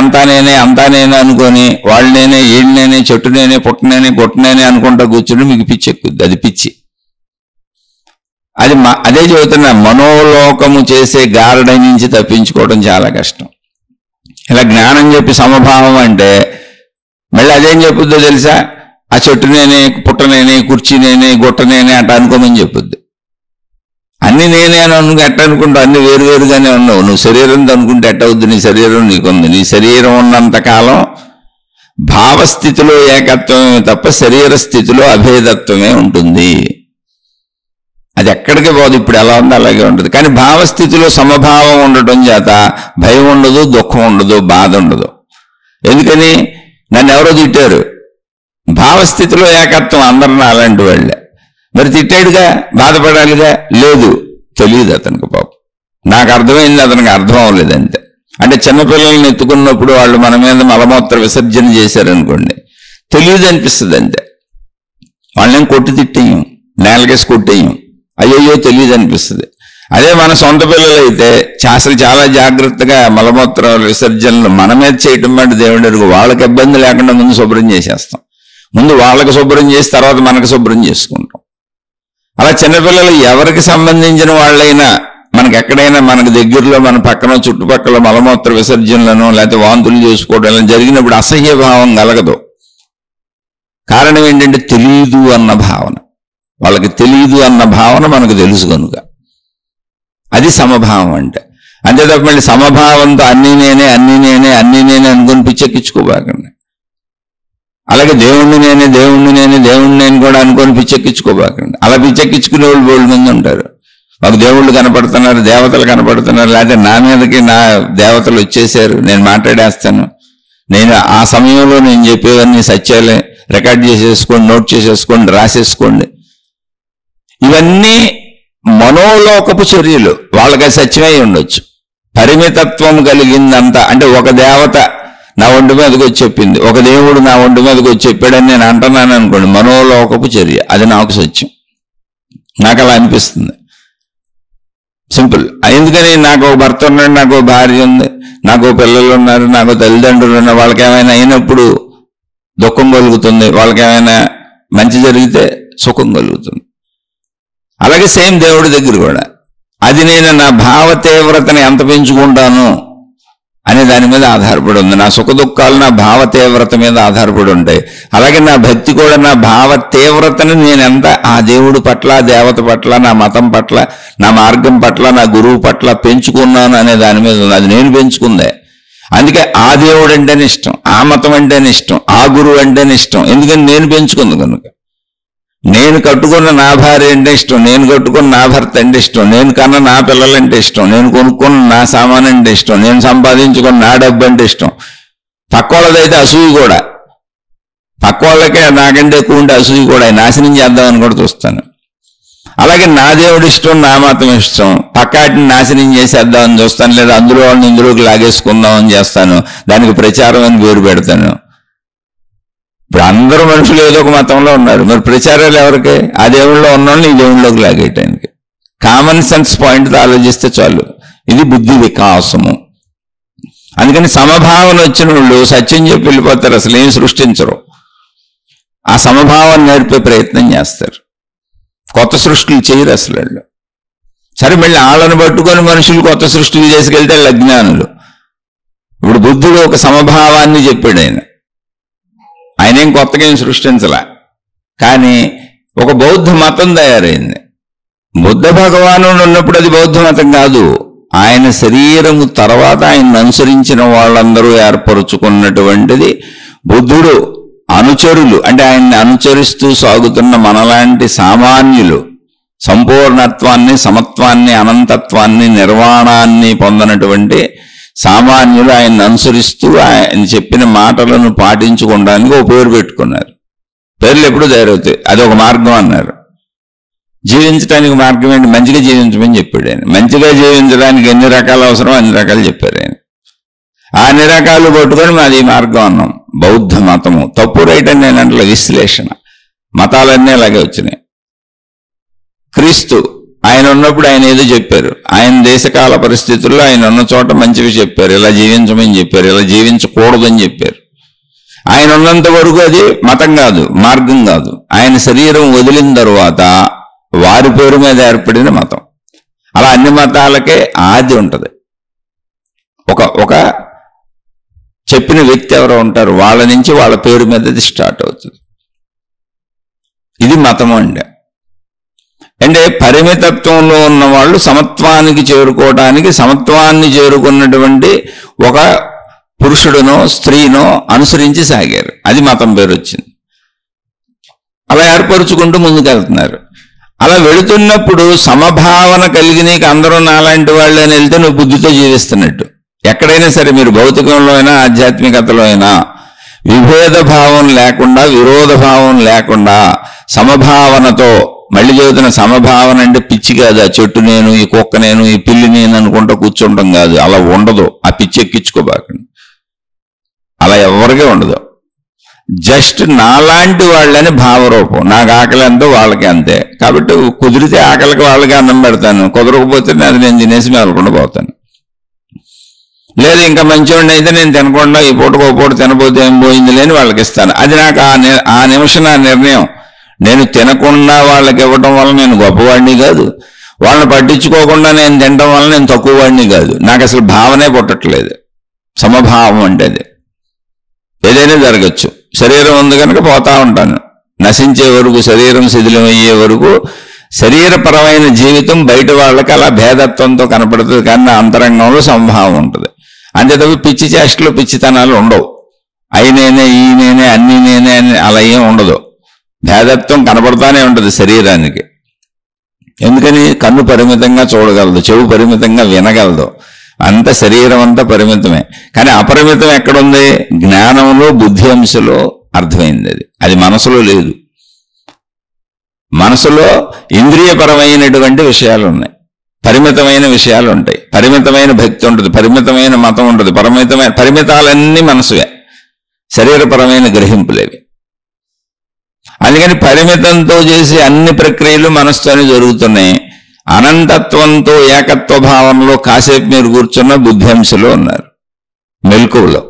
అనుకొని వాళ్ళు నేనే, ఏడు నేనే, చెట్టు నేనే, పుట్టనేనే, గుట్టనేనే అనుకుంటా కూర్చుని మీకు పిచ్చి ఎక్కుద్ది. అది పిచ్చి. అదే చెబుతున్నా, మనోలోకము చేసే గారడ నుంచి తప్పించుకోవడం చాలా కష్టం. ఇలా జ్ఞానం చెప్పి సమభావం అంటే మళ్ళీ అదేం చెప్పుద్దో తెలుసా? ఆ చెట్టు నేనే, పుట్టనేనే, కుర్చీ నేనే, గుట్ట నేనే అట్ట అనుకోమని చెప్పుద్ది. అన్ని నేనే అని ఎట్ట అనుకుంటా, అన్ని వేరువేరుగానే ఉన్నావు. నువ్వు శరీరంతో అనుకుంటే ఎట్ట అవుద్ది? నీ శరీరం నీకుంది. నీ శరీరం ఉన్నంతకాలం భావస్థితిలో ఏకత్వమే తప్ప శరీర స్థితిలో అభేదత్వమే ఉంటుంది. అది ఎక్కడికి పోదు. ఇప్పుడు ఎలా ఉందో అలాగే ఉంటుంది. కానీ భావస్థితిలో సమభావం ఉండటం చేత భయం ఉండదు, దుఃఖం ఉండదు, బాధ ఉండదు. ఎందుకని? నన్ను ఎవరో తిట్టారు. భావస్థితిలో ఏకత్వం, అందరూ అలాంటి వాళ్ళే. మరి తిట్టాడుగా, బాధపడాలిగా? లేదు, తెలియదు అతనికి. పాపం నాకు అర్థమైంది, అతనికి అర్థం అవ్వలేదు అంతే. అంటే చిన్నపిల్లల్ని ఎత్తుకున్నప్పుడు వాళ్ళు మన మీద మలమూత్ర విసర్జన చేశారనుకోండి, తెలియదు అనిపిస్తుంది అంతే. వాళ్ళని కొట్టి తిట్టేయం, నేలకేసి కొట్టేయం, అయ్యయ్యో తెలియదు అనిపిస్తుంది. అదే మన సొంత పిల్లలు అయితే అసలు చాలా జాగ్రత్తగా మలమూత్ర విసర్జనలు మన మీద చేయటం అంటే దేవుడి అడుగు. వాళ్ళకి ఇబ్బంది లేకుండా ముందు శుభ్రం చేసేస్తాం. ముందు వాళ్ళకి శుభ్రం చేసి తర్వాత మనకు శుభ్రం చేసుకుంటాం. అలా చిన్నపిల్లలు ఎవరికి సంబంధించిన వాళ్ళైనా మనకి ఎక్కడైనా మనకు దగ్గరలో మన పక్కన చుట్టుపక్కల మలమూత్ర విసర్జనలను లేకపోతే వాంతులు చేసుకోవడం జరిగినప్పుడు అసహ్య భావం కలగదు. కారణం ఏంటంటే తెలీదు అన్న భావన. వాళ్ళకి తెలియదు అన్న భావన మనకు తెలుసు కనుక అది సమభావం అంటే. అంతే తప్ప మళ్ళీ సమభావంతో అన్నీ నేనే అనుకుని పిచ్చెక్కించుకోబాకండి. అలాగే దేవుణ్ణి నేను కూడా అనుకొని పిచ్చెక్కించుకోబాకండి. అలా పిచ్చెక్కించుకునే వాళ్ళు బోల్డ్ మంది ఉంటారు. మాకు దేవుళ్ళు కనపడుతున్నారు, దేవతలు కనపడుతున్నారు, లేకపోతే నా మీదకి నా దేవతలు వచ్చేసారు, నేను మాట్లాడేస్తాను, నేను ఆ సమయంలో నేను చెప్పేవన్నీ సత్యాలే, రికార్డ్ చేసేసుకోండి, నోట్ చేసేసుకోండి, రాసేసుకోండి. ఇవన్నీ మనోలోకపు చర్యలు. వాళ్ళకి సత్యమై ఉండొచ్చు. పరిమితత్వం కలిగిందంతా అంటే ఒక దేవత నా ఒంటి మీదకి వచ్చి చెప్పింది, ఒక దేవుడు నా ఒంటి మీదకి వచ్చి చెప్పాడని నేను అంటున్నాను అనుకోండి, మనోలోకపు చర్య. అది నాకు సత్యం, నాకు అలా అనిపిస్తుంది. సింపుల్. ఎందుకని? నాకు ఒక భర్త ఉన్నాడు, నాకు భార్య ఉంది, నాకు పిల్లలు ఉన్నారు, నాకు తల్లిదండ్రులు ఉన్నారు. వాళ్ళకి ఏమైనా అయినప్పుడు దుఃఖం కలుగుతుంది, వాళ్ళకి ఏమైనా మంచి జరిగితే సుఖం కలుగుతుంది. అలాగే సేమ్ దేవుడి దగ్గర కూడా అది నేను నా భావ తీవ్రతని ఎంత పెంచుకుంటాను అనే దాని మీద ఆధారపడి ఉంది. నా సుఖ దుఃఖాలు నా భావ తీవ్రత మీద ఆధారపడి ఉంటాయి. అలాగే నా భక్తి కూడా నా భావ తీవ్రతని నేను ఎంత ఆ దేవుడి పట్ల, దేవత పట్ల, నా మతం పట్ల, నా మార్గం పట్ల, నా గురువు పట్ల పెంచుకున్నాను అనే దాని మీద ఉంది. అది నేను పెంచుకుందే. అందుకే ఆ దేవుడు అంటేనే ఇష్టం, ఆ మతం అంటేనే ఇష్టం, ఆ గురువు అంటేనే ఇష్టం. ఎందుకని? నేను పెంచుకుంది కనుక. నేను కట్టుకున్న నా భార్య అంటే ఇష్టం, నేను కట్టుకున్న నా భర్త అంటే ఇష్టం, నేను కన్నా నా పిల్లలంటే ఇష్టం, నేను కొనుక్కున్న నా సామాన్ అంటే ఇష్టం, నేను సంపాదించుకున్న నా డబ్బు అంటే ఇష్టం. పక్క వాళ్ళదైతే అసూయ కూడా. పక్క వాళ్ళకే నాకంటే ఎక్కువ ఉంటే అసూయ కూడా నాశనం చేద్దామని కూడా చూస్తాను. అలాగే నా దేవుడు ఇష్టం, నా మతం ఇష్టం, పక్కాటిని నాశనం చేసేద్దామని చూస్తాను. లేదా అందులో వాళ్ళని ఇందులోకి లాగేసుకుందామని చేస్తాను. దానికి ప్రచారం అని పేరు పెడతాను. ఇప్పుడు అందరూ మనుషులు ఏదో ఒక మతంలో ఉన్నారు. మరి ప్రచారాలు ఎవరికి? ఆ దేవుళ్ళలో ఉన్నోళ్ళని ఈ దేవుళ్ళలోకి లాగేయటానికి. కామన్ సెన్స్ పాయింట్తో ఆలోచిస్తే చాలు. ఇది బుద్ధి వికాసము. అందుకని సమభావన వచ్చిన వాళ్ళు సత్యం చెప్పి వెళ్ళిపోతారు, అసలు ఏం సృష్టించరు. ఆ సమభావాన్ని నేర్పే ప్రయత్నం చేస్తారు. కొత్త సృష్టిలు చేయరు అసలు వాళ్ళు. సరే, మళ్ళీ వాళ్ళని పట్టుకొని మనుషులు కొత్త సృష్టిలు చేసుకెళ్తే అజ్ఞానులు. ఇప్పుడు బుద్ధుడు ఒక సమభావాన్ని చెప్పాడు. ఆయన ఏం కొత్తగా ఏం సృష్టించలే. కానీ ఒక బౌద్ధ మతం తయారైంది. బుద్ధ భగవానుడు ఉన్నప్పుడు అది బౌద్ధ మతం కాదు. ఆయన శరీరము తర్వాత ఆయన్ని అనుసరించిన వాళ్ళందరూ ఏర్పరుచుకున్నటువంటిది బుద్ధుడు అనుచరులు. అంటే ఆయన్ని అనుచరిస్తూ సాగుతున్న మనలాంటి సామాన్యులు సంపూర్ణత్వాన్ని, సమత్వాన్ని, అనంతత్వాన్ని, నిర్వాణాన్ని పొందనటువంటి సామాన్యులు ఆయన్ని అనుసరిస్తూ ఆయన చెప్పిన మాటలను పాటించుకోవడానికి ఒక పేరు పెట్టుకున్నారు. పేర్లు ఎప్పుడు తయారవుతాయి. అది ఒక మార్గం అన్నారు. జీవించడానికి మార్గం ఏంటి? మంచిగా జీవించమని చెప్పాడు ఆయన. మంచిగా జీవించడానికి ఎన్ని రకాలు అవసరం అన్ని రకాలు చెప్పారు ఆయన. ఆ అన్ని రకాలు పట్టుకొని మాది మార్గం అన్నాం. బౌద్ధ మతము తప్పు రైట్ అని నేను అంటే విశ్లేషణ. మతాలన్నీ అలాగే వచ్చినాయి. క్రీస్తు ఆయన ఉన్నప్పుడు ఆయన ఏదో చెప్పారు, ఆయన దేశకాల పరిస్థితుల్లో ఆయన ఉన్న చోట మంచివి చెప్పారు, ఇలా జీవించమని చెప్పారు, ఇలా జీవించకూడదని చెప్పారు. ఆయన ఉన్నంత వరకు అది మతం కాదు, మార్గం కాదు. ఆయన శరీరం వదిలిన తరువాత వారి పేరు మీద ఏర్పడిన మతం. అలా అన్ని మతాలకే ఆది ఉంటుంది. ఒక చెప్పిన వ్యక్తి ఎవరో ఉంటారు, వాళ్ళ నుంచి వాళ్ళ పేరు మీద అది స్టార్ట్ అవుతుంది. ఇది మతము అంటే పరిమితత్వంలో ఉన్న వాళ్ళు సమత్వానికి చేరుకోవడానికి, సమత్వాన్ని చేరుకున్నటువంటి ఒక పురుషుడునో స్త్రీనో అనుసరించి సాగారు. అది మతం పేరు వచ్చింది. అలా ఏర్పరుచుకుంటూ ముందుకెళ్తున్నారు. అలా వెళుతున్నప్పుడు సమభావన కలిగి నీకు అందరూ నాలాంటి వాళ్ళు అని వెళ్తే నువ్వు బుద్ధితో జీవిస్తున్నట్టు. ఎక్కడైనా సరే మీరు భౌతికంలో అయినా ఆధ్యాత్మికతలో అయినా విభేద భావం లేకుండా, విరోధ భావం లేకుండా సమభావనతో, మళ్ళీ చెబుతున్న సమభావన అంటే పిచ్చి కాదు, ఆ చెట్టు నేను, ఈ కుక్క నేను, ఈ పిల్లి నేను అనుకుంటూ కూర్చుంటాం కాదు. అలా ఉండదు. ఆ పిచ్చి ఎక్కించుకోబాకండి. అలా ఎవరికే ఉండదు. జస్ట్ నాలాంటి వాళ్ళని భావరూపం. నాకు ఆకలి ఎంతో వాళ్ళకి అంతే. కాబట్టి కుదిరితే ఆకలికి వాళ్ళకి అన్నం పెడతాను, కుదరకపోతే అది నేను తినేసి మేలకుండా పోతాను. లేదు ఇంకా మంచివాడిని అయితే నేను తినకుండా ఈ పూటకు పూట తినబోతే ఏం పోయింది లేని వాళ్ళకి ఇస్తాను. అది నాకు ఆ నిమిషం నా నిర్ణయం. నేను తినకుండా వాళ్ళకి ఇవ్వటం వల్ల నేను గొప్పవాడిని కాదు, వాళ్ళని పట్టించుకోకుండా నేను తినడం వల్ల నేను తక్కువ వాడిని కాదు. నాకు అసలు భావనే పుట్టట్లేదు. సమభావం అంటే అది ఏదైనా జరగచ్చు. శరీరం ఉంది కనుక పోతా ఉంటాను, నశించే వరకు, శరీరం శిథిలమయ్యే వరకు శరీరపరమైన జీవితం బయట వాళ్ళకి అలా భేదత్వంతో కనపడుతుంది, కానీ అంతరంగంలో సమభావం ఉంటుంది. అంతే తప్ప పిచ్చి చేష్టలు, పిచ్చితనాలు ఉండవు. అయి నేనే, ఈ నేనే, అన్నీ నేనే అని అలా ఏం ఉండదు. భేదత్వం కనపడతానే ఉంటుంది శరీరానికి. ఎందుకని? కన్ను పరిమితంగా చూడగలదు, చెవు పరిమితంగా వినగలదు, అంత శరీరం అంతా పరిమితమే. కానీ అపరిమితం ఎక్కడుంది? జ్ఞానంలో, బుద్ధి అంశలో అర్థమైంది. అది మనసులో లేదు. మనసులో ఇంద్రియపరమైనటువంటి విషయాలు ఉన్నాయి, పరిమితమైన విషయాలు ఉంటాయి, పరిమితమైన భక్తి ఉంటుంది, పరిమితమైన మతం ఉంటుంది, పరిమితాలన్నీ మనసువే, శరీరపరమైన గ్రహింపులేవి. అందుకని పరిమితంతో చేసే అన్ని ప్రక్రియలు మనసుతోనే జరుగుతున్నాయి. అనంతత్వంతో ఏకత్వ భావంలో కాసేపు మీరు కూర్చున్న బుద్ధ్యంశలో ఉన్నారు, మెలకువలో.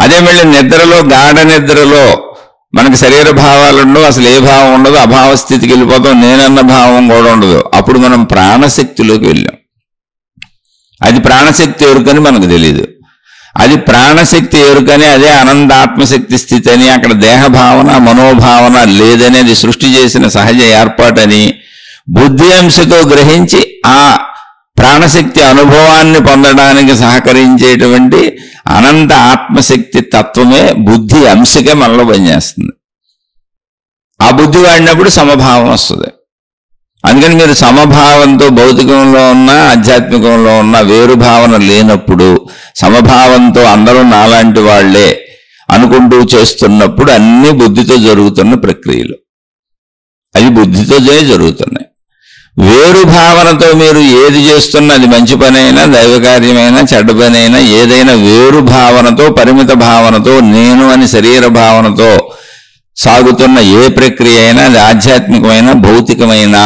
అదే మళ్ళీ నిద్రలో, గాఢ నిద్రలో మనకు శరీర భావాలు ఉండవు, అసలు ఏ భావం ఉండదు, అభావ స్థితికి వెళ్ళిపోతాం, నేనన్న భావం కూడా ఉండదు. అప్పుడు మనం ప్రాణశక్తిలోకి వెళ్ళాం. అది ప్రాణశక్తి ఎరుకని మనకు తెలియదు. అది ప్రాణశక్తి ఎరుకని, అదే అనంతాత్మశక్తి స్థితి అని, అక్కడ దేహభావన, మనోభావన లేదనేది సృష్టి చేసిన సహజ ఏర్పాటని బుద్ధి అంశతో గ్రహించి ఆ ప్రాణశక్తి అనుభవాన్ని పొందడానికి సహకరించేటువంటి అనంత ఆత్మశక్తి తత్వమే బుద్ధి అంశగా మనలో పనిచేస్తుంది. ఆ బుద్ధి వాడినప్పుడు సమభావం వస్తుంది. అందుకని మీరు సమభావంతో భౌతికంలో ఉన్న, ఆధ్యాత్మికంలో ఉన్న వేరు భావన లేనప్పుడు, సమభావంతో అందరూ నాలాంటి వాళ్లే అనుకుంటూ చేస్తున్నప్పుడు అన్ని బుద్ధితో జరుగుతున్న ప్రక్రియలు, అవి బుద్ధితో జరుగుతున్నాయి. వేరు భావనతో మీరు ఏది చేస్తున్నా, అది మంచి పనైనా, దైవకార్యమైనా, చెడ్డ పనైనా, ఏదైనా వేరు భావనతో, పరిమిత భావనతో, నేను అని శరీర భావనతో సాగుతున్న ఏ ప్రక్రియ అయినా, అది ఆధ్యాత్మికమైన, భౌతికమైన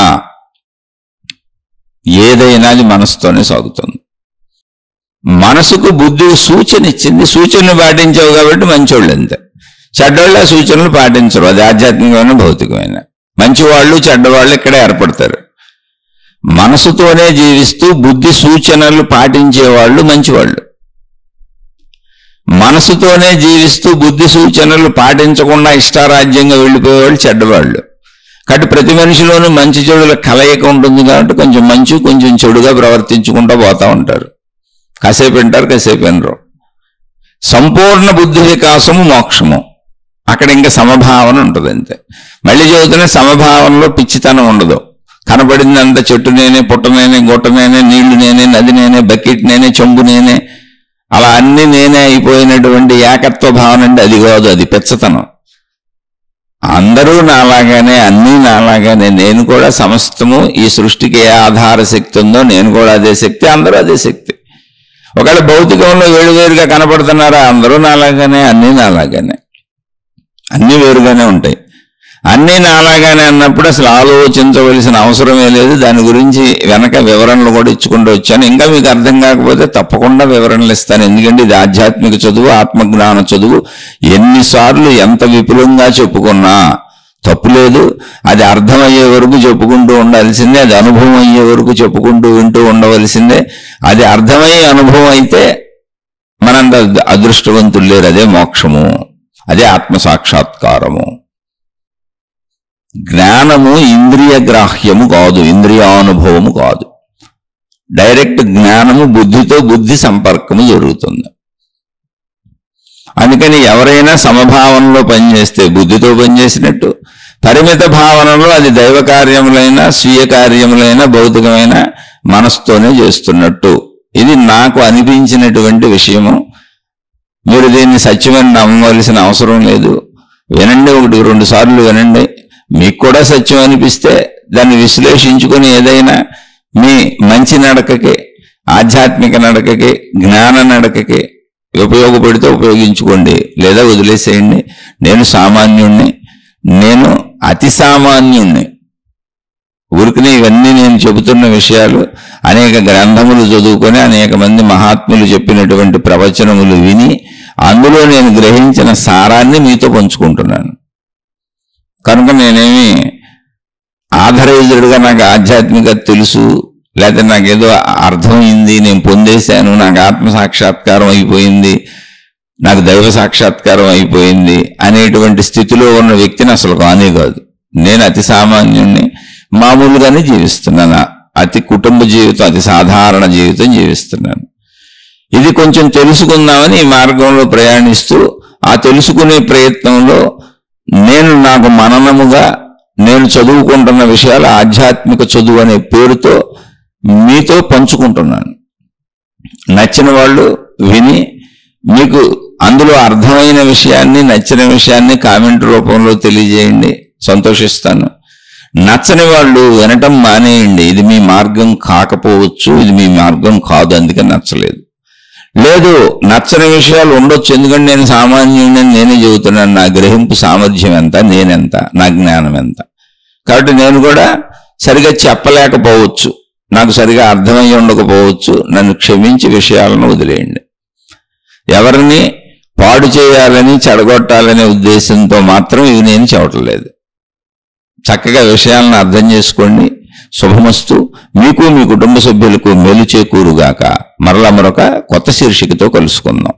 ఏదైనా అది మనసుతోనే సాగుతుంది. మనసుకు బుద్ధి సూచన ఇచ్చింది, సూచనలు పాటించావు కాబట్టి మంచోళ్ళు అంతే. చెడ్డోళ్ళు ఆ సూచనలు పాటించరు, అది ఆధ్యాత్మికమైన, భౌతికమైన. మంచివాళ్ళు, చెడ్డవాళ్ళు ఇక్కడ ఏర్పడతారు. మనసుతోనే జీవిస్తూ బుద్ధి సూచనలు పాటించేవాళ్ళు మంచివాళ్ళు, మనసుతోనే జీవిస్తూ బుద్ధి సూచనలు పాటించకుండా ఇష్టారాజ్యంగా వెళ్ళిపోయేవాళ్ళు చెడ్డవాళ్ళు. కాబట్టి ప్రతి మనిషిలోనూ మంచి చెడుల కలయిక ఉంటుంది కాబట్టి కొంచెం మంచి, కొంచెం చెడుగా ప్రవర్తించుకుంటూ పోతా ఉంటారు. కాసేపు వింటారు, కాసేపు వినరు. సంపూర్ణ బుద్ధి వికాసము మోక్షము. అక్కడ ఇంకా సమభావన ఉంటుంది అంతే. మళ్ళీ చెబుతున్న సమభావనలో పిచ్చితనం ఉండదు. కనబడిందంత చెట్టు నేనే, పుట్ట నేనే, గుట్ట నేనే, నీళ్లు నేనే, నది నేనే, బకెట్ నేనే, చెంబు నేనే, అలా అన్ని నేనే అయిపోయినటువంటి ఏకత్వ భావన అంటే అది కాదు, అది పెచ్చతనం. అందరూ నాలాగానే, అన్నీ నాలాగానే, నేను కూడా సమస్తము, ఈ సృష్టికి ఏ ఆధార శక్తి ఉందో నేను కూడా అదే శక్తి, అందరూ అదే శక్తి. ఒకవేళ భౌతికంలో వేరువేరుగా కనపడుతున్నారా? అందరూ నాలాగానే, అన్నీ నాలాగానే, అన్నీ వేరుగానే ఉంటాయి. అన్నీ నాలాగానే అన్నప్పుడు అసలు ఆలోచించవలసిన అవసరమే లేదు. దాని గురించి వెనక వివరణలు కూడా ఇచ్చుకుంటూ వచ్చాను. ఇంకా మీకు అర్థం కాకపోతే తప్పకుండా వివరణలు ఇస్తాను. ఎందుకంటే ఇది ఆధ్యాత్మిక చదువు, ఆత్మజ్ఞాన చదువు. ఎన్నిసార్లు ఎంత విపులంగా చెప్పుకున్నా తప్పులేదు. అది అర్థమయ్యే వరకు చెప్పుకుంటూ ఉండాల్సిందే, అది అనుభవం అయ్యే వరకు చెప్పుకుంటూ వింటూ ఉండవలసిందే. అది అర్థమయ్యే అనుభవం అయితే మనంత అదృష్టవంతులు లేరు. అదే మోక్షము, అదే ఆత్మ సాక్షాత్కారము. జ్ఞానము ఇంద్రియ గ్రాహ్యము కాదు, ఇంద్రియానుభవము కాదు. డైరెక్ట్ జ్ఞానము బుద్ధితో బుద్ధి సంపర్కము జరుగుతుంది. అందుకని ఎవరైనా సమభావనలో పనిచేస్తే బుద్ధితో పనిచేసినట్టు, పరిమిత భావనలో అది దైవ కార్యములైన స్వీయ కార్యములైన భౌతికమైన మనసుతోనే చేస్తున్నట్టు. ఇది నాకు అనిపించినటువంటి విషయము. మీరు దీన్ని సత్యమని నమ్మవలసిన అవసరం లేదు. వినండి, 1-2 సార్లు వినండి. మీకు కూడా సత్యం అనిపిస్తే దాన్ని విశ్లేషించుకొని ఏదైనా మీ మంచి నడకకి, ఆధ్యాత్మిక నడకకి, జ్ఞాన నడకకి ఉపయోగపడితే ఉపయోగించుకోండి, లేదా వదిలేసేయండి. నేను సామాన్యుణ్ణి, నేను అతి సామాన్యుణ్ణి. ఊరికనే ఇవన్నీ నేను చెబుతున్న విషయాలు అనేక గ్రంథములు చదువుకొని అనేక మంది మహాత్ములు చెప్పినటువంటి ప్రవచనములు విని అందులో నేను గ్రహించిన సారాన్ని మీతో పంచుకుంటున్నాను. కనుక నేనేమి ఆథరైజ్డ్గా నాకు ఆధ్యాత్మికత తెలుసు, లేకపోతే నాకేదో అర్థమైంది, నేను పొందేశాను, నాకు ఆత్మ సాక్షాత్కారం అయిపోయింది, నాకు దైవ సాక్షాత్కారం అయిపోయింది అనేటువంటి స్థితిలో ఉన్న వ్యక్తిని అసలు కానే కాదు. నేను అతి సామాన్యుణ్ణి, మామూలుగానే జీవిస్తున్నాను. అతి కుటుంబ జీవితం, అతి సాధారణ జీవితం జీవిస్తున్నాను. ఇది కొంచెం తెలుసుకుందామని ఈ మార్గంలో ప్రయాణిస్తూ ఆ తెలుసుకునే ప్రయత్నంలో నేను నాకు మననముగా నేను చదువుకుంటున్న విషయాలు ఆధ్యాత్మిక చదువు అనే పేరుతో మీతో పంచుకుంటున్నాను. నచ్చిన వాళ్ళు విని మీకు అందులో అర్థమైన విషయాన్ని, నచ్చిన విషయాన్ని కామెంట్ రూపంలో తెలియజేయండి, సంతోషిస్తాను. నచ్చని వాళ్ళు వినటం మానేయండి. ఇది మీ మార్గం కాకపోవచ్చు, ఇది మీ మార్గం కాదు, అందుకే నచ్చలేదు. లేదు, నచ్చని విషయాలు ఉండొచ్చు, ఎందుకంటే నేను సామాన్యుడిని నేనే చెబుతున్నాను. నా గ్రహింపు సామర్థ్యం ఎంత, నేనెంత, నా జ్ఞానం ఎంత. కాబట్టి నేను కూడా సరిగా చెప్పలేకపోవచ్చు, నాకు సరిగా అర్థమయ్యి ఉండకపోవచ్చు. నన్ను క్షమించి విషయాలను వదిలేయండి. ఎవరిని పాడు చేయాలని, చెడగొట్టాలనే ఉద్దేశంతో మాత్రం ఇవి నేను చెప్పట్లేదు. చక్కగా విషయాలను అర్థం చేసుకోండి. శుభమస్తు. మీకు మీ కుటుంబ సభ్యులకు మేలు చేకూరుగాక. మరలా మరొక కొత్త శీర్షికతో కలుసుకుందాం.